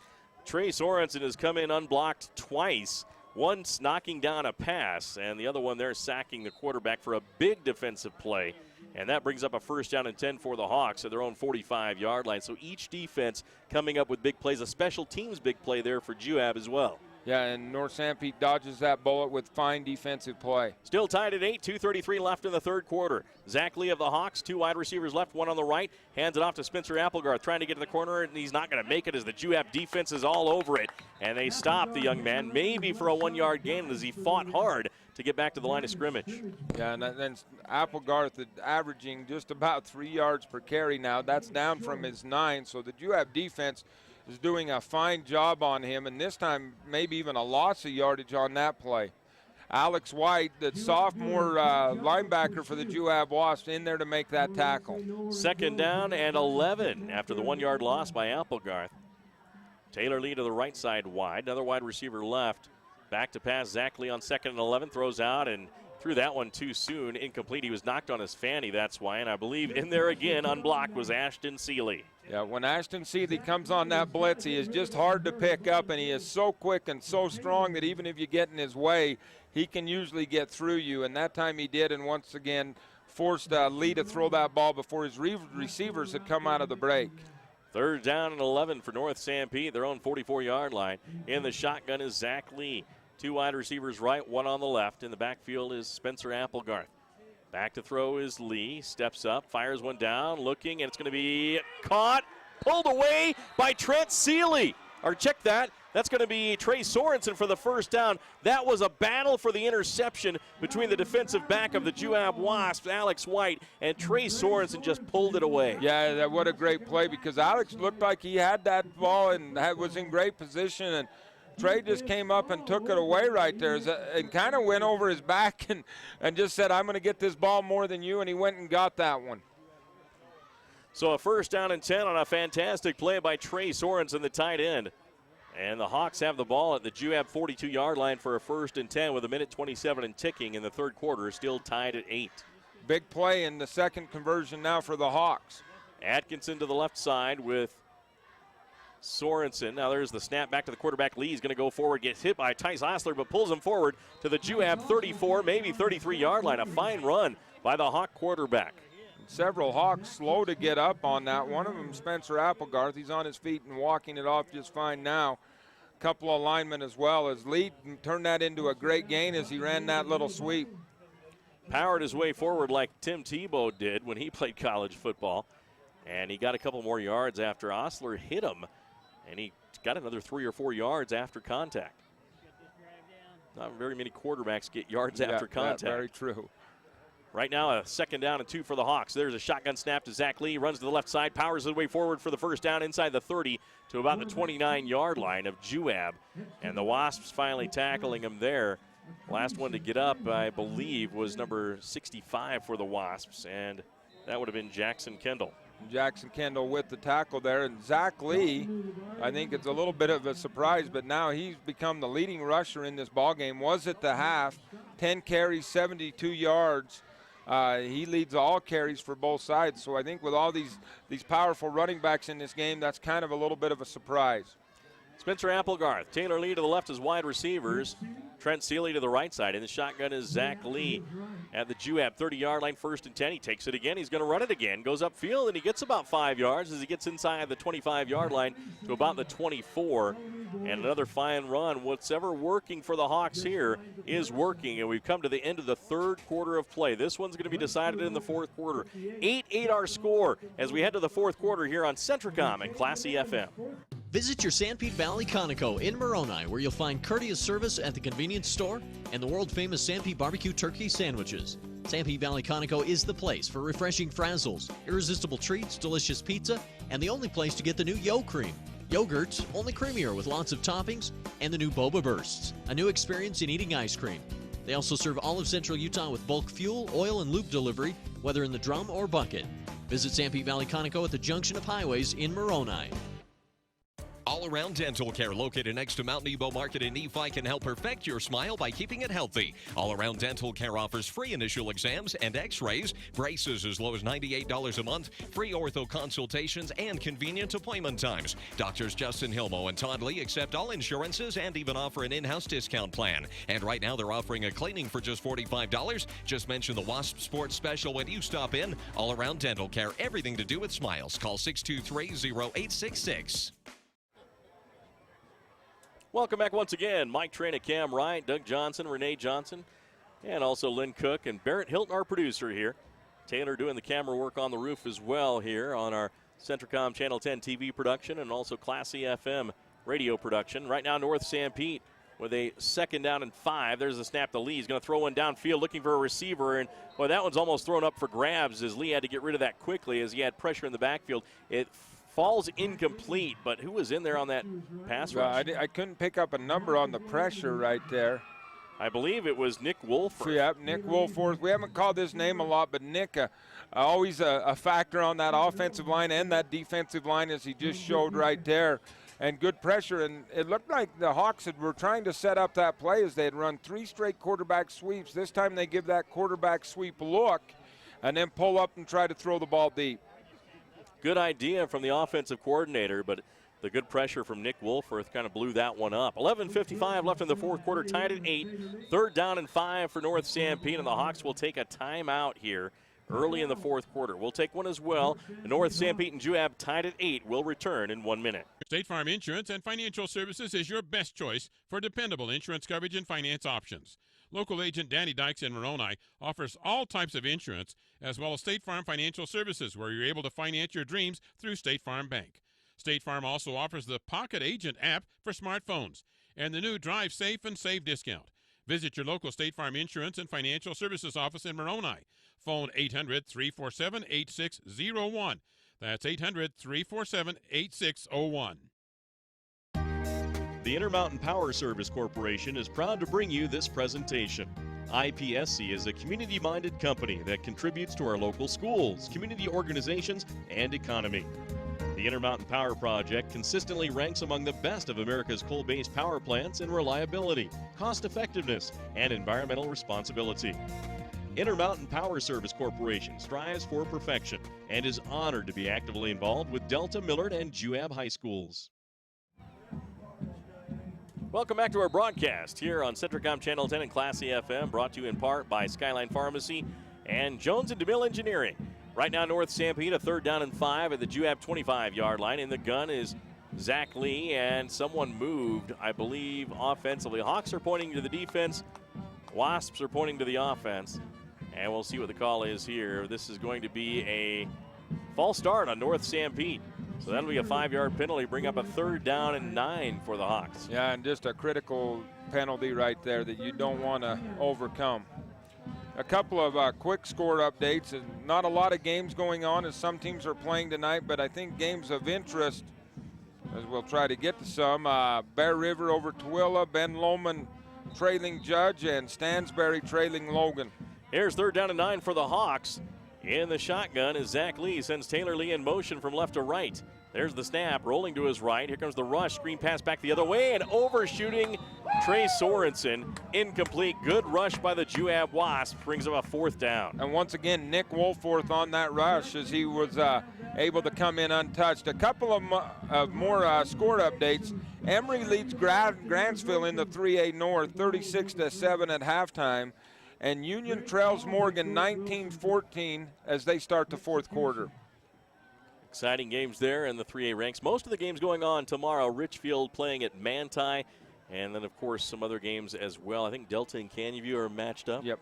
Trey Sorensen has come in unblocked twice. Once knocking down a pass, and the other one there sacking the quarterback for a big defensive play. And that brings up a 1st down and 10 for the Hawks at their own 45-yard line. So each defense coming up with big plays. A special teams big play there for Juab as well. Yeah, and North Sanpete dodges that bullet with fine defensive play. Still tied at 8, 2:33 left in the third quarter. Zach Lee of the Hawks, 2 wide receivers left, 1 on the right. Hands it off to Spencer Applegarth, trying to get to the corner, and he's not going to make it as the Juab defense is all over it. And they stop the young man, maybe for a 1-yard gain, as he fought hard to get back to the line of scrimmage. Yeah, and then Applegarth averaging just about 3 yards per carry now. That's down from his 9, so the Juab defense is doing a fine job on him, and this time maybe even a loss of yardage on that play. Alex White, the sophomore linebacker for the Juab Wasps, in there to make that tackle. 2nd down and 11 after the 1-yard loss by Applegarth. Taylor Lee to the right side wide, another wide receiver left. Back to pass, Zach Lee on 2nd and 11, throws out and Threw that one too soon, incomplete. He was knocked on his fanny, that's why. And I believe in there again, unblocked, was Ashton Seeley. Yeah, when Ashton Seeley comes on that blitz, he is just hard to pick up, and he is so quick and so strong that even if you get in his way, he can usually get through you. And that time he did, and once again forced Lee to throw that ball before his receivers had come out of the break. 3rd down and 11 for North Sanpete, their own 44-yard line. In the shotgun is Zach Lee. 2 wide receivers right, 1 on the left. In the backfield is Spencer Applegarth. Back to throw is Lee. Steps up, fires one down, looking, and it's going to be caught, pulled away by Trent Seeley. Or check that. That's going to be Trey Sorensen for the first down. That was a battle for the interception between the defensive back of the Juab Wasps, Alex White, and Trey Sorensen just pulled it away. Yeah, what a great play, because Alex looked like he had that ball and was in great position, and Trey just came up and took it away right there and kind of went over his back and just said, I'm going to get this ball more than you, and he went and got that one. So a 1st down and 10 on a fantastic play by Trey Sorensen, the tight end. And the Hawks have the ball at the Juab 42-yard line for a 1st and 10 with 1:27 and ticking in the 3rd quarter, still tied at 8. Big play in the second conversion now for the Hawks. Atkinson to the left side with Sorensen. Now there's the snap back to the quarterback. Lee's going to go forward, gets hit by Tice Osler, but pulls him forward to the Juab 34, maybe 33-yard line. A fine run by the Hawk quarterback. Several Hawks slow to get up on that. One of them, Spencer Applegarth, he's on his feet and walking it off just fine now. Couple of linemen as well, as Lee turned that into a great gain as he ran that little sweep. Powered his way forward like Tim Tebow did when he played college football. And he got a couple more yards after Osler hit him. And he got another 3 or 4 yards after contact. Not very many quarterbacks get yards after contact. Very true. Right now, a 2nd down and 2 for the Hawks. There's a shotgun snap to Zach Lee. Runs to the left side, powers his way forward for the 1st down inside the 30 to about the 29-yard line of Juab. And the Wasps finally tackling him there. Last one to get up, I believe, was number 65 for the Wasps, and that would have been Jackson Kendall. Jackson Kendall with the tackle there. And Zach Lee, I think it's a little bit of a surprise, but now he's become the leading rusher in this ballgame. Was at the half, 10 carries, 72 yards. He leads all carries for both sides. So I think with all these powerful running backs in this game, that's kind of a little bit of a surprise. Spencer Applegarth, Taylor Lee to the left as wide receivers. Trent Seeley to the right side. In the shotgun is Zach Lee at the Juab 30-yard line, 1st and 10. He takes it again. He's going to run it again. Goes upfield, and he gets about 5 yards as he gets inside the 25-yard line to about the 24. And another fine run. What's ever working for the Hawks here is working, and we've come to the end of the 3rd quarter of play. This one's going to be decided in the 4th quarter. 8-8 our score as we head to the 4th quarter here on CentraCom and Classy FM. Visit your Sanpete Valley Conoco in Moroni, where you'll find courteous service at the convenience store and the world-famous Sanpete barbecue turkey sandwiches. Sanpete Valley Conoco is the place for refreshing frazzles, irresistible treats, delicious pizza, and the only place to get the new Yo Cream. Yogurt, only creamier with lots of toppings, and the new Boba Bursts, a new experience in eating ice cream. They also serve all of Central Utah with bulk fuel, oil, and lube delivery, whether in the drum or bucket. Visit Sanpete Valley Conoco at the junction of highways in Moroni. All-around dental care located next to Mount Nebo Market in Nephi can help perfect your smile by keeping it healthy. All-around dental care offers free initial exams and x-rays, braces as low as $98 a month, free ortho consultations, and convenient appointment times. Doctors Justin Hilmo and Todd Lee accept all insurances and even offer an in-house discount plan. And right now they're offering a cleaning for just $45. Just mention the Wasp Sports Special when you stop in. All-around dental care, everything to do with smiles. Call 623-0866. Welcome back once again. Mike Trana, Cam Wright, Doug Johnson, Renee Johnson, and also Lynn Cook and Barrett Hilton, our producer here. Taylor doing the camera work on the roof as well here on our CentraCom Channel 10 TV production and also Classy FM radio production. Right now, North Sanpete with a 2nd down and 5. There's the snap to Lee. He's going to throw one downfield looking for a receiver, and boy, that one's almost thrown up for grabs as Lee had to get rid of that quickly as he had pressure in the backfield. It falls incomplete, but who was in there on that pass rush? I couldn't pick up a number on the pressure right there. I believe it was Nick Wolford. Yep, Nick Wolford. We haven't called his name a lot, but Nick, always a factor on that offensive line and that defensive line as he just showed right there. and good pressure. And it looked like the Hawks were trying to set up that play as they had run 3 straight quarterback sweeps. This time they give that quarterback sweep look and then pull up and try to throw the ball deep. Good idea from the offensive coordinator, but the good pressure from Nick Wolforth kind of blew that one up. 11:55 left in the fourth quarter, tied at 8. 3rd down and 5 for North Sanpete, and the Hawks will take a timeout here early in the fourth quarter. We'll take one as well. North Sanpete and Juab tied at 8. We'll return in 1 minute. State Farm Insurance and Financial Services is your best choice for dependable insurance coverage and finance options. Local agent Danny Dykes in Moroni offers all types of insurance, as well as State Farm Financial Services, where you're able to finance your dreams through State Farm Bank. State Farm also offers the Pocket Agent app for smartphones and the new Drive Safe and Save discount. Visit your local State Farm Insurance and Financial Services office in Moroni. Phone 800-347-8601. That's 800-347-8601. The Intermountain Power Service Corporation is proud to bring you this presentation. IPSC is a community-minded company that contributes to our local schools, community organizations, and economy. The Intermountain Power Project consistently ranks among the best of America's coal-based power plants in reliability, cost-effectiveness, and environmental responsibility. Intermountain Power Service Corporation strives for perfection and is honored to be actively involved with Delta, Millard, and Juab High Schools. Welcome back to our broadcast here on CentraCom Channel 10 and Classy FM, brought to you in part by Skyline Pharmacy and Jones & DeMille Engineering. Right now, North Sanpete, a 3rd down and 5 at the Juab 25-yard line. In the gun is Zach Lee, and someone moved, I believe, offensively. Hawks are pointing to the defense. Wasps are pointing to the offense. And we'll see what the call is here. This is going to be a false start on North Sanpete. So that'll be a 5-yard penalty, bring up a 3rd down and 9 for the Hawks. Yeah, and just a critical penalty right there that you don't want to overcome. A couple of quick score updates, and not a lot of games going on as some teams are playing tonight, but I think games of interest, as we'll try to get to some. Bear River over Tooele, Ben Lomond trailing Judge, and Stansbury trailing Logan. Here's 3rd down and 9 for the Hawks. In the shotgun is Zach Lee, sends Taylor Lee in motion from left to right. There's the snap, rolling to his right. Here comes the rush, screen pass back the other way, and overshooting Trey Sorensen. Incomplete, good rush by the Juab Wasps, brings him a 4th down. And once again, Nick Wolforth on that rush as he was able to come in untouched. A couple of more score updates. Emory leads Grantsville in the 3A North, 36-7 at halftime. And Union trails Morgan 19-14 as they start the fourth quarter. Exciting games there in the 3A ranks. Most of the games going on tomorrow. Richfield playing at Manti, and then, of course, some other games as well. I think Delta and Canyon View are matched up. Yep.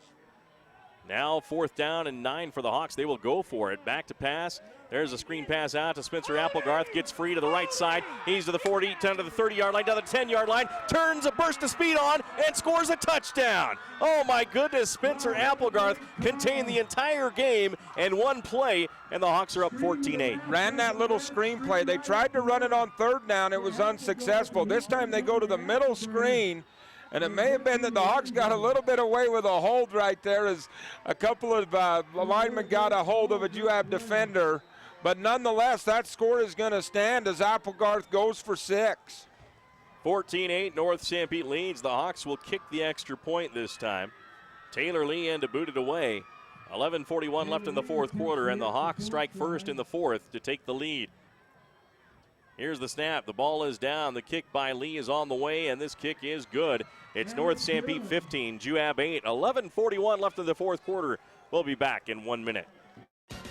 Now 4th down and 9 for the Hawks. They will go for it. Back to pass. There's a screen pass out to Spencer Applegarth. Gets free to the right side. He's to the 40, down to the 30-yard line, down the 10-yard line. Turns a burst of speed on and scores a touchdown. Oh, my goodness. Spencer Applegarth contained the entire game in one play, and the Hawks are up 14-8. Ran that little screen play. They tried to run it on 3rd down. It was unsuccessful. This time they go to the middle screen. And it may have been that the Hawks got a little bit away with a hold right there as a couple of linemen got a hold of a Juab defender. But nonetheless, that score is going to stand as Applegarth goes for 6. 14-8, North Sanpete leads. The Hawks will kick the extra point this time. Taylor Lee in to boot it away. 11:41 left in the fourth quarter, and the Hawks strike first in the fourth to take the lead. Here's the snap. The ball is down. The kick by Lee is on the way, and this kick is good. It's North Sanpete 15, Juab 8. 11:41 left in the fourth quarter. We'll be back in 1 minute.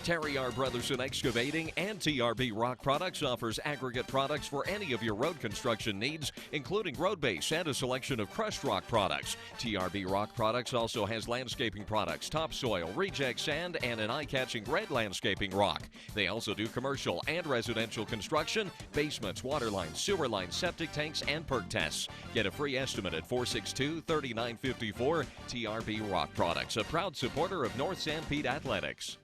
Terry R. Brothers in Excavating and TRB Rock Products offers aggregate products for any of your road construction needs, including road base and a selection of crushed rock products. TRB Rock Products also has landscaping products, topsoil, reject sand, and an eye-catching red landscaping rock. They also do commercial and residential construction, basements, water lines, sewer lines, septic tanks, and perk tests. Get a free estimate at 462-3954. TRB Rock Products, a proud supporter of North Sanpete Athletics.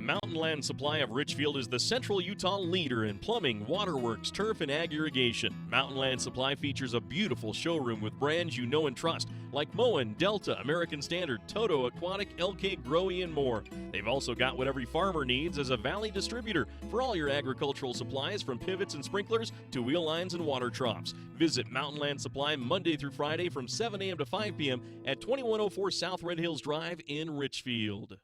Mountain Land Supply of Richfield is the Central Utah leader in plumbing, waterworks, turf, and ag irrigation. Mountain Land Supply features a beautiful showroom with brands you know and trust, like Moen, Delta, American Standard, Toto, Aquatic, LK, Growy, and more. They've also got what every farmer needs as a Valley distributor for all your agricultural supplies, from pivots and sprinklers to wheel lines and water troughs. Visit Mountain Land Supply Monday through Friday from 7 a.m. to 5 p.m. at 2104 South Red Hills Drive in Richfield.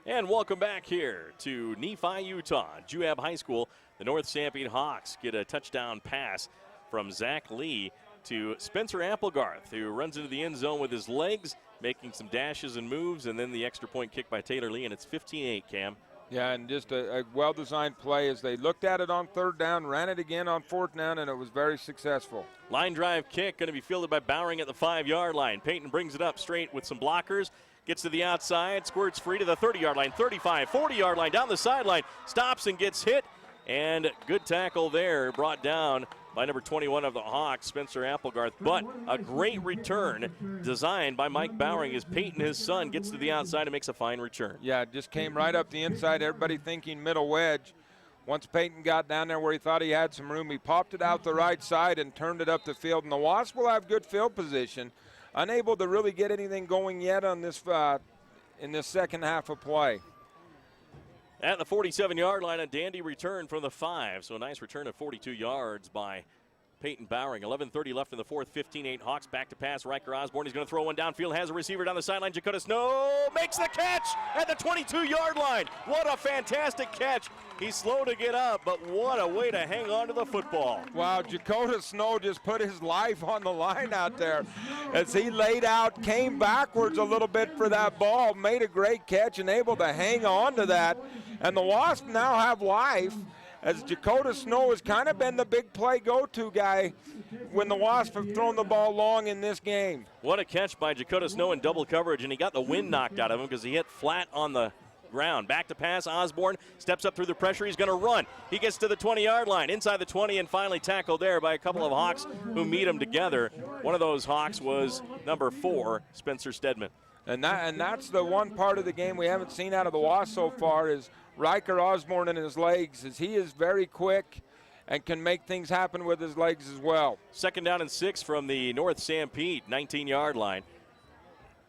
And welcome back here to Nephi, Utah. Juab High School, the North Sanpete Hawks get a touchdown pass from Zach Lee to Spencer Applegarth, who runs into the end zone with his legs, making some dashes and moves, and then the extra point kick by Taylor Lee, and it's 15-8, Cam. Yeah, and just a well-designed play as they looked at it on third down, ran it again on fourth down, and it was very successful. Line drive kick going to be fielded by Bowering at the 5-yard line. Payton brings it up straight with some blockers. Gets to the outside, squirts free to the 30-yard line, 35, 40-yard line, down the sideline, stops and gets hit. And good tackle there, brought down by number 21 of the Hawks, Spencer Applegarth. But a great return designed by Mike Bowering as Peyton, his son, gets to the outside and makes a fine return. Yeah, it just came right up the inside, everybody thinking middle wedge. Once Peyton got down there where he thought he had some room, he popped it out the right side and turned it up the field. And the Wasps will have good field position. Unable to really get anything going yet on this in this second half of play. At the 47-yard line, a dandy return from the 5. So a nice return of 42 yards by Peyton Bowering. 11:30 left in the fourth, 15-8 Hawks. Back to pass, Riker Osborne. He's going to throw one downfield, has a receiver down the sideline. Dakota Snow makes the catch at the 22-yard line. What a fantastic catch. He's slow to get up, but what a way to hang on to the football. Wow, Dakota Snow just put his life on the line out there as he laid out, came backwards a little bit for that ball, made a great catch and able to hang on to that. And the Wasps now have life, as Dakota Snow has kind of been the big play go-to guy when the Wasps have thrown the ball long in this game. What a catch by Dakota Snow in double coverage, and he got the wind knocked out of him because he hit flat on the ground. Back to pass, Osborne steps up through the pressure. He's going to run. He gets to the 20-yard line, inside the 20, and finally tackled there by a couple of Hawks who meet him together. One of those Hawks was number 4, Spencer Stedman. And that's the one part of the game we haven't seen out of the Wasps so far is Riker Osborne and his legs, as he is very quick and can make things happen with his legs as well. Second down and 6 from the North Sanpete 19-yard line.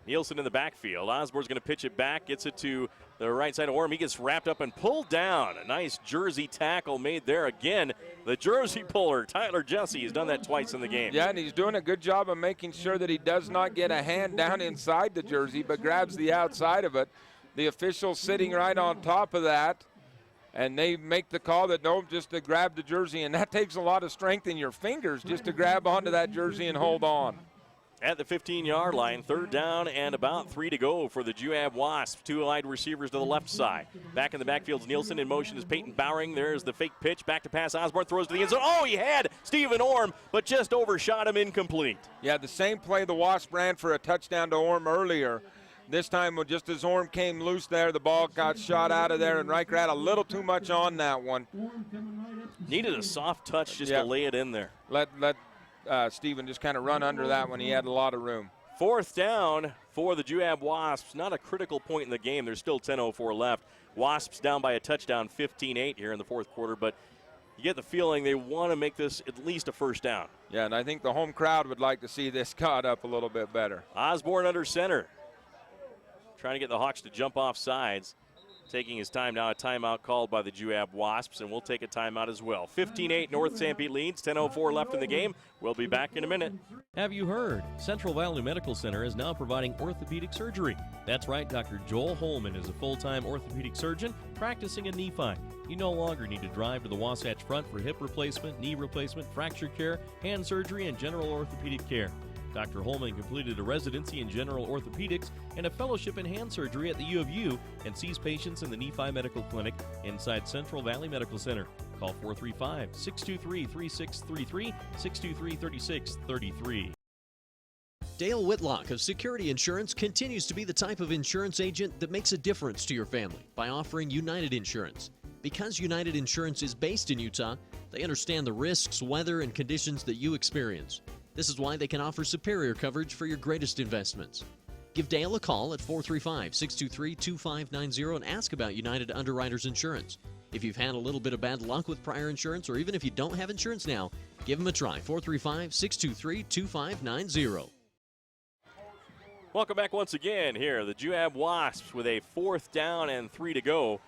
Nielsen in the backfield. Osborne's going to pitch it back, gets it to the right side of Orem. He gets wrapped up and pulled down. A nice jersey tackle made there. Again, the jersey puller, Tyler Jesse, has done that twice in the game. Yeah, and he's doing a good job of making sure that he does not get a hand down inside the jersey, but grabs the outside of it. The official sitting right on top of that, and they make the call that no, just to grab the jersey, and that takes a lot of strength in your fingers just to grab onto that jersey and hold on. At the 15-yard line, third down and about 3 to go for the Juab Wasps. 2 wide receivers to the left side. Back in the backfield's Nielsen. In motion is Peyton Bowering. There's the fake pitch. Back to pass. Osborne throws to the end zone. Oh, he had Stephen Orem, but just overshot him, incomplete. Yeah, the same play the Wasps ran for a touchdown to Orem earlier. This time, just as Orem came loose there, the ball got shot out of there, and Riker had a little too much on that one. Needed a soft touch just to lay it in there. Let Stephen just kind of run under that one. He had a lot of room. Fourth down for the Juab Wasps. Not a critical point in the game. There's still 10:04 left. Wasps down by a touchdown, 15-8 here in the fourth quarter, but you get the feeling they want to make this at least a first down. Yeah, and I think the home crowd would like to see this caught up a little bit better. Osborne under center. Trying to get the Hawks to jump off sides. Taking his time now, a timeout called by the Juab Wasps, and we'll take a timeout as well. 15-8 North Sanpete leads, 10:04 left in the game. We'll be back in a minute. Have you heard? Central Valley Medical Center is now providing orthopedic surgery. That's right, Dr. Joel Holman is a full-time orthopedic surgeon practicing in Nephi. You no longer need to drive to the Wasatch Front for hip replacement, knee replacement, fracture care, hand surgery, and general orthopedic care. Dr. Holman completed a residency in general orthopedics and a fellowship in hand surgery at the U of U and sees patients in the Nephi Medical Clinic inside Central Valley Medical Center. Call 435-623-3633, 623-3633. Dale Whitlock of Security Insurance continues to be the type of insurance agent that makes a difference to your family by offering United Insurance. Because United Insurance is based in Utah, they understand the risks, weather, and conditions that you experience. This is why they can offer superior coverage for your greatest investments. Give Dale a call at 435-623-2590 and ask about United Underwriters Insurance. If you've had a little bit of bad luck with prior insurance, or even if you don't have insurance now, give them a try. 435-623-2590. Welcome back once again here. The Juab Wasps with a 4th down and 3 to go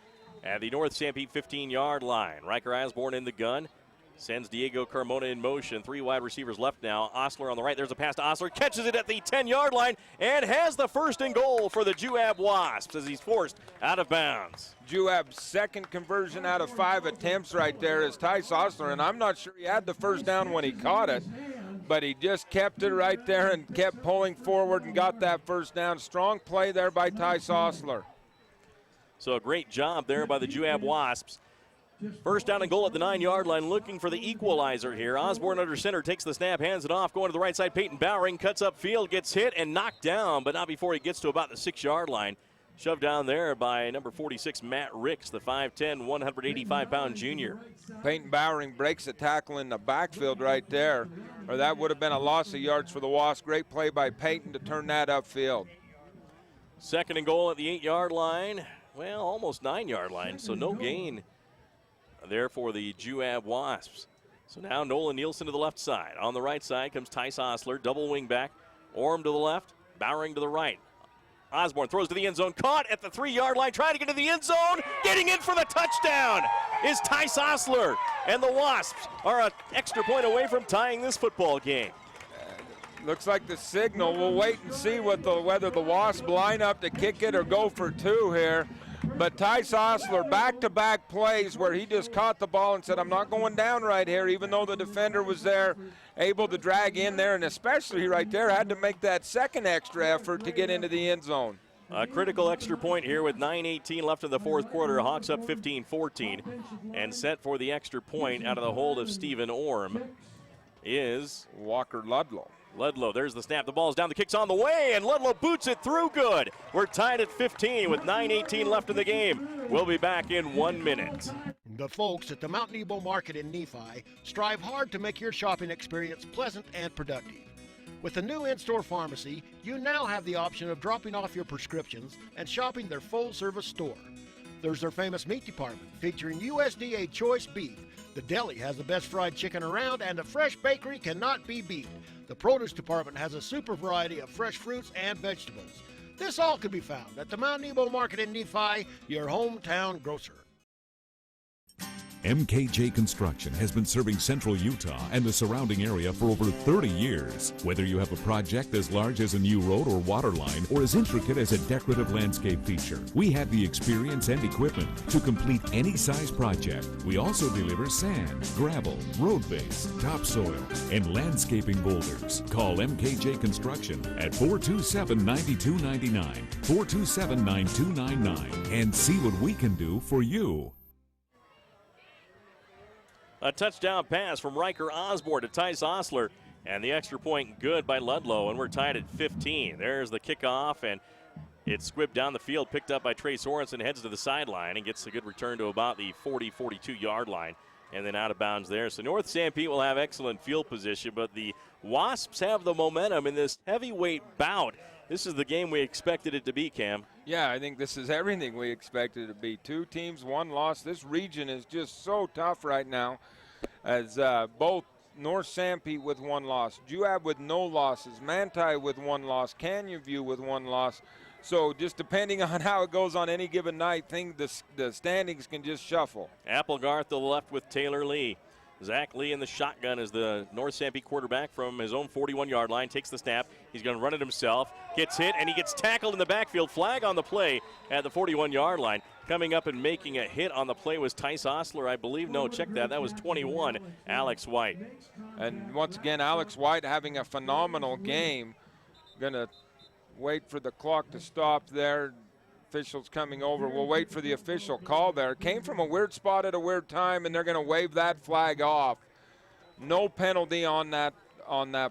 at the North Sanpete 15-yard line. Riker Osborne in the gun. Sends Diego Carmona in motion. 3 wide receivers left now. Osler on the right. There's a pass to Osler. Catches it at the 10-yard line and has the 1st and goal for the Juab Wasps as he's forced out of bounds. Juab's 2nd conversion out of 5 attempts right there is Tice Osler, and I'm not sure he had the 1st down when he caught it, but he just kept it right there and kept pulling forward and got that 1st down. Strong play there by Tice Osler. So a great job there by the Juab Wasps. 1st down and goal at the 9-yard line, looking for the equalizer here. Osborne under center, takes the snap, hands it off, going to the right side. Peyton Bowering cuts upfield, gets hit and knocked down, but not before he gets to about the 6-yard line. Shoved down there by number 46, Matt Ricks, the 5'10", 185-pound junior. Peyton Bowering breaks a tackle in the backfield right there, or that would have been a loss of yards for the Wasps. Great play by Peyton to turn that upfield. 2nd and goal at the 8-yard line. Well, almost 9-yard line, so no gain there for the Juab Wasps. So now Nolan Nielsen to the left side. On the right side comes Tice Osler, double wing back. Orm to the left, Bowering to the right. Osborne throws to the end zone, caught at the 3-yard line, trying to get to the end zone. Getting in for the touchdown is Tice Osler. And the Wasps are an extra point away from tying this football game. Looks like the signal. We'll wait and see whether the Wasps line up to kick it or go for 2 here. But Tice Osler, back-to-back plays where he just caught the ball and said, I'm not going down right here, even though the defender was there, able to drag in there, and especially right there had to make that 2nd extra effort to get into the end zone. A critical extra point here with 9:18 left in the 4th quarter. Hawks up 15-14. And set for the extra point out of the hold of Stephen Orm is Walker Ludlow. Ludlow, there's the snap. The ball's down. The kick's on the way, and Ludlow boots it through good. We're tied at 15 with 9:18 left in the game. We'll be back in 1 minute. The folks at the Mount Nebo Market in Nephi strive hard to make your shopping experience pleasant and productive. With the new in-store pharmacy, you now have the option of dropping off your prescriptions and shopping their full-service store. There's their famous meat department featuring USDA choice beef. The deli has the best fried chicken around, and the fresh bakery cannot be beat. The produce department has a super variety of fresh fruits and vegetables. This all can be found at the Mount Nebo Market in Nephi, your hometown grocer. MKJ Construction has been serving Central Utah and the surrounding area for over 30 years. Whether you have a project as large as a new road or water line or as intricate as a decorative landscape feature, we have the experience and equipment to complete any size project. We also deliver sand, gravel, road base, topsoil, and landscaping boulders. Call MKJ Construction at 427-9299, 427-9299, and see what we can do for you. A touchdown pass from Riker Osborne to Tice Osler, and the extra point good by Ludlow, and we're tied at 15. There's the kickoff, and it's squibbed down the field, picked up by Trey Sorensen, heads to the sideline, and gets a good return to about the 42-yard line, and then out of bounds there. So North Sanpete will have excellent field position, but the Wasps have the momentum in this heavyweight bout. This is the game we expected it to be, Cam. Yeah, I think this is everything we expected it to be. 2 teams, 1 loss. This region is just so tough right now, as both North Sanpete with 1 loss, Juab with no losses, Manti with 1 loss, Canyon View with 1 loss. So just depending on how it goes on any given night, the standings can just shuffle. Applegarth to the left with Taylor Lee. Zach Lee in the shotgun as the North Sanpete quarterback from his own 41-yard line takes the snap. He's going to run it himself, gets hit, and he gets tackled in the backfield. Flag on the play at the 41-yard line. Coming up and making a hit on the play was Tice Osler, I believe. No, check that. That was 21, Alex White. And once again, Alex White having a phenomenal game. Going to wait for the clock to stop there. Officials coming over. We'll wait for the official call there. It came from a weird spot at a weird time, and they're going to wave that flag off. No penalty on that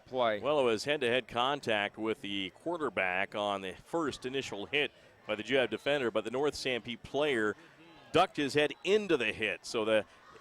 play. Well, it was head-to-head contact with the quarterback on the first initial hit by the Juab defender, but the North Sanpete player ducked his head into the hit. So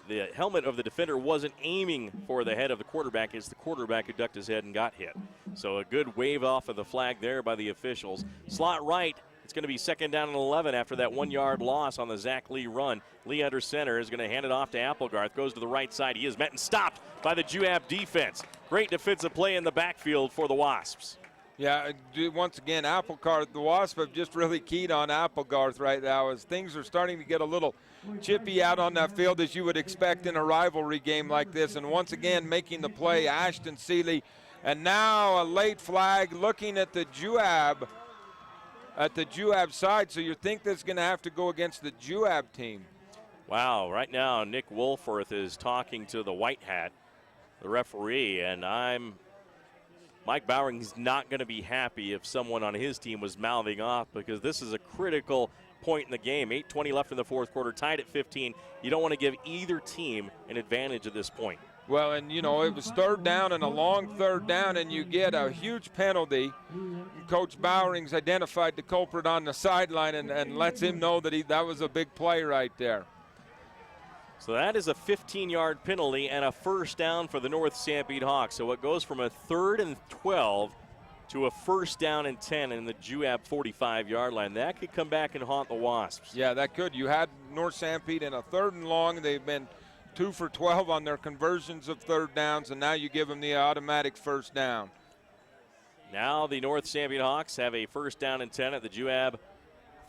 the helmet of the defender wasn't aiming for the head of the quarterback. It's the quarterback who ducked his head and got hit. So a good wave off of the flag there by the officials. Slot right. It's going to be 2nd down and 11 after that 1-yard loss on the Zach Lee run. Lee under center is going to hand it off to Applegarth. Goes to the right side. He is met and stopped by the Juab defense. Great defensive play in the backfield for the Wasps. Yeah, once again, Applegarth, the Wasps have just really keyed on Applegarth right now as things are starting to get a little chippy out on that field as you would expect in a rivalry game like this. And once again, making the play, Ashton Seeley. And now a late flag looking at the Juab side, so you think that's going to have to go against the Juab team. Wow, right now Nick Wolforth is talking to the white hat, the referee, and Mike Bowering's not going to be happy if someone on his team was mouthing off, because this is a critical point in the game. 8:20 left in the fourth quarter, tied at 15. You don't want to give either team an advantage at this point. Well, and, it was 3rd down and a long 3rd down, and you get a huge penalty. Coach Bowering's identified the culprit on the sideline and lets him know that that was a big play right there. So that is a 15-yard penalty and a 1st down for the North Sanpete Hawks. So it goes from a 3rd and 12 to a 1st down and 10 in the Juab 45-yard line. That could come back and haunt the Wasps. Yeah, that could. You had North Sanpete in a 3rd and long. They've been 2 for 12 on their conversions of 3rd downs, and now you give them the automatic 1st down. Now the North Sanpete Hawks have a 1st down and 10 at the Juab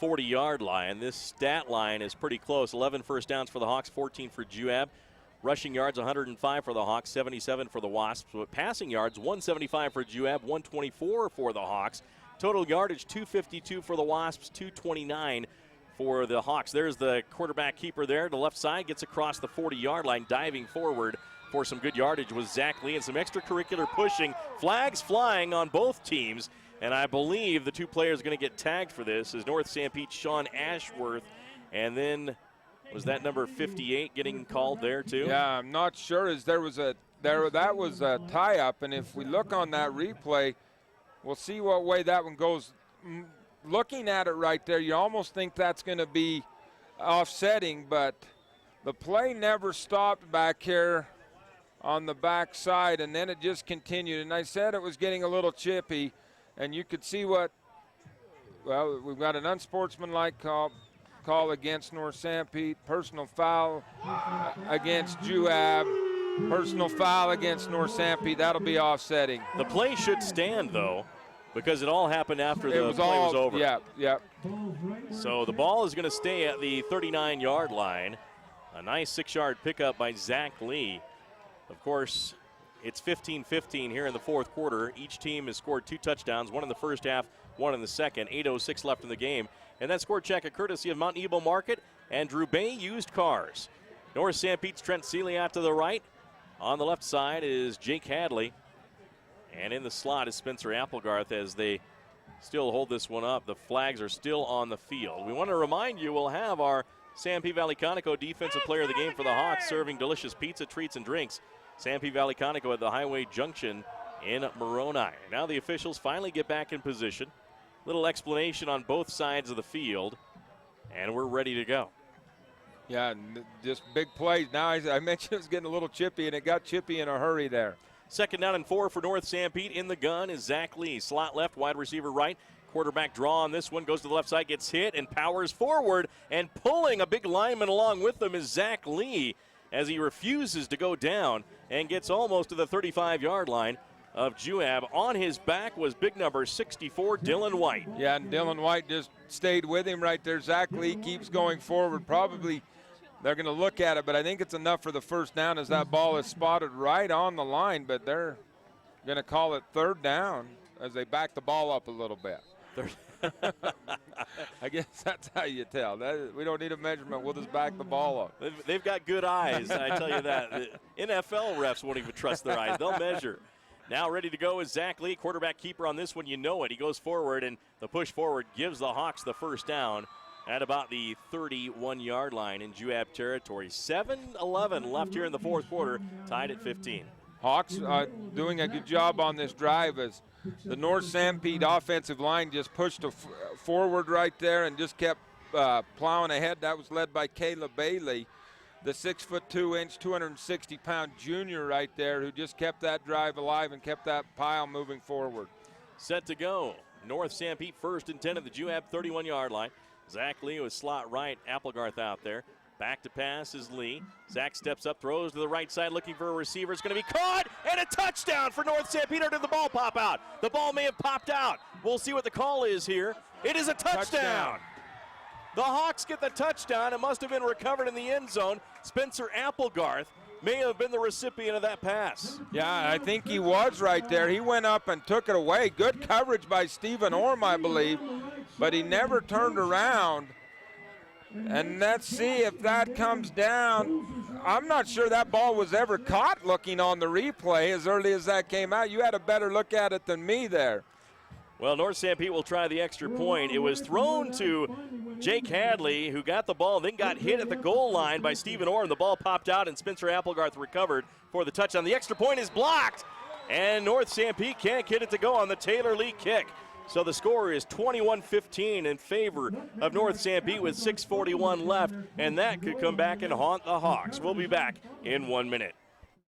40-yard line. This stat line is pretty close. 11 1st downs for the Hawks, 14 for Juab. Rushing yards, 105 for the Hawks, 77 for the Wasps. But passing yards, 175 for Juab, 124 for the Hawks. Total yardage, 252 for the Wasps, 229 for the Hawks. There's the quarterback keeper there. The left side gets across the 40-yard line, diving forward for some good yardage was Zach Lee and some extracurricular pushing. Flags flying on both teams, and I believe the 2 players going to get tagged for this is North Sanpete Sean Ashworth, and then was that number 58 getting called there too? Yeah, I'm not sure as that was a tie-up, and if we look on that replay, we'll see what way that one goes. Looking at it right there, you almost think that's going to be offsetting, but the play never stopped back here on the back side, and then it just continued. And I said it was getting a little chippy, and you could see we've got an unsportsmanlike call against North Sanpete, personal foul against Juab, personal foul against North Sanpete. That'll be offsetting. The play should stand, though, because it all happened after the play was over. Yeah. So the ball is going to stay at the 39-yard line. A nice 6-yard pickup by Zach Lee. Of course, it's 15-15 here in the fourth quarter. Each team has scored 2 touchdowns, 1 in the first half, 1 in the second. 8:06 left in the game. And that score check, a courtesy of Mount Nebo Market and Drew Bay Used Cars. North Sanpete's Trent Seeley out to the right. On the left side is Jake Hadley. And in the slot is Spencer Applegarth as they still hold this one up. The flags are still on the field. We want to remind you we'll have our Sanpete Valley Conoco Defensive Player of the Game for the Hawks, serving delicious pizza, treats, and drinks. Sanpete Valley Conoco at the Highway Junction in Moroni. Now the officials finally get back in position. Little explanation on both sides of the field, and we're ready to go. Yeah, just big plays. Now, I mentioned it was getting a little chippy, and it got chippy in a hurry there. 2nd down and 4 for North Sanpete. In the gun is Zach Lee. Slot left, wide receiver right. Quarterback draw on this one, goes to the left side, gets hit, and powers forward. And pulling a big lineman along with him is Zach Lee as he refuses to go down and gets almost to the 35-yard line of Juab. On his back was big number 64, Dylan White. Yeah, and Dylan White just stayed with him right there. Zach Lee keeps going forward. Probably they're going to look at it, but I think it's enough for the 1st down as that ball is spotted right on the line, but they're going to call it 3rd down as they back the ball up a little bit. I guess that's how you tell. We don't need a measurement. We'll just back the ball up. They've got good eyes, I tell you that. The NFL refs won't even trust their eyes. They'll measure. Now ready to go is Zach Lee, quarterback keeper on this one. You know it. He goes forward, and the push forward gives the Hawks the 1st down at about the 31-yard line in Juab territory. 7:11 left here in the fourth quarter, tied at 15. Hawks doing a good job on this drive as the North Sanpete offensive line just pushed forward right there and just kept plowing ahead. That was led by Caleb Bailey. the 6'2", 260-pound junior right there who just kept that drive alive and kept that pile moving forward. Set to go. North Sanpete 1st and 10 at the Juab 31-yard line. Zach Lee with slot right, Applegarth out there. Back to pass is Lee. Zach steps up, throws to the right side, looking for a receiver. It's going to be caught, and a touchdown for North Sanpete. Or did the ball pop out? The ball may have popped out. We'll see what the call is here. It is a touchdown. The Hawks get the touchdown. It must have been recovered in the end zone. Spencer Applegarth may have been the recipient of that pass. Yeah, I think he was right there. He went up and took it away. Good coverage by Stephen Orm, I believe, but he never turned around. And let's see if that comes down. I'm not sure that ball was ever caught looking on the replay as early as that came out. You had a better look at it than me there. Well, North Sanpete will try the extra point. It was thrown to Jake Hadley, who got the ball, then got hit at the goal line by Stephen Orr. The ball popped out, and Spencer Applegarth recovered for the touchdown. The extra point is blocked, and North Sanpete can't get it to go on the Taylor Lee kick. So the score is 21-15 in favor of North Sanpete with 6:41 left, and that could come back and haunt the Hawks. We'll be back in 1 minute.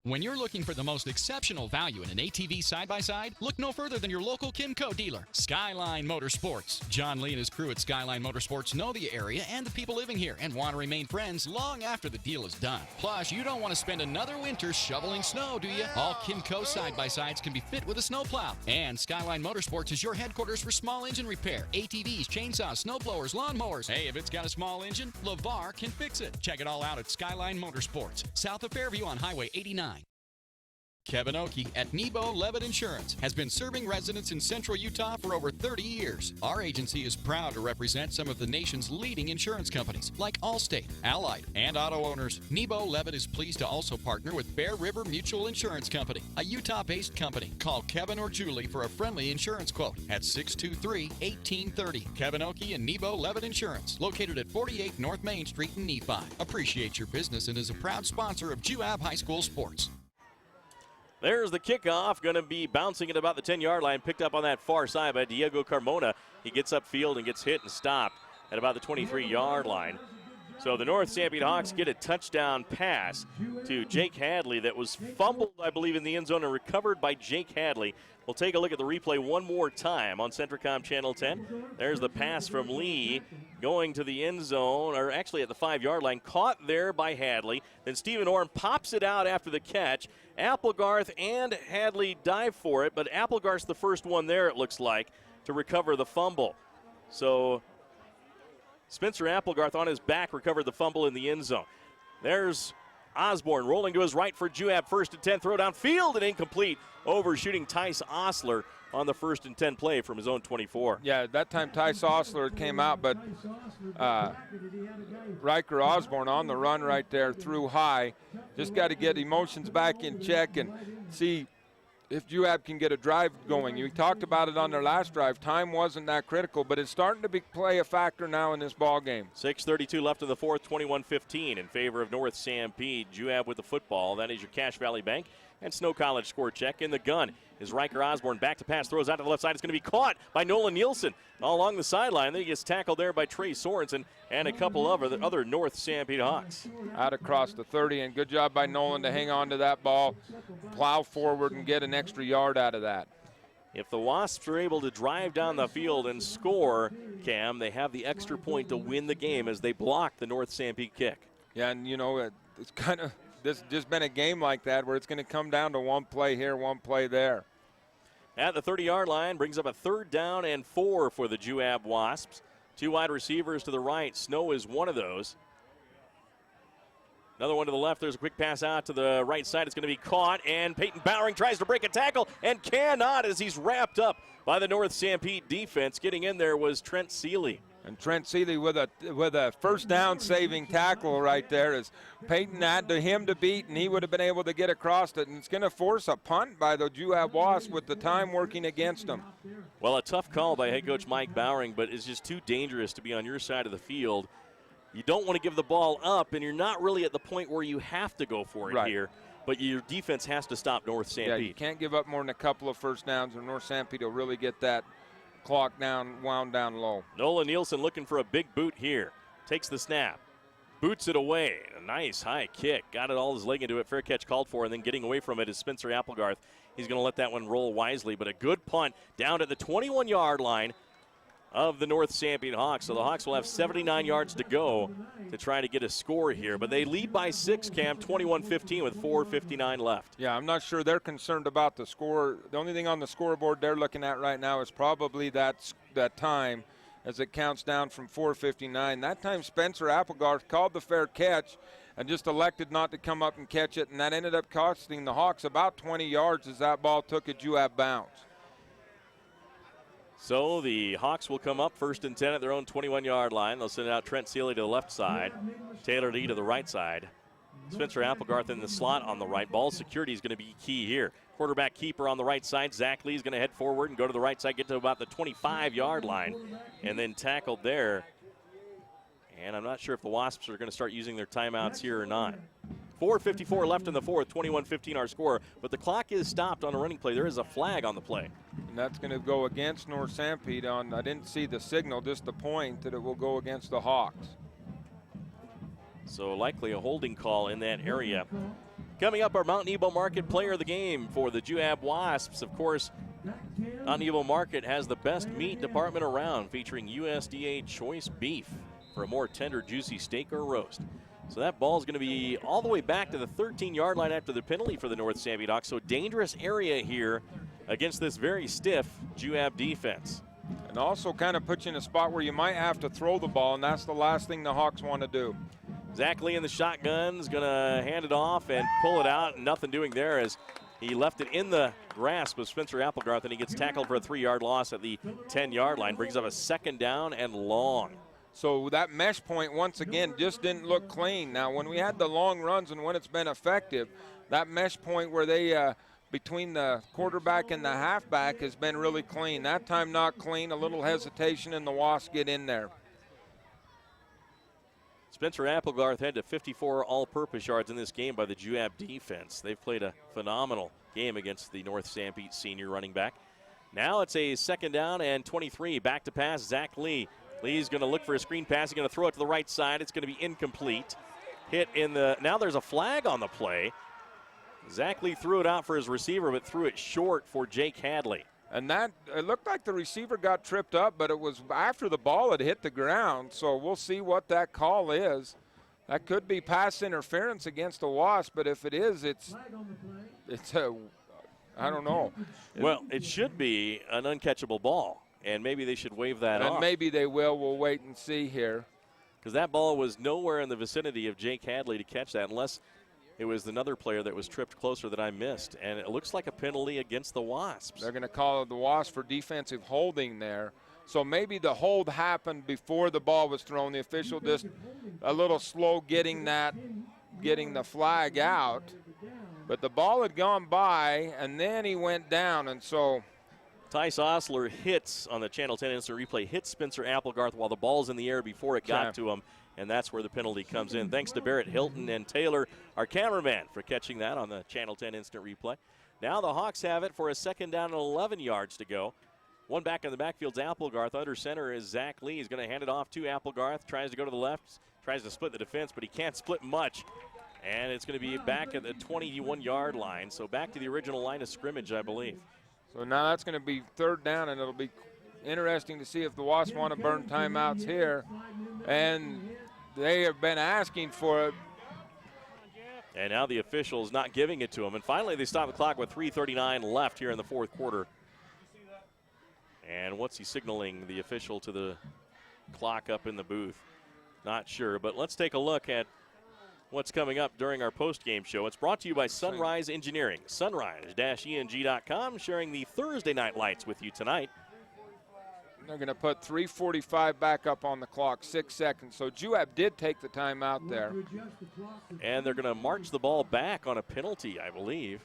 When you're looking for the most exceptional value in an ATV side-by-side, look no further than your local Kimco dealer, Skyline Motorsports. John Lee and his crew at Skyline Motorsports know the area and the people living here and want to remain friends long after the deal is done. Plus, you don't want to spend another winter shoveling snow, do you? All Kimco side-by-sides can be fit with a snowplow. And Skyline Motorsports is your headquarters for small engine repair, ATVs, chainsaws, snowblowers, lawnmowers. Hey, if it's got a small engine, LeVar can fix it. Check it all out at Skyline Motorsports, south of Fairview on Highway 89. Kevin Oakey at Nebo Levitt Insurance has been serving residents in central Utah for over 30 years. Our agency is proud to represent some of the nation's leading insurance companies like Allstate, Allied, and auto owners. Nebo Levitt is pleased to also partner with Bear River Mutual Insurance Company, a Utah-based company. Call Kevin or Julie for a friendly insurance quote at 623-1830. Kevin Oakey and Nebo Levitt Insurance, located at 48 North Main Street in Nephi. Appreciate your business and is a proud sponsor of Juab High School Sports. There's the kickoff, going to be bouncing at about the 10-yard line, picked up on that far side by Diego Carmona. He gets upfield and gets hit and stopped at about the 23-yard line. So the North Sanpete Hawks get a touchdown pass to Jake Hadley that was fumbled, I believe, in the end zone and recovered by Jake Hadley. We'll take a look at the replay one more time on CentraCom Channel 10. There's the pass from Lee going to the end zone, or actually at the 5-yard line, caught there by Hadley. Then Stephen Orm pops it out after the catch. Applegarth and Hadley dive for it, but Applegarth's the first one there, it looks like, to recover the fumble. So Spencer Applegarth on his back recovered the fumble in the end zone. There's Osborne rolling to his right for Juab. 1st and 10, throw downfield and incomplete. Overshooting Tice Osler on the 1st and 10 play from his own 24. Yeah, that time Tice Osler came out, but Riker Osborne on the run right there, threw high. Just got to get emotions back in check and see if Juab can get a drive going. You talked about it on their last drive. Time wasn't that critical, but it's starting to play a factor now in this ball game. 6:32 left in the fourth, 21-15 in favor of North Sanpete. Juab with the football. That is your Cache Valley Bank and Snow College score check. In the gun is Riker Osborne. Back to pass, throws out to the left side. It's going to be caught by Nolan Nielsen all along the sideline. Then he gets tackled there by Trey Sorensen and a couple of other North Sanpete Hawks. Out across the 30, and good job by Nolan to hang on to that ball, plow forward, and get an extra yard out of that. If the Wasps are able to drive down the field and score, Cam, they have the extra point to win the game as they block the North Sanpete kick. Yeah, and you know, it's kind of this just been a game like that where it's going to come down to one play here, one play there. At the 30-yard line, brings up a 3rd down and 4 for the Juab Wasps. 2 wide receivers to the right. Snow is one of those. Another one to the left. There's a quick pass out to the right side. It's going to be caught, and Peyton Bowering tries to break a tackle and cannot as he's wrapped up by the North Sanpete defense. Getting in there was Trent Seeley. And Trent Seeley with a first down saving tackle right there as Peyton had him to beat, and he would have been able to get across it. And it's going to force a punt by the Juab Wasps with the time working against them. Well, a tough call by head coach Mike Bowering, but it's just too dangerous to be on your side of the field. You don't want to give the ball up, and you're not really at the point where you have to go for it here. But your defense has to stop North Sanpete. Yeah, you can't give up more than a couple of first downs, and North Sanpete will really get that clock wound down low. Nolan Nielsen looking for a big boot here. Takes the snap. boots it away. A nice high kick. Got it all his leg into it. Fair catch called for, and then getting away from it is Spencer Applegarth. He's going to let that one roll wisely, but a good punt down at the 21-yard line of the North Sanpete Hawks. So the Hawks will have 79 yards to go to try to get a score here. But they lead by 6, Cam, 21-15 with 4:59 left. Yeah, I'm not sure they're concerned about the score. The only thing on the scoreboard they're looking at right now is probably that time as it counts down from 4:59. That time Spencer Applegarth called the fair catch and just elected not to come up and catch it, and that ended up costing the Hawks about 20 yards as that ball took a Juab bounce. So the Hawks will come up 1st and 10 at their own 21-yard line. They'll send out Trent Seeley to the left side, Taylor Lee to the right side. Spencer Applegarth in the slot on the right. Ball security is going to be key here. Quarterback keeper on the right side. Zach Lee is going to head forward and go to the right side, get to about the 25-yard line, and then tackled there. And I'm not sure if the Wasps are going to start using their timeouts here or not. 4:54 left in the fourth, 21-15 our score, but the clock is stopped on a running play. There is a flag on the play. And that's going to go against North Sanpete on, I didn't see the signal, just the point that it will go against the Hawks. So likely a holding call in that area. Coming up, our Mount Nebo Market player of the game for the Juab Wasps. Of course, Mount Nebo Market has the best meat department around, featuring USDA choice beef for a more tender, juicy steak or roast. So that ball is going to be all the way back to the 13-yard line after the penalty for the North Sanpete Hawks. So dangerous area here against this very stiff Juab defense. And also kind of puts you in a spot where you might have to throw the ball, and that's the last thing the Hawks want to do. Zach Lee in the shotgun is going to hand it off and pull it out, and nothing doing there as he left it in the grasp of Spencer Applegarth, and he gets tackled for a 3-yard loss at the 10-yard line. Brings up a 2nd down and long. So that mesh point, once again, just didn't look clean. Now, when we had the long runs and when it's been effective, that mesh point where they, between the quarterback and the halfback has been really clean. That time not clean, a little hesitation, and the Wasps get in there. Spencer Applegarth had to 54 all-purpose yards in this game by the Juab defense. They've played a phenomenal game against the North Sanpete senior running back. Now it's a 2nd down and 23. Back to pass, Zach Lee. Lee's going to look for a screen pass. He's going to throw it to the right side. It's going to be incomplete. Hit in the, now there's a flag on the play. Zach Lee threw it out for his receiver, but threw it short for Jake Hadley. And that, it looked like the receiver got tripped up, but it was after the ball had hit the ground. So we'll see what that call is. That could be pass interference against the Wasp, but if it is, it's a, I don't know. Well, it should be an uncatchable ball. And maybe they should waive that off. And maybe they will. We'll wait and see here. Because that ball was nowhere in the vicinity of Jake Hadley to catch that, unless it was another player that was tripped closer that I missed. And it looks like a penalty against the Wasps. They're going to call the Wasps for defensive holding there. So maybe the hold happened before the ball was thrown. The official just a little slow getting the flag out. But the ball had gone by, and then he went down, and so Tice Osler hits on the Channel 10 instant replay, hits Spencer Applegarth while the ball's in the air before it got to him, and that's where the penalty comes in. Thanks to Barrett Hilton and Taylor, our cameraman, for catching that on the Channel 10 instant replay. Now the Hawks have it for a 2nd down and 11 yards to go. One back in the backfield's Applegarth. Under center is Zach Lee. He's going to hand it off to Applegarth. Tries to go to the left, tries to split the defense, but he can't split much. And it's going to be back at the 21-yard line, so back to the original line of scrimmage, I believe. So now that's going to be 3rd down, and it'll be interesting to see if the Wasps want to burn timeouts here. And they have been asking for it. And now the official's not giving it to them. And finally they stop the clock with 3:39 left here in the 4th quarter. And what's he signaling the official to the clock up in the booth? Not sure, but let's take a look at what's coming up during our post-game show. It's brought to you by Sunrise Engineering. Sunrise-ENG.com, sharing the Thursday night lights with you tonight. They're going to put 3:45 back up on the clock, 6 seconds. So Juab did take the timeout there. And they're going to march the ball back on a penalty, I believe.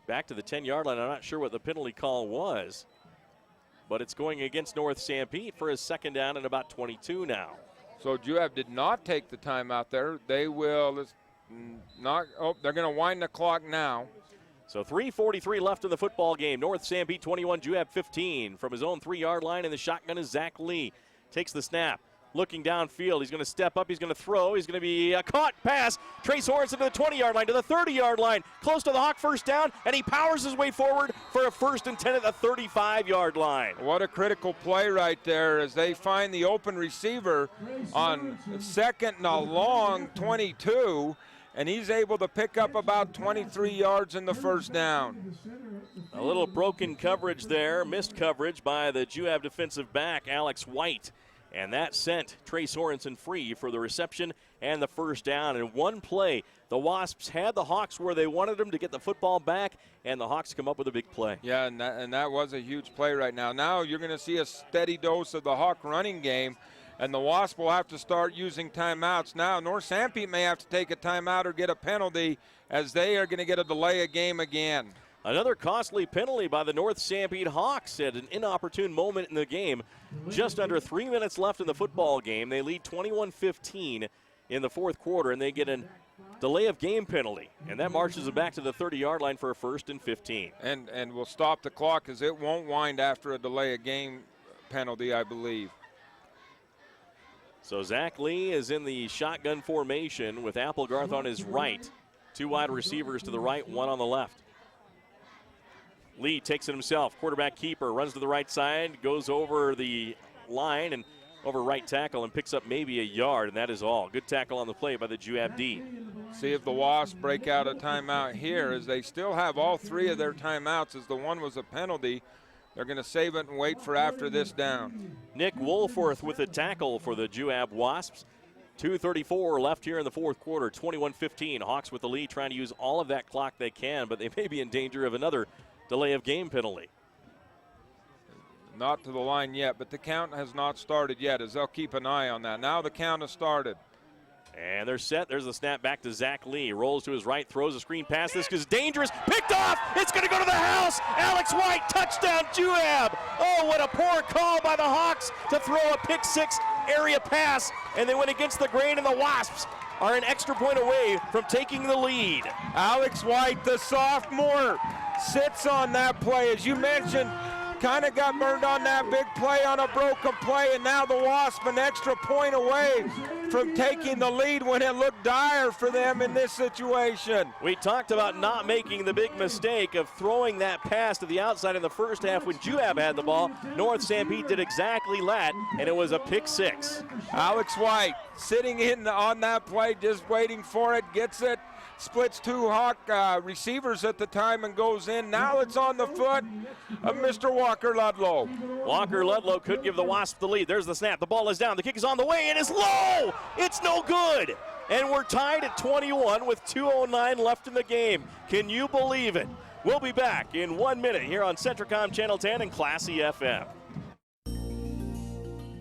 Back to the 10-yard line. I'm not sure what the penalty call was, but it's going against North Sanpete for his 2nd down and about 22 now. So Juab did not take the timeout there. They will not. Oh, they're going to wind the clock now. So 3:43 left in the football game. North Sanpete 21, Juab 15. From his own 3-yard line in the shotgun is Zach Lee. Takes the snap, looking downfield. He's going to step up. He's going to throw. He's going to be caught. Pass. Trace Sorensen to the 20-yard line, to the 30-yard line, close to the Hawk first down, and he powers his way forward for a 1st and 10 at the 35-yard line. What a critical play right there as they find the open receiver on 2nd and a long 22, and he's able to pick up about 23 yards in the 1st down. A little broken coverage there, missed coverage by the Juab defensive back, Alex White. And that sent Trace Sorensen free for the reception and the 1st down. In one play, the Wasps had the Hawks where they wanted them to get the football back, and the Hawks come up with a big play. Yeah, and that was a huge play right now. Now you're going to see a steady dose of the Hawk running game, and the Wasps will have to start using timeouts. Now North Sanpete may have to take a timeout or get a penalty, as they are going to get a delay of game again. Another costly penalty by the North Sanpete Hawks at an inopportune moment in the game. Just under 3 minutes left in the football game. They lead 21-15 in the 4th quarter, and they get a delay of game penalty. And that marches them back to the 30-yard line for a 1st and 15. And we'll stop the clock, because it won't wind after a delay of game penalty, I believe. So Zach Lee is in the shotgun formation with Applegarth on his right. 2 wide receivers to the right, 1 on the left. Lee takes it himself, quarterback keeper, runs to the right side, goes over the line and over right tackle and picks up maybe a yard, and that is all. Good tackle on the play by the Juab D. See if the Wasps break out a timeout here, as they still have all 3 of their timeouts, as the one was a penalty. They're going to save it and wait for after this down. Nick Woolforth with a tackle for the Juab Wasps. 2:34 left here in the 4th quarter, 21-15. Hawks with the lead, trying to use all of that clock they can, but they may be in danger of another delay of game penalty. Not to the line yet, but the count has not started yet, as they'll keep an eye on that. Now the count has started. And they're set. There's the snap back to Zach Lee. Rolls to his right, throws a screen pass. This is dangerous. Picked off. It's going to go to the house. Alex White, touchdown, Juab. Oh, what a poor call by the Hawks to throw a pick-6 area pass. And they went against the grain, and the Wasps are an extra point away from taking the lead. Alex White, the sophomore, sits on that play. As you mentioned, kind of got burned on that big play on a broken play, and now the Wasps an extra point away from taking the lead when it looked dire for them in this situation. We talked about not making the big mistake of throwing that pass to the outside in the 1st half when Juab had the ball. North Sanpete did exactly that, and it was a pick-6. Alex White sitting in on that play, just waiting for it, gets it, splits 2 Hawk receivers at the time and goes in. Now it's on the foot of Mr. Walker Ludlow. Walker Ludlow could give the Wasps the lead. There's the snap. The ball is down. The kick is on the way. It is low. It's no good. And we're tied at 21 with 2:09 left in the game. Can you believe it? We'll be back in 1 minute here on CentraCom Channel 10 and Classy FM.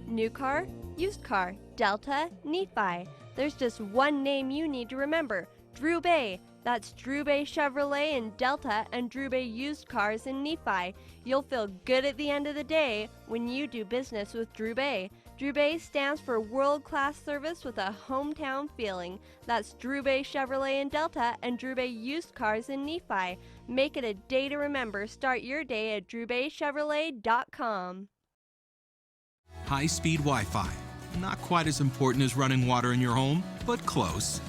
New car, used car, Delta, Nephi. There's just one name you need to remember. Drew Bay. That's Drew Bay Chevrolet in Delta and Drew Bay Used Cars in Nephi. You'll feel good at the end of the day when you do business with Drew Bay. Drew Bay stands for world-class service with a hometown feeling. That's Drew Bay Chevrolet in Delta and Drew Bay Used Cars in Nephi. Make it a day to remember. Start your day at drewbaychevrolet.com. High-speed Wi-Fi. Not quite as important as running water in your home, but close.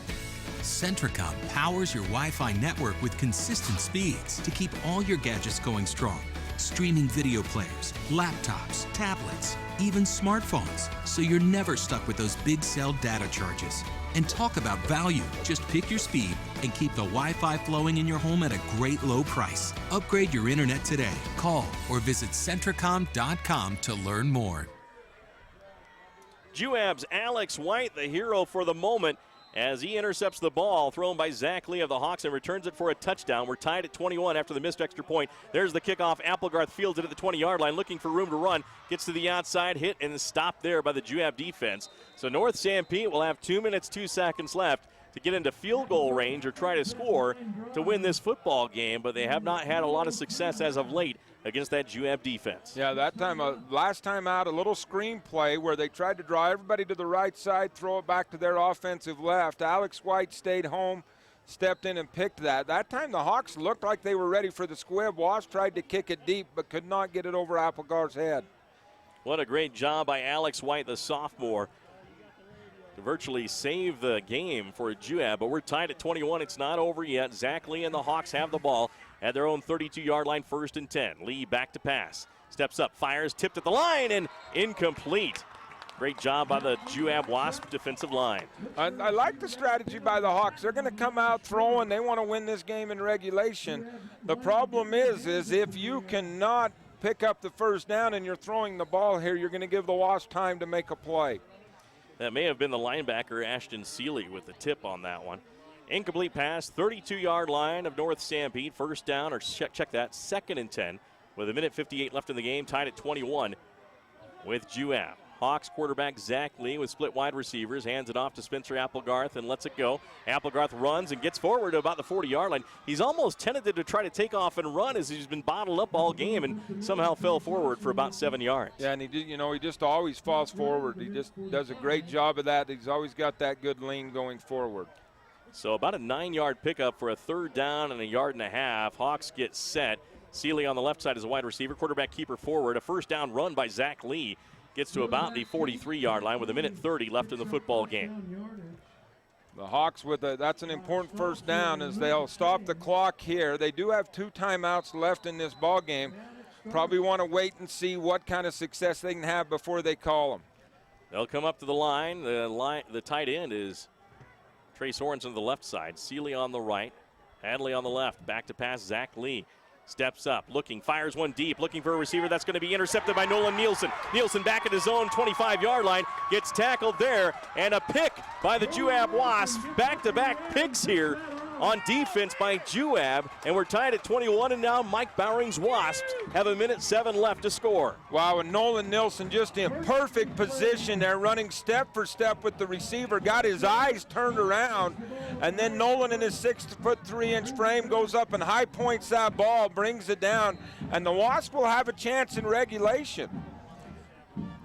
CentraCom powers your Wi-Fi network with consistent speeds to keep all your gadgets going strong. Streaming video players, laptops, tablets, even smartphones, so you're never stuck with those big cell data charges. And talk about value. Just pick your speed and keep the Wi-Fi flowing in your home at a great low price. Upgrade your internet today. Call or visit CentraCom.com to learn more. Juab's Alex White, the hero for the moment, as he intercepts the ball thrown by Zach Lee of the Hawks and returns it for a touchdown. We're tied at 21 after the missed extra point. There's the kickoff. Applegarth fields it at the 20-yard line, looking for room to run. Gets to the outside, hit, and stopped there by the Juab defense. So North Sanpete will have 2 minutes, 2 seconds left to get into field goal range or try to score to win this football game, but they have not had a lot of success as of late against that Juab defense. Yeah, that time, last time out, a little screen play where they tried to draw everybody to the right side, throw it back to their offensive left. Alex White stayed home, stepped in and picked that. That time the Hawks looked like they were ready for the squib. Wasps tried to kick it deep but could not get it over Applegarth's head. What a great job by Alex White, the sophomore, to virtually save the game for Juab, but we're tied at 21. It's not over yet. Zach Lee and the Hawks have the ball at their own 32-yard line, 1st and 10. Lee back to pass. Steps up, fires, tipped at the line, and incomplete. Great job by the Juab Wasp defensive line. I like the strategy by the Hawks. They're going to come out throwing. They want to win this game in regulation. The problem is if you cannot pick up the first down and you're throwing the ball here, you're going to give the Wasps time to make a play. That may have been the linebacker, Ashton Seeley, with the tip on that one. Incomplete pass, 32-yard line of North Sanpete. First down, or check that, 2nd and 10 with 1:58 left in the game, tied at 21 with Juab. Hawks quarterback Zach Lee with split wide receivers, hands it off to Spencer Applegarth and lets it go. Applegarth runs and gets forward to about the 40-yard line. He's almost tempted to try to take off and run as he's been bottled up all game and somehow fell forward for about 7 yards. Yeah, and he just always falls forward. He just does a great job of that. He's always got that good lean going forward. So about a 9-yard pickup for a 3rd down and a 1.5 yards. Hawks get set. Seeley on the left side is a wide receiver. Quarterback keeper forward. A 1st down run by Zach Lee. Gets to about the 43-yard line with 1:30 left in the football game. The Hawks that's an important 1st down as they'll stop the clock here. They do have 2 timeouts left in this ball game. Probably want to wait and see what kind of success they can have before they call them. They'll come up to the line. The tight end is Trace Sorensen on the left side. Seeley on the right. Hadley on the left. Back to pass Zach Lee. Steps up, looking, fires one deep, looking for a receiver. That's going to be intercepted by Nolan Nielsen. Nielsen back at his own 25-yard line, gets tackled there, and a pick by the Juab Wasps. Back-to-back picks here on defense by Juab, and we're tied at 21, and now Mike Bowering's Wasps have 1:07 left to score. Wow, and Nolan Nielsen just in perfect position there, running step for step with the receiver, got his eyes turned around, and then Nolan in his 6'3" frame goes up and high points that ball, brings it down, and the Wasps will have a chance in regulation.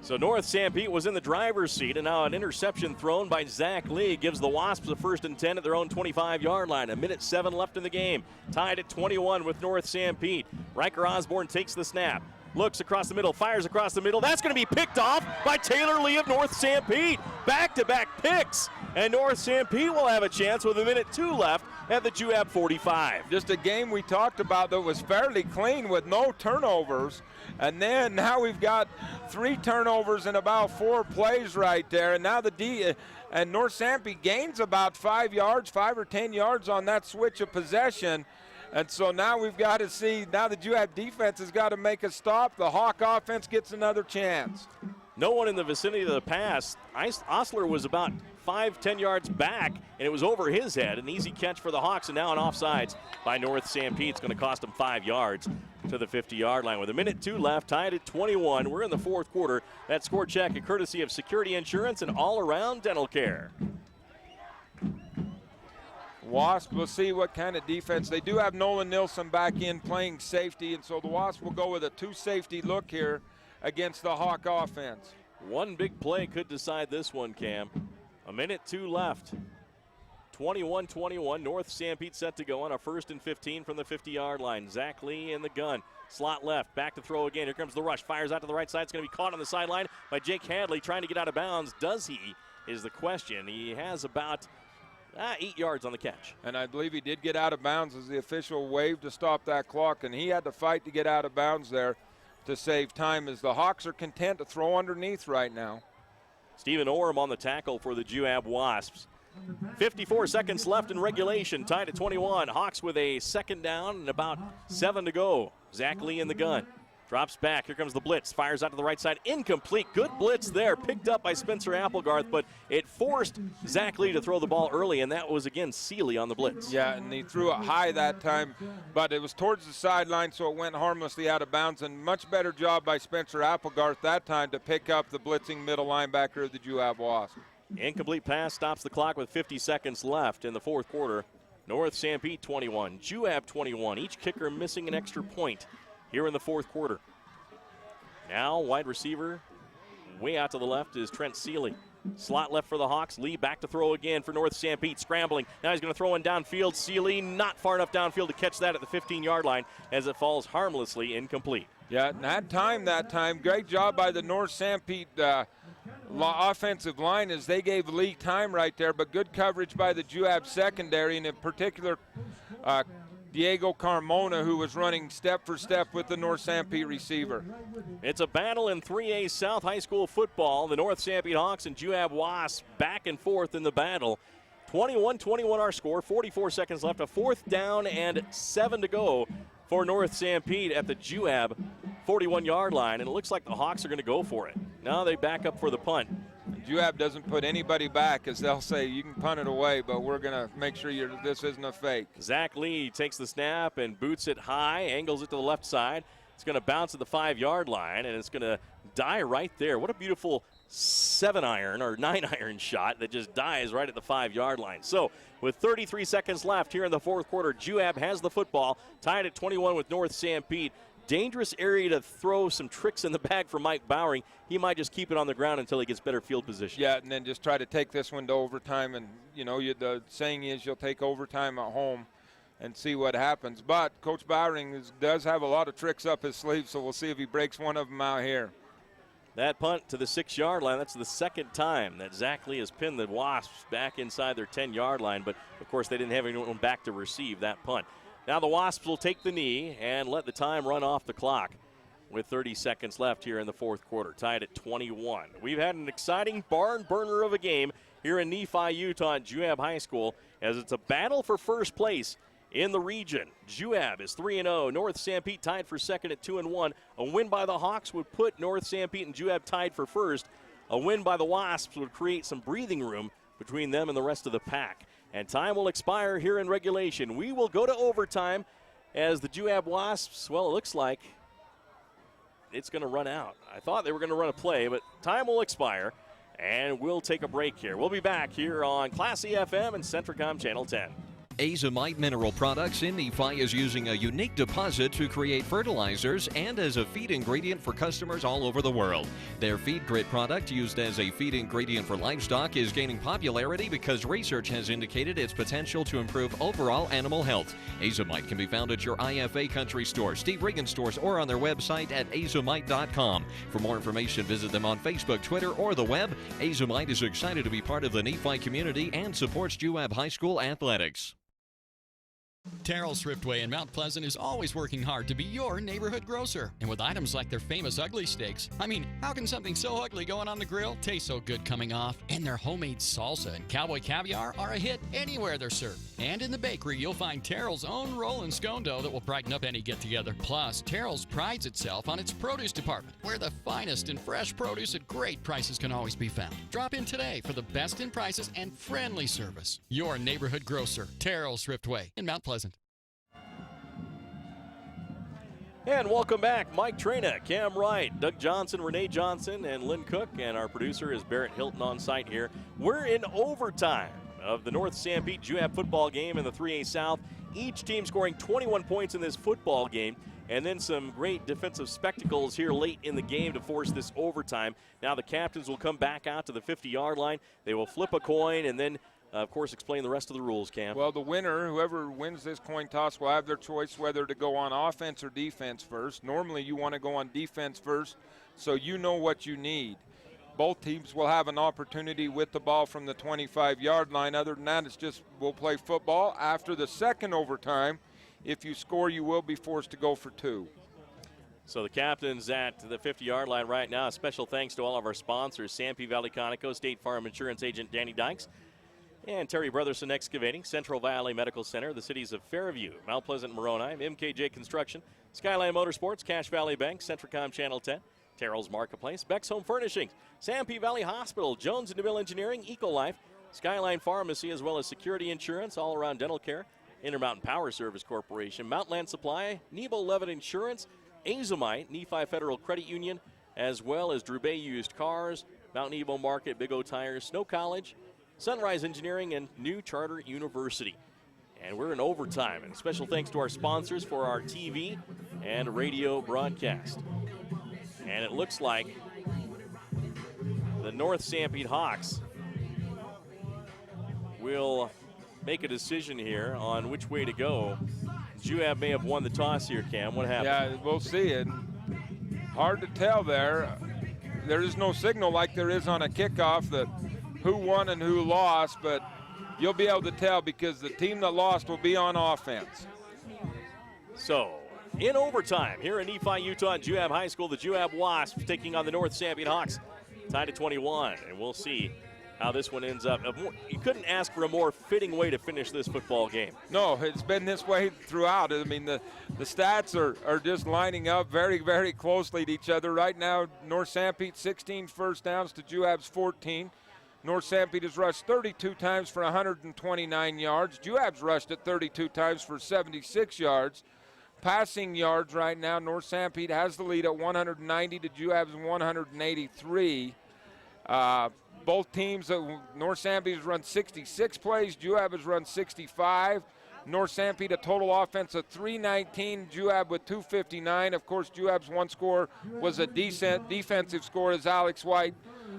So North Sanpete was in the driver's seat, and now an interception thrown by Zach Lee gives the Wasps a 1st and 10 at their own 25-yard line. 1:07 left in the game. Tied at 21 with North Sanpete. Riker Osborne takes the snap. Looks across the middle, fires across the middle. That's going to be picked off by Taylor Lee of North Sanpete. Back-to-back picks, and North Sanpete will have a chance with 1:02 left at the Juab 45. Just a game we talked about that was fairly clean with no turnovers. And then now we've got 3 turnovers in about 4 plays right there. And now and North Sanpete gains about 5 or 10 yards on that switch of possession. And so now we've got to see, now the Juab defense has got to make a stop. The Hawk offense gets another chance. No one in the vicinity of the pass. Osler was about 5-10 yards back, and it was over his head. An easy catch for the Hawks, and now an offsides by North Sanpete. It's going to cost them 5 yards to the 50-yard line. With 1:02 left, tied at 21. We're in the 4th quarter. That score check a courtesy of Security Insurance and all-around dental care. Wasps will see what kind of defense. They do have Nolan Nielsen back in playing safety, and so the Wasps will go with a 2-safety look here against the Hawk offense. One big play could decide this one, Cam. 1:02 left. 21-21. North Sanpete set to go on a 1st and 15 from the 50-yard line. Zach Lee in the gun. Slot left. Back to throw again. Here comes the rush. Fires out to the right side. It's going to be caught on the sideline by Jake Hadley trying to get out of bounds. Does he is the question. He has about 8 yards on the catch. And I believe he did get out of bounds as the official waved to stop that clock, and he had to fight to get out of bounds there to save time as the Hawks are content to throw underneath right now. Stephen Orem on the tackle for the Juab Wasps. 54 seconds left in regulation, tied at 21. Hawks with a 2nd down and about 7 to go. Zach Lee in the gun. Drops back. Here comes the blitz. Fires out to the right side. Incomplete. Good blitz there. Picked up by Spencer Applegarth, but it forced Zach Lee to throw the ball early, and that was, again, Seeley on the blitz. Yeah, and he threw it high that time, but it was towards the sideline, so it went harmlessly out of bounds, and much better job by Spencer Applegarth that time to pick up the blitzing middle linebacker of the Juab Wasps. Incomplete pass stops the clock with 50 seconds left in the 4th quarter. North Sanpete 21, Juab 21. Each kicker missing an extra point here in the 4th quarter. Now wide receiver way out to the left is Trent Seeley. Slot left for the Hawks. Lee back to throw again for North Sanpete. Scrambling. Now he's going to throw in downfield. Seeley not far enough downfield to catch that at the 15-yard line as it falls harmlessly incomplete. Yeah, and that time, great job by the North Sanpete offensive line as they gave Lee time right there, but good coverage by the Juab secondary, and in particular Diego Carmona, who was running step for step with the North Sanpete receiver. It's a battle in 3A South High School football. The North Sanpete Hawks and Juab Wasps back and forth in the battle. 21-21 our score, 44 seconds left, a 4th down and 7 to go for North Sanpete at the Juab 41-yard line, and it looks like the Hawks are going to go for it. Now they back up for the punt. Juab doesn't put anybody back, as they'll say, you can punt it away, but we're going to make sure this isn't a fake. Zach Lee takes the snap and boots it high, angles it to the left side. It's going to bounce at the 5-yard line, and it's going to die right there. What a beautiful 7-iron or 9-iron shot that just dies right at the 5-yard line. So with 33 seconds left here in the 4th quarter, Juab has the football, tied at 21 with North Sanpete. Dangerous area to throw some tricks in the bag for Mike Bowering. He might just keep it on the ground until he gets better field position. Yeah, and then just try to take this one to overtime. And, you know, the saying is you'll take overtime at home and see what happens. But Coach Bowering does have a lot of tricks up his sleeve, so we'll see if he breaks one of them out here. That punt to the 6-yard line, that's the 2nd time that Zach Lee has pinned the Wasps back inside their 10-yard line. But, of course, they didn't have anyone back to receive that punt. Now the Wasps will take the knee and let the time run off the clock with 30 seconds left here in the 4th quarter, tied at 21. We've had an exciting barn burner of a game here in Nephi, Utah at Juab High School, as it's a battle for first place in the region. Juab is 3-0. North Sanpete tied for second at 2-1. A win by the Hawks would put North Sanpete and Juab tied for first. A win by the Wasps would create some breathing room between them and the rest of the pack. And time will expire here in regulation. We will go to overtime as the Juab Wasps, well, it looks like it's going to run out. I thought they were going to run a play, but time will expire, and we'll take a break here. We'll be back here on Classy FM and CentraCom Channel 10. Azomite Mineral Products in Nephi is using a unique deposit to create fertilizers and as a feed ingredient for customers all over the world. Their Feed Grit product, used as a feed ingredient for livestock, is gaining popularity because research has indicated its potential to improve overall animal health. Azomite can be found at your IFA Country Store, Steve Regan stores, or on their website at azomite.com. For more information, visit them on Facebook, Twitter, or the web. Azomite is excited to be part of the Nephi community and supports Juab High School athletics. Terrell Thriftway in Mount Pleasant is always working hard to be your neighborhood grocer. And with items like their famous ugly steaks, I mean, how can something so ugly going on the grill taste so good coming off? And their homemade salsa and cowboy caviar are a hit anywhere they're served. And in the bakery, you'll find Terrell's own roll and scone dough that will brighten up any get-together. Plus, Terrell's prides itself on its produce department, where the finest and fresh produce at great prices can always be found. Drop in today for the best in prices and friendly service. Your neighborhood grocer, Terrell Thriftway in Mount Pleasant. And welcome back, Mike Trina, Cam Wright, Doug Johnson, Renee Johnson, and Lynn Cook, and our producer is Barrett Hilton on site here. We're in overtime of the North Sanpete Juab football game in the 3A South. Each team scoring 21 points in this football game, and then some great defensive spectacles here late in the game to force this overtime. Now the captains will come back out to the 50-yard line. They will flip a coin and then of course, explain the rest of the rules, Cam. Well, the winner, whoever wins this coin toss, will have their choice whether to go on offense or defense first. Normally, you want to go on defense first, so you know what you need. Both teams will have an opportunity with the ball from the 25-yard line. Other than that, it's just we'll play football. After the second overtime, if you score, you will be forced to go for two. So the captain's at the 50-yard line right now. A special thanks to all of our sponsors, Sanpete Valley Conoco, State Farm Insurance Agent Danny Dykes, and Terry Brotherson Excavating, Central Valley Medical Center, the cities of Fairview, Mount Pleasant, Moroni, MKJ Construction, Skyline Motorsports, Cache Valley Bank, CentraCom Channel 10, Terrell's Marketplace, Beck's Home Furnishings, Sanpete Valley Hospital, Jones & DeMille Engineering, Ecolife, Skyline Pharmacy, as well as Security Insurance, All Around Dental Care, Intermountain Power Service Corporation, Mountainland Supply, Nebo Levitt Insurance, Azomite, Nephi Federal Credit Union, as well as Drew Bay Used Cars, Mount Nebo Market, Big O Tires, Snow College, Sunrise Engineering, and New Charter University. And we're in overtime. And special thanks to our sponsors for our TV and radio broadcast. And it looks like the North Sanpete Hawks will make a decision here on which way to go. Juab may have won the toss here, Cam. What happened? Yeah, we'll see it. Hard to tell there. there is no signal like there is on a kickoff that who won and who lost, but you'll be able to tell because the team that lost will be on offense. So, in overtime, here in Nephi, Utah, at Juab High School, the Juab Wasps taking on the North Sanpete Hawks, tied at 21, and we'll see how this one ends up. You couldn't ask for a more fitting way to finish this football game. No, it's been this way throughout. I mean, the stats are just lining up very, very closely to each other. Right now, North Sanpete 16 first downs to Juab's 14. North Sanpete has rushed 32 times for 129 yards. Juab's rushed it 32 times for 76 yards. Passing yards right now, North Sanpete has the lead at 190 to Juab's 183. Both teams, North Sanpete has run 66 plays, Juab has run 65. North Sanpete a total offense of 319, Juab with 259. Of course, Juab's one score was a decent defensive score as Alex White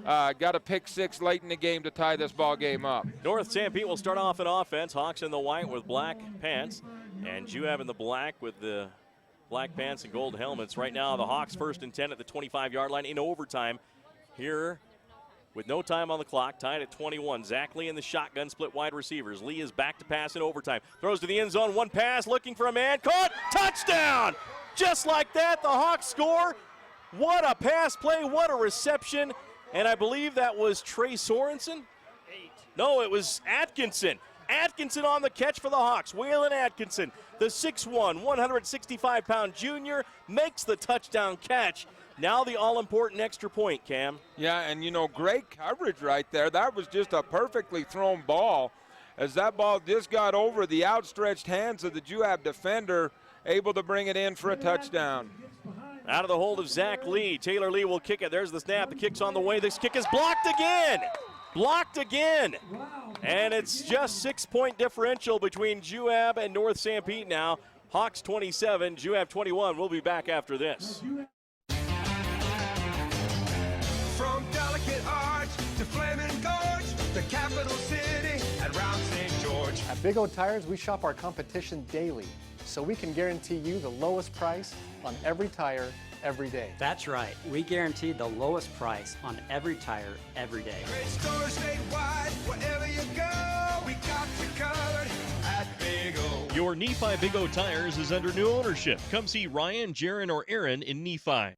got a pick six late in the game to tie this ball game up. North Sanpete will start off in offense. Hawks in the white with black pants, and Juab in the black with the black pants and gold helmets. Right now, the Hawks first and 10 at the 25-yard line in overtime. Here, with no time on the clock, tied at 21. Zach Lee in the shotgun, split wide receivers. Lee is back to pass in overtime. Throws to the end zone, one pass, looking for a man, caught, touchdown! Just like that, the Hawks score. What a pass play, what a reception. And I believe that was Trey Sorensen? No, it was Atkinson. Atkinson on the catch for the Hawks. Waylon Atkinson, the 6'1", 165-pound junior, makes the touchdown catch. Now the all-important extra point, Cam. Yeah, and you know, great coverage right there. That was just a perfectly thrown ball. As that ball just got over the outstretched hands of the Juab defender, able to bring it in for a touchdown. Out of the hold of Zach Lee. Taylor Lee will kick it. There's the snap. The kick's on the way. This kick is blocked again. Blocked again. And it's just 6-point differential between Juab and North Sanpete now. Hawks 27, Juab 21. We'll be back after this. From Delicate Arch to Flaming Gorge, the capital city and round St. George. At Big O Tires, we shop our competition daily, so we can guarantee you the lowest price on every tire, every day. That's right. We guarantee the lowest price on every tire, every day. Great stores statewide, wherever you go, we got you covered at Big O. Your Nephi Big O Tires is under new ownership. Come see Ryan, Jaron, or Aaron in Nephi.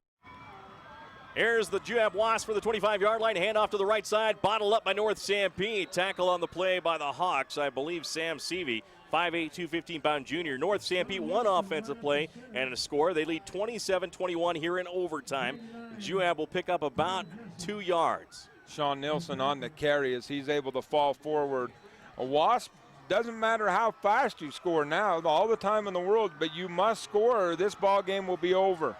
Here's the Juab Wasps for the 25-yard line. Handoff to the right side. Bottled up by North Sanpete. Tackle on the play by the Hawks. I believe Sam Seavey, 5'8", 215-pound junior. North Sanpete, one offensive play and a score. They lead 27-21 here in overtime. Juab will pick up about 2 yards. Sean Nilsson on the carry as he's able to fall forward. A Wasp, doesn't matter how fast you score now, all the time in the world, but you must score or this ball game will be over.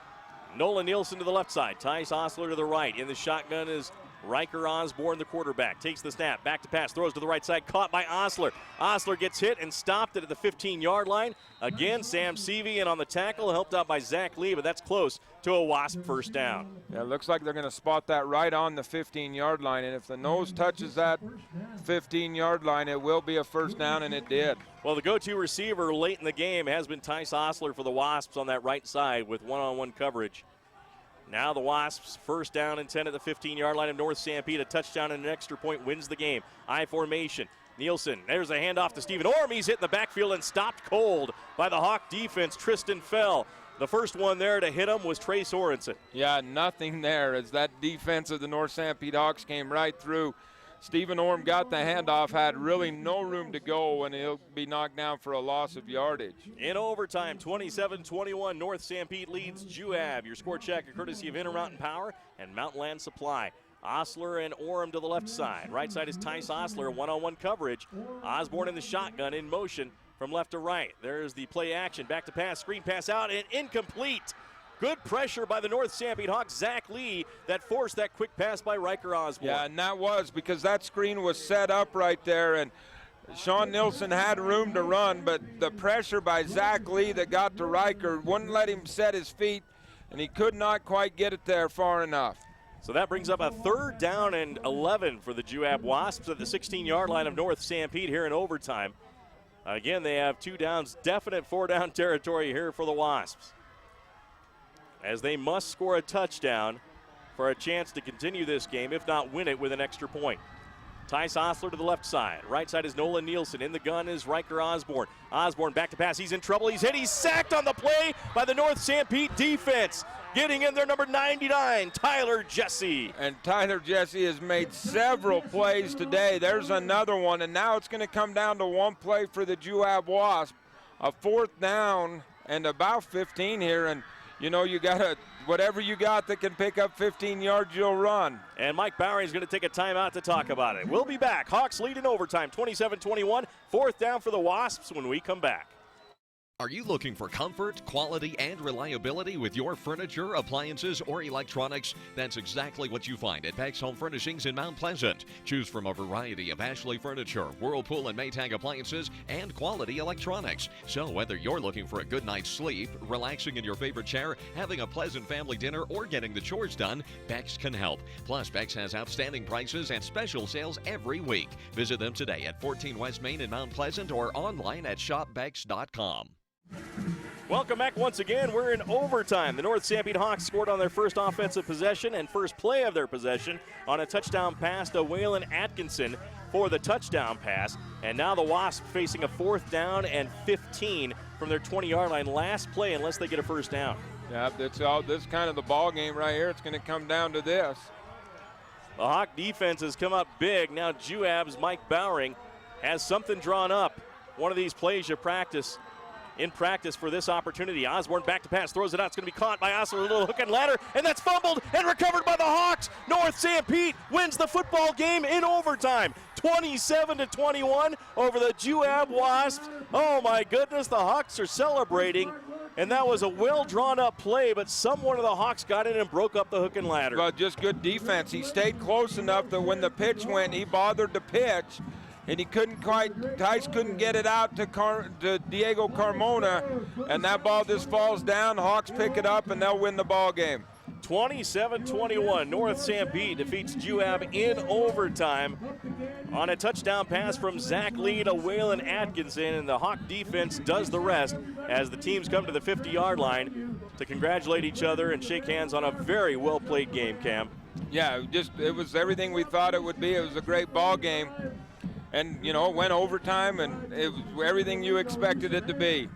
Nolan Nielsen to the left side. Tice Osler to the right. In the shotgun is Riker Osborne, the quarterback. Takes the snap. Back to pass. Throws to the right side. Caught by Osler. Osler gets hit and stopped it at the 15-yard line. Again, Sam Seavey in on the tackle. Helped out by Zach Lee, but that's close to a Wasp first down. Yeah, it looks like they're going to spot that right on the 15-yard line. And if the nose touches that 15-yard line, it will be a first down, and it did. Well, the go-to receiver late in the game has been Tice Osler for the Wasps on that right side with one-on-one coverage. Now the Wasps first down and 10 at the 15-yard line of North Sanpete. A touchdown and an extra point wins the game. I formation. Nielsen, there's a handoff to Stephen Orm. He's hit in the backfield and stopped cold by the Hawk defense. Tristan Fell. The first one there to hit him was Trey Sorensen. Yeah, nothing there as that defense of the North Sanpete Hawks came right through. Stephen Orm got the handoff, had really no room to go, and he'll be knocked down for a loss of yardage. In overtime, 27-21, North Sanpete leads Juab. Your score check, a courtesy of Intermountain Power and Mountain Land Supply. Osler and Orem to the left side. Right side is Tice Osler, one-on-one coverage. Osborne in the shotgun in motion from left to right. There's the play action, back to pass, screen pass out, and incomplete. Good pressure by the North Sanpete Hawks, Zach Lee, that forced that quick pass by Riker Osborne. Yeah, and that was because that screen was set up right there, and Sean Nilsson had room to run, but the pressure by Zach Lee that got to Riker wouldn't let him set his feet, and he could not quite get it there far enough. So that brings up a 3rd down and 11 for the Juab Wasps at the 16-yard line of North Sanpete here in overtime. Again, they have 2 downs, definite 4-down territory here for the Wasps, as they must score a touchdown for a chance to continue this game, if not win it with an extra point. Tice Osler to the left side. Right side is Nolan Nielsen. In the gun is Riker Osborne. Osborne back to pass. He's in trouble. He's hit. He's sacked on the play by the North Sanpete defense. Getting in there, number 99, Tyler Jesse. And Tyler Jesse has made several plays today. There's another one, and now it's going to come down to one play for the Juab Wasps. A 4th down and about 15 here, and you know, you got to, whatever you got that can pick up 15 yards, you'll run. And Mike Bowery is going to take a timeout to talk about it. We'll be back. Hawks lead in overtime, 27-21. 4th down for the Wasps when we come back. Are you looking for comfort, quality, and reliability with your furniture, appliances, or electronics? That's exactly what you find at Beck's Home Furnishings in Mount Pleasant. Choose from a variety of Ashley furniture, Whirlpool and Maytag appliances, and quality electronics. So whether you're looking for a good night's sleep, relaxing in your favorite chair, having a pleasant family dinner, or getting the chores done, Beck's can help. Plus, Beck's has outstanding prices and special sales every week. Visit them today at 14 West Main in Mount Pleasant or online at shopbecks.com. Welcome back once again. We're in overtime. The North Sanpete Hawks scored on their first offensive possession and first play of their possession on a touchdown pass to Waylon Atkinson for the touchdown pass. And now the Wasps facing a 4th down and 15 from their 20-yard line. Last play unless they get a first down. Yeah, this is kind of the ball game right here. It's going to come down to this. The Hawk defense has come up big. Now Juab's Mike Bowering has something drawn up. One of these plays you practice. In practice for this opportunity. Osborne back to pass, throws it out. It's going to be caught by Osler, a little hook and ladder, and that's fumbled and recovered by the Hawks. North Sanpete wins the football game in overtime, 27-21 over the Juab Wasps. Oh my goodness, the Hawks are celebrating, and that was a well-drawn-up play, but someone of the Hawks got in and broke up the hook and ladder. Well, just good defense. He stayed close enough that when the pitch went, he bothered to pitch. And he Tice couldn't get it out to Diego Carmona, and that ball just falls down. Hawks pick it up, and they'll win the ball game. 27-21, North Sanpete defeats Juab in overtime on a touchdown pass from Zach Lee to Waylon Atkinson, and the Hawk defense does the rest as the teams come to the 50-yard line to congratulate each other and shake hands on a very well-played game, Cam. Yeah, it was everything we thought it would be. It was a great ball game. And, you know, it went overtime, and it was everything you expected it to be.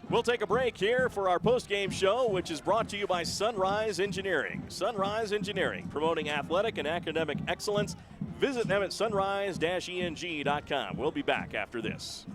We'll take a break here for our post-game show, which is brought to you by Sunrise Engineering. Sunrise Engineering, promoting athletic and academic excellence. Visit them at sunrise-eng.com. We'll be back after this.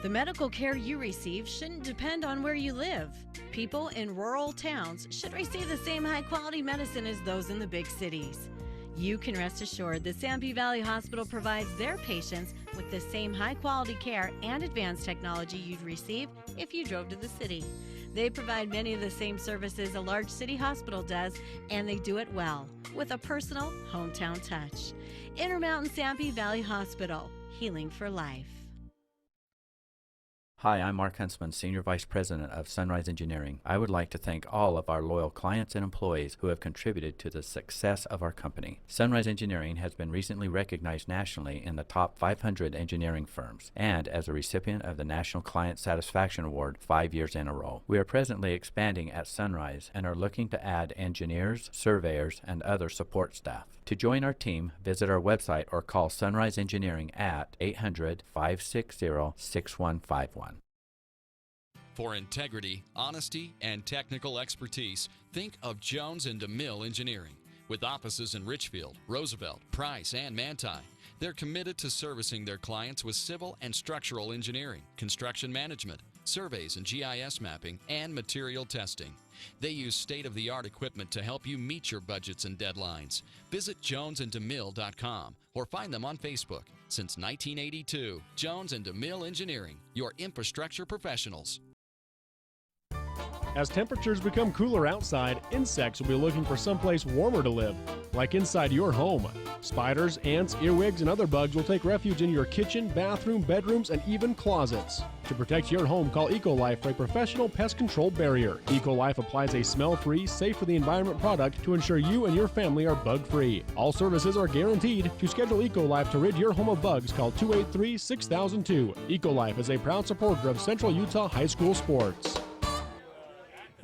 The medical care you receive shouldn't depend on where you live. People in rural towns should receive the same high-quality medicine as those in the big cities. You can rest assured that Sanpete Valley Hospital provides their patients with the same high-quality care and advanced technology you'd receive if you drove to the city. They provide many of the same services a large city hospital does, and they do it well, with a personal, hometown touch. Intermountain Sanpete Valley Hospital, healing for life. Hi, I'm Mark Huntsman, Senior Vice President of Sunrise Engineering. I would like to thank all of our loyal clients and employees who have contributed to the success of our company. Sunrise Engineering has been recently recognized nationally in the top 500 engineering firms and as a recipient of the National Client Satisfaction Award 5 years in a row. We are presently expanding at Sunrise and are looking to add engineers, surveyors, and other support staff. To join our team, visit our website or call Sunrise Engineering at 800-560-6151. For integrity, honesty, and technical expertise, think of Jones & DeMille Engineering. With offices in Richfield, Roosevelt, Price, and Manti, they're committed to servicing their clients with civil and structural engineering, construction management, surveys and GIS mapping, and material testing. They use state-of-the-art equipment to help you meet your budgets and deadlines. Visit jonesandemille.com or find them on Facebook. Since 1982, Jones & DeMille Engineering, your infrastructure professionals. As temperatures become cooler outside, insects will be looking for someplace warmer to live, like inside your home. Spiders, ants, earwigs, and other bugs will take refuge in your kitchen, bathroom, bedrooms, and even closets. To protect your home, call EcoLife for a professional pest control barrier. EcoLife applies a smell-free, safe for the environment product to ensure you and your family are bug-free. All services are guaranteed. To schedule EcoLife to rid your home of bugs, call 283-6002. EcoLife is a proud supporter of Central Utah High School sports.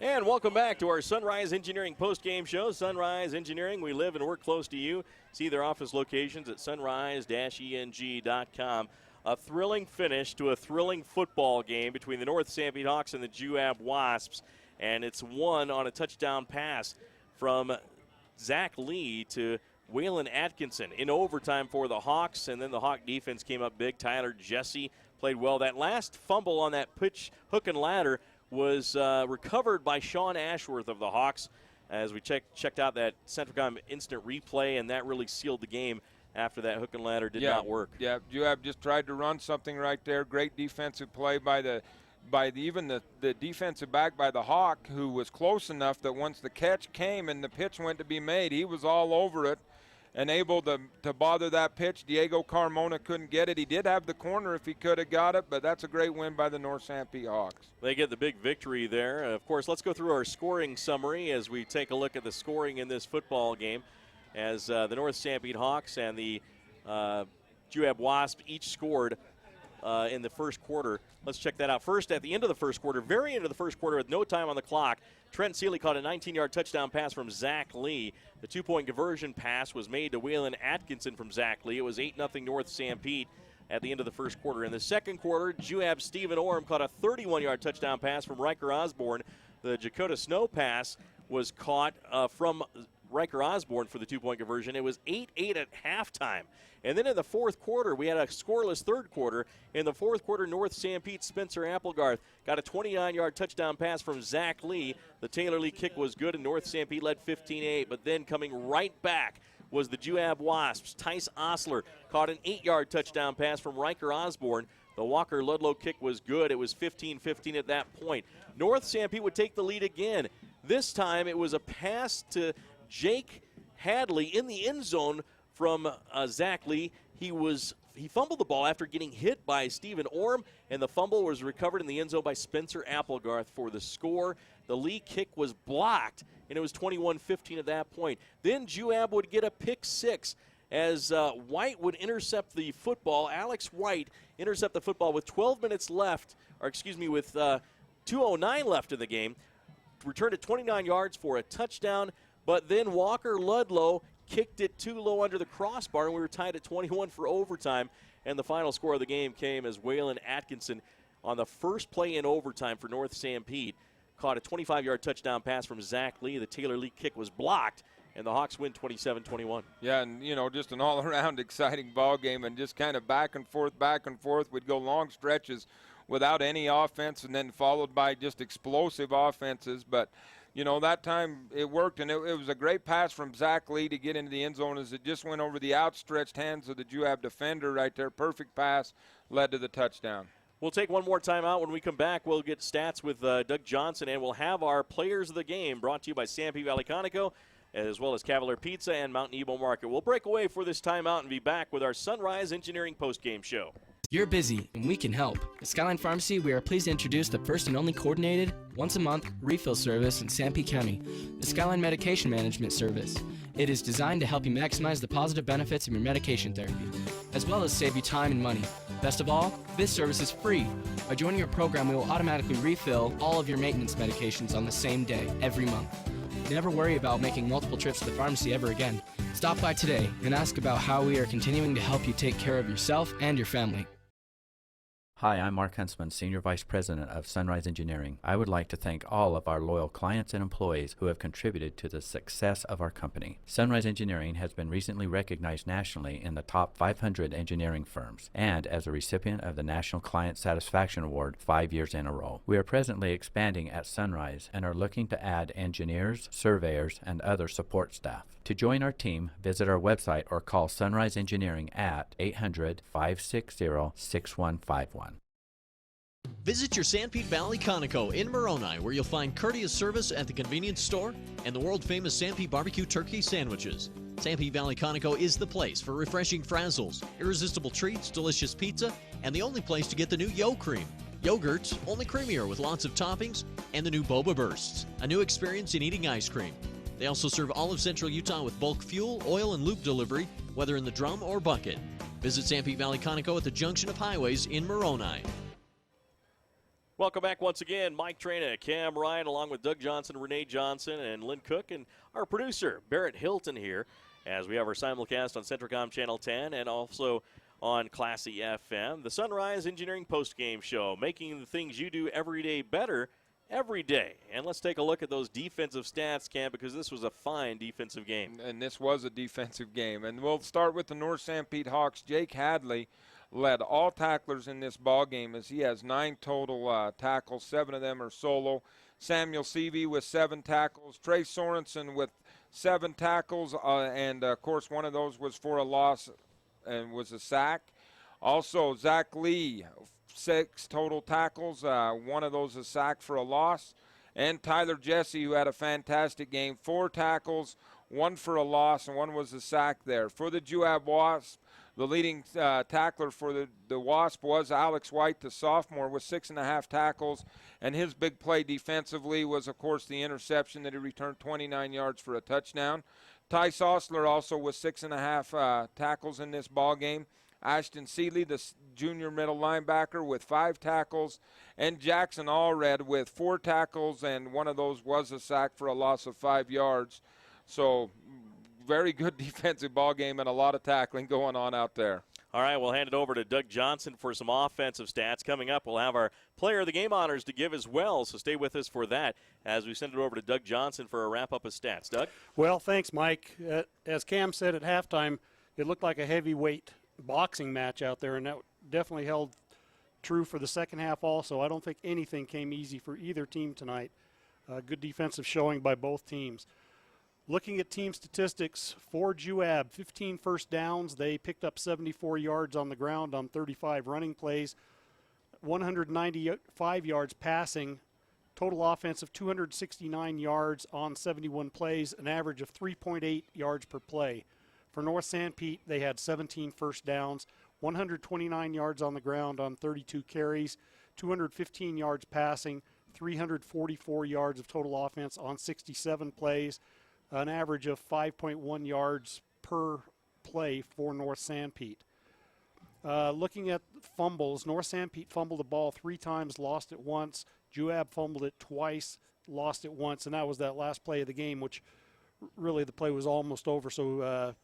And welcome back to our Sunrise Engineering post-game show. Sunrise Engineering, we live and work close to you. See their office locations at sunrise-eng.com. A thrilling finish to a thrilling football game between the North Sanpete Hawks and the Juab Wasps. And it's won on a touchdown pass from Zach Lee to Waylon Atkinson in overtime for the Hawks. And then the Hawk defense came up big. Tyler Jesse played well. That last fumble on that pitch hook and ladder was recovered by Sean Ashworth of the Hawks as we checked out that CentraCom instant replay, and that really sealed the game after that hook and ladder did not work. Yeah, Juab just tried to run something right there. Great defensive play by the defensive back by the Hawk, who was close enough that once the catch came and the pitch went to be made, he was all over it and able to bother that pitch. Diego Carmona couldn't get it. He did have the corner if he could have got it, but that's a great win by the North Sanpete Hawks. They get the big victory there. Of course, let's go through our scoring summary as we take a look at the scoring in this football game, as the North Sanpete Hawks and the Juab Wasps each scored in the first quarter. Let's check that out. First, at the end of the first quarter, very end of the first quarter with no time on the clock, Trent Seeley caught a 19-yard touchdown pass from Zach Lee. The two-point conversion pass was made to Waylon Atkinson from Zach Lee. It was 8-0 North Sanpete at the end of the first quarter. In the second quarter, Juab Stephen Orm caught a 31-yard touchdown pass from Riker Osborne. The Dakota Snow pass was caught from Riker Osborne for the two-point conversion. It was 8-8 at halftime. And then in the fourth quarter, we had a scoreless third quarter. In the fourth quarter, North Sanpete Spencer Applegarth got a 29-yard touchdown pass from Zach Lee. The Taylor Lee kick was good, and North Sanpete led 15-8. But then coming right back was the Juab Wasps. Tice Osler caught an 8-yard touchdown pass from Riker Osborne. The Walker Ludlow kick was good. It was 15-15 at that point. North Sanpete would take the lead again. This time it was a pass to Jake Hadley in the end zone from Zach Lee. He fumbled the ball after getting hit by Stephen Orm, and the fumble was recovered in the end zone by Spencer Applegarth for the score. The Lee kick was blocked, and it was 21-15 at that point. Then Juab would get a pick six as White would intercept the football. Alex White intercept the football with 12 minutes left, with 2:09 left in the game. Returned it 29 yards for a touchdown, but then Walker Ludlow kicked it too low under the crossbar, and we were tied at 21 for overtime. And the final score of the game came as Waylon Atkinson, on the first play in overtime for North Sanpete, caught a 25-yard touchdown pass from Zach Lee. The Taylor Lee kick was blocked, and the Hawks win 27-21. Yeah, and, just an all-around exciting ball game, and just kind of back and forth. We'd go long stretches without any offense, and then followed by just explosive offenses. But that time it worked, and it was a great pass from Zach Lee to get into the end zone as it just went over the outstretched hands of the Juab defender right there. Perfect pass, led to the touchdown. We'll take one more timeout. When we come back, we'll get stats with Doug Johnson, and we'll have our players of the game brought to you by Sanpete Valley Conoco, as well as Cavalier Pizza and Mountain Ebo Market. We'll break away for this timeout and be back with our Sunrise Engineering postgame show. You're busy, and we can help. At Skyline Pharmacy, we are pleased to introduce the first and only coordinated, once-a-month refill service in Sanpete County, the Skyline Medication Management Service. It is designed to help you maximize the positive benefits of your medication therapy, as well as save you time and money. Best of all, this service is free. By joining our program, we will automatically refill all of your maintenance medications on the same day, every month. Never worry about making multiple trips to the pharmacy ever again. Stop by today and ask about how we are continuing to help you take care of yourself and your family. Hi, I'm Mark Huntsman, Senior Vice President of Sunrise Engineering. I would like to thank all of our loyal clients and employees who have contributed to the success of our company. Sunrise Engineering has been recently recognized nationally in the top 500 engineering firms and as a recipient of the National Client Satisfaction Award 5 years in a row. We are presently expanding at Sunrise and are looking to add engineers, surveyors, and other support staff. To join our team, visit our website or call Sunrise Engineering at 800-560-6151. Visit your Sanpete Valley Conoco in Moroni, where you'll find courteous service at the convenience store and the world-famous Sanpete barbecue turkey sandwiches. Sanpete Valley Conoco is the place for refreshing frazzles, irresistible treats, delicious pizza, and the only place to get the new Yo Cream. Yogurts, only creamier with lots of toppings, and the new Boba Bursts, a new experience in eating ice cream. They also serve all of Central Utah with bulk fuel, oil, and lube delivery, whether in the drum or bucket. Visit Sanpete Valley Conoco at the junction of highways in Moroni. Welcome back once again. Mike Trina, Cam Ryan, along with Doug Johnson, Renee Johnson, and Lynn Cook, and our producer, Barrett Hilton, here, as we have our simulcast on CentraCom Channel 10 and also on Classy FM. The Sunrise Engineering Postgame Show, making the things you do every day better every day. And let's take a look at those defensive stats, Cam, because this was a fine defensive game. And this was a defensive game. And we'll start with the North Sanpete Hawks. Jake Hadley led all tacklers in this ball game as he has 9 total tackles. 7 of them are solo. Samuel Seavey with 7 tackles. Trey Sorensen with 7 tackles, and of course one of those was for a loss and was a sack. Also Zach Lee, 6 total tackles. One of those a sack for a loss. And Tyler Jesse, who had a fantastic game, 4 tackles, 1 for a loss, and 1 was a sack there. For the Juab Wasps, the leading tackler for the Wasp was Alex White, the sophomore, with 6.5 tackles. And his big play defensively was, of course, the interception that he returned 29 yards for a touchdown. Tice Osler also with 6.5 tackles in this ball game. Ashton Seeley, the junior middle linebacker, with 5 tackles. And Jackson Allred with 4 tackles, and one of those was a sack for a loss of 5 yards. So very good defensive ball game and a lot of tackling going on out there. All right, we'll hand it over to Doug Johnson for some offensive stats. Coming up, we'll have our player of the game honors to give as well, so stay with us for that as we send it over to Doug Johnson for a wrap-up of stats. Doug? Well, thanks, Mike. As Cam said at halftime, it looked like a heavyweight boxing match out there, and that definitely held true for the second half also. I don't think anything came easy for either team tonight. Good defensive showing by both teams. Looking at team statistics, for Juab, 15 first downs. They picked up 74 yards on the ground on 35 running plays, 195 yards passing, total offense of 269 yards on 71 plays, an average of 3.8 yards per play. For North Sanpete, they had 17 first downs, 129 yards on the ground on 32 carries, 215 yards passing, 344 yards of total offense on 67 plays, an average of 5.1 yards per play for North Sanpete. Looking at fumbles, North Sanpete fumbled the ball 3 times, lost it once. Juab fumbled it twice, lost it once, and that was that last play of the game, which really the play was almost over, so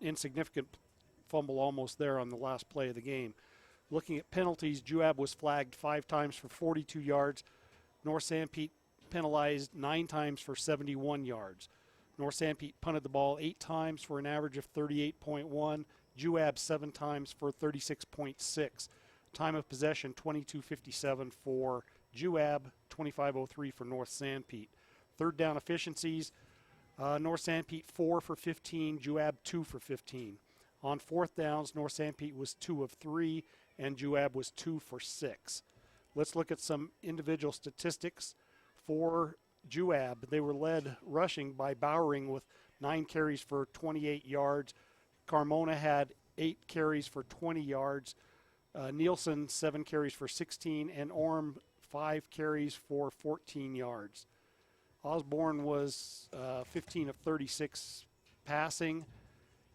insignificant fumble almost there on the last play of the game. Looking at penalties, Juab was flagged 5 times for 42 yards. North Sanpete penalized 9 times for 71 yards. North Sanpete punted the ball 8 times for an average of 38.1. Juab 7 times for 36.6. Time of possession 22:57 for Juab, 25:03 for North Sanpete. Third down efficiencies, North Sanpete 4 for 15, Juab 2 for 15. On fourth downs, North Sanpete was 2 of 3 and Juab was 2 for 6. Let's look at some individual statistics. For Juab, they were led rushing by Bowering with 9 carries for 28 yards. Carmona had 8 carries for 20 yards. Nielsen, 7 carries for 16, and Orm, 5 carries for 14 yards. Osborne was 15 of 36 passing.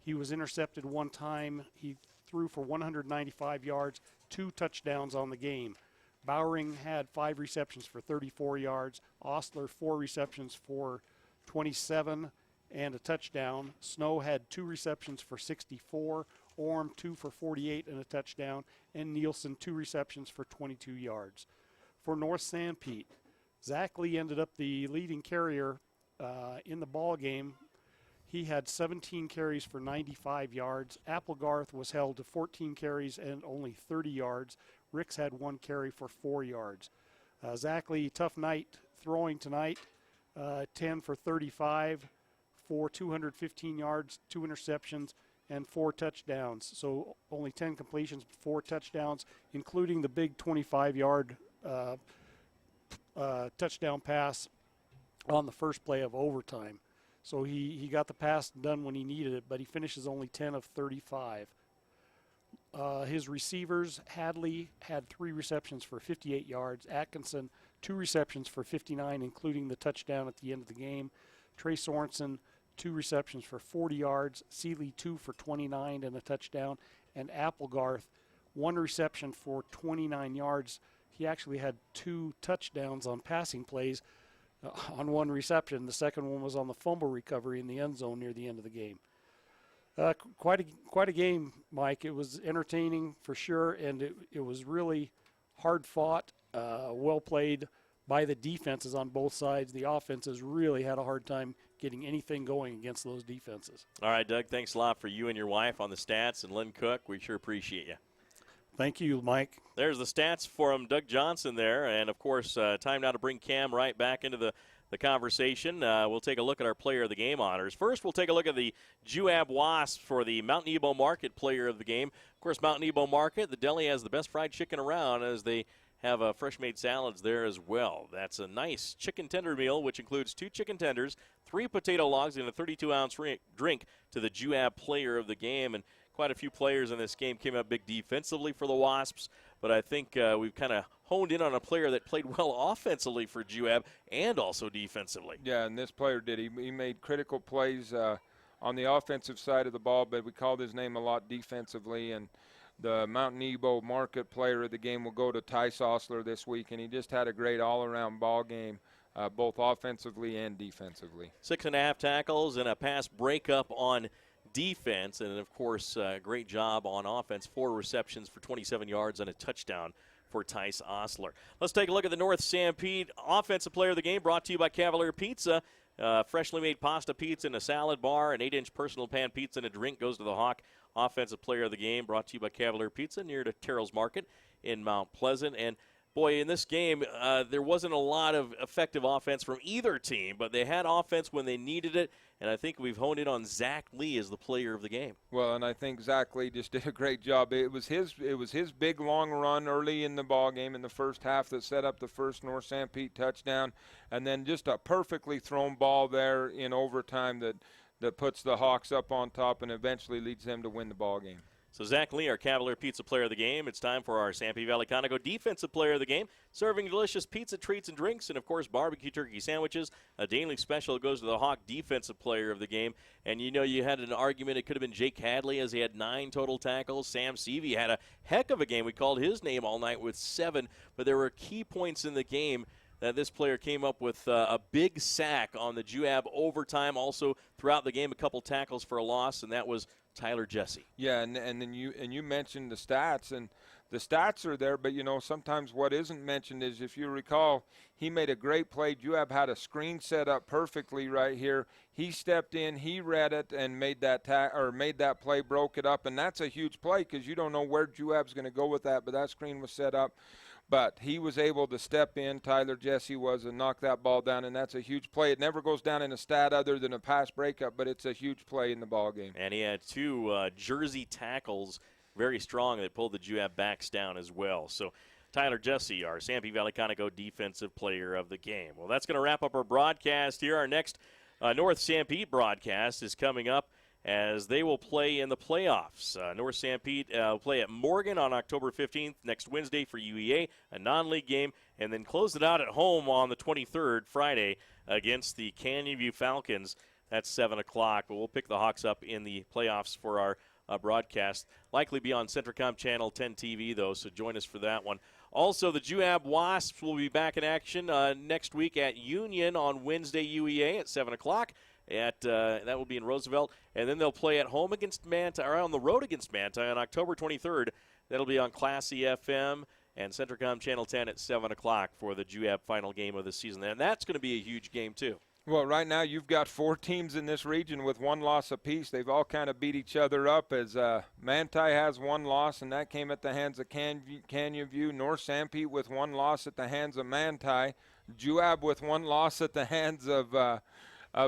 He was intercepted 1 time. He threw for 195 yards, 2 touchdowns on the game. Bowering had 5 receptions for 34 yards. Ostler, 4 receptions for 27 and a touchdown. Snow had 2 receptions for 64. Orm, 2 for 48 and a touchdown. And Nielsen, 2 receptions for 22 yards. For North Sanpete, Zach Lee ended up the leading carrier in the ball game. He had 17 carries for 95 yards. Applegarth was held to 14 carries and only 30 yards. Ricks had 1 carry for 4 yards. Zach Lee, tough night throwing tonight. 10 for 35 for 215 yards, 2 interceptions, and 4 touchdowns. So only 10 completions, 4 touchdowns, including the big 25-yard touchdown pass on the first play of overtime. So he got the pass done when he needed it, but he finishes only 10 of 35. His receivers, Hadley had 3 receptions for 58 yards. Atkinson, 2 receptions for 59, including the touchdown at the end of the game. Trey Sorensen, 2 receptions for 40 yards. Seeley, 2 for 29 and a touchdown. And Applegarth, 1 reception for 29 yards. he actually had 2 touchdowns on passing plays on 1 reception. The second one was on the fumble recovery in the end zone near the end of the game. Quite a game, Mike. It was entertaining for sure, and it was really hard fought, well played by the defenses on both sides. The offenses really had a hard time getting anything going against those defenses. All right, Doug, thanks a lot for you and your wife on the stats, and Lynn Cook, we sure appreciate you. Thank you, Mike. There's the stats from Doug Johnson there, and, of course, time now to bring Cam Wright back into the conversation. We'll take a look at our Player of the Game honors. First, we'll take a look at the Juab Wasps for the Mount Nebo Market Player of the Game. Of course, Mount Nebo Market, the deli has the best fried chicken around, as they have fresh-made salads there as well. That's a nice chicken tender meal, which includes 2 chicken tenders, 3 potato logs, and a 32-ounce drink to the Juab Player of the Game. And quite a few players in this game came out big defensively for the Wasps, but I think we've kind of honed in on a player that played well offensively for Juab and also defensively. Yeah, and this player did. He made critical plays on the offensive side of the ball, but we called his name a lot defensively. And the Mount Nebo Market Player of the Game will go to Tice Osler this week, and he just had a great all-around ball game, both offensively and defensively. 6.5 tackles and a pass breakup on defense, and of course, great job on offense. 4 receptions for 27 yards and a touchdown for Tice Osler. Let's take a look at the North Sanpete Offensive Player of the Game, brought to you by Cavalier Pizza. Freshly made pasta pizza and a salad bar, an 8-inch personal pan pizza and a drink goes to the Hawk. Offensive Player of the Game, brought to you by Cavalier Pizza near to Terrell's Market in Mount Pleasant. And boy, in this game, there wasn't a lot of effective offense from either team, but they had offense when they needed it, and I think we've honed in on Zach Lee as the player of the game. Well, and I think Zach Lee just did a great job. It was his big long run early in the ball game in the first half that set up the first North Sanpete touchdown, and then just a perfectly thrown ball there in overtime that puts the Hawks up on top and eventually leads them to win the ball game. So Zach Lee, our Cavalier Pizza Player of the Game. It's time for our Sanpete Valley Conoco Defensive Player of the Game, serving delicious pizza treats and drinks, and, of course, barbecue turkey sandwiches. A daily special goes to the Hawk Defensive Player of the Game. And, you know, you had an argument. It could have been Jake Hadley, as he had 9 total tackles. Sam Seavey had a heck of a game. We called his name all night with 7. But there were key points in the game that this player came up with a big sack on the Juab overtime. Also, throughout the game, a couple tackles for a loss, and that was Tyler Jesse. Yeah, and then you mentioned the stats, and the stats are there, but you know sometimes what isn't mentioned is, if you recall, he made a great play. Juab had a screen set up perfectly right here. He stepped in, he read it, and made that play, broke it up, and that's a huge play because you don't know where Juab's going to go with that, but that screen was set up. But he was able to step in, Tyler Jesse was, and knock that ball down, and that's a huge play. It never goes down in a stat other than a pass breakup, but it's a huge play in the ball game. And he had 2 jersey tackles, very strong, that pulled the Juab backs down as well. So Tyler Jesse, our Sanpete Valley Conoco Defensive Player of the Game. Well, that's going to wrap up our broadcast here. Our next North Sanpete broadcast is coming up, as they will play in the playoffs. North Sanpete will play at Morgan on October 15th, next Wednesday for UEA, a non-league game, and then close it out at home on the 23rd, Friday, against the Canyon View Falcons. That's 7 o'clock, but we'll pick the Hawks up in the playoffs for our broadcast. Likely be on CentraCom Channel 10 TV, though, so join us for that one. Also, the Juab Wasps will be back in action next week at Union on Wednesday, UEA at 7 o'clock. That will be in Roosevelt, and then they'll play at home against Manti, or on the road against Manti on October 23rd. That'll be on Classy FM and CentraCom Channel 10 at 7 o'clock for the Juab final game of the season. And that's going to be a huge game, too. Well, right now you've got 4 teams in this region with 1 loss apiece. They've all kind of beat each other up, as Manti has 1 loss, and that came at the hands of Canyon View. North Sanpete with 1 loss at the hands of Manti. Juab with 1 loss at the hands of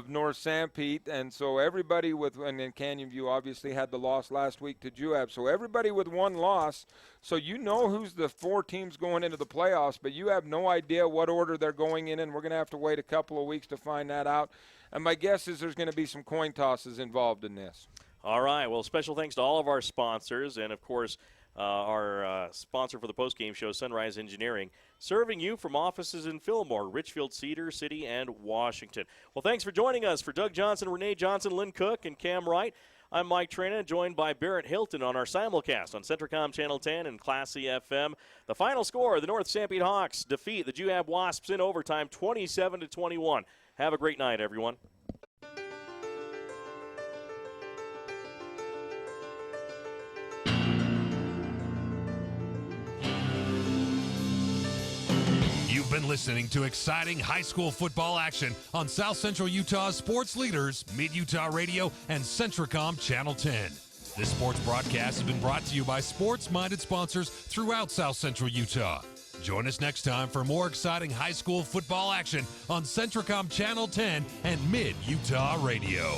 North Sanpete, and so everybody and then Canyon View obviously had the loss last week to Juab, so everybody with 1 loss. So you know who's the 4 teams going into the playoffs, but you have no idea what order they're going in, and we're going to have to wait a couple of weeks to find that out. And my guess is there's going to be some coin tosses involved in this. All right, well, special thanks to all of our sponsors, and of course our sponsor for the postgame show, Sunrise Engineering, serving you from offices in Fillmore, Richfield, Cedar City, and Washington. Well, thanks for joining us. For Doug Johnson, Renee Johnson, Lynn Cook, and Cam Wright, I'm Mike Trina, joined by Barrett Hilton on our simulcast on CentraCom Channel 10 and Classy FM. The final score, the North Sanpete Hawks defeat the Juab Wasps in overtime, 27-21. Have a great night, everyone. You've been listening to exciting high school football action on South Central Utah's sports leaders, Mid-Utah Radio and CentraCom Channel 10. This sports broadcast has been brought to you by sports-minded sponsors throughout South Central Utah. Join us next time for more exciting high school football action on CentraCom Channel 10 and Mid-Utah Radio.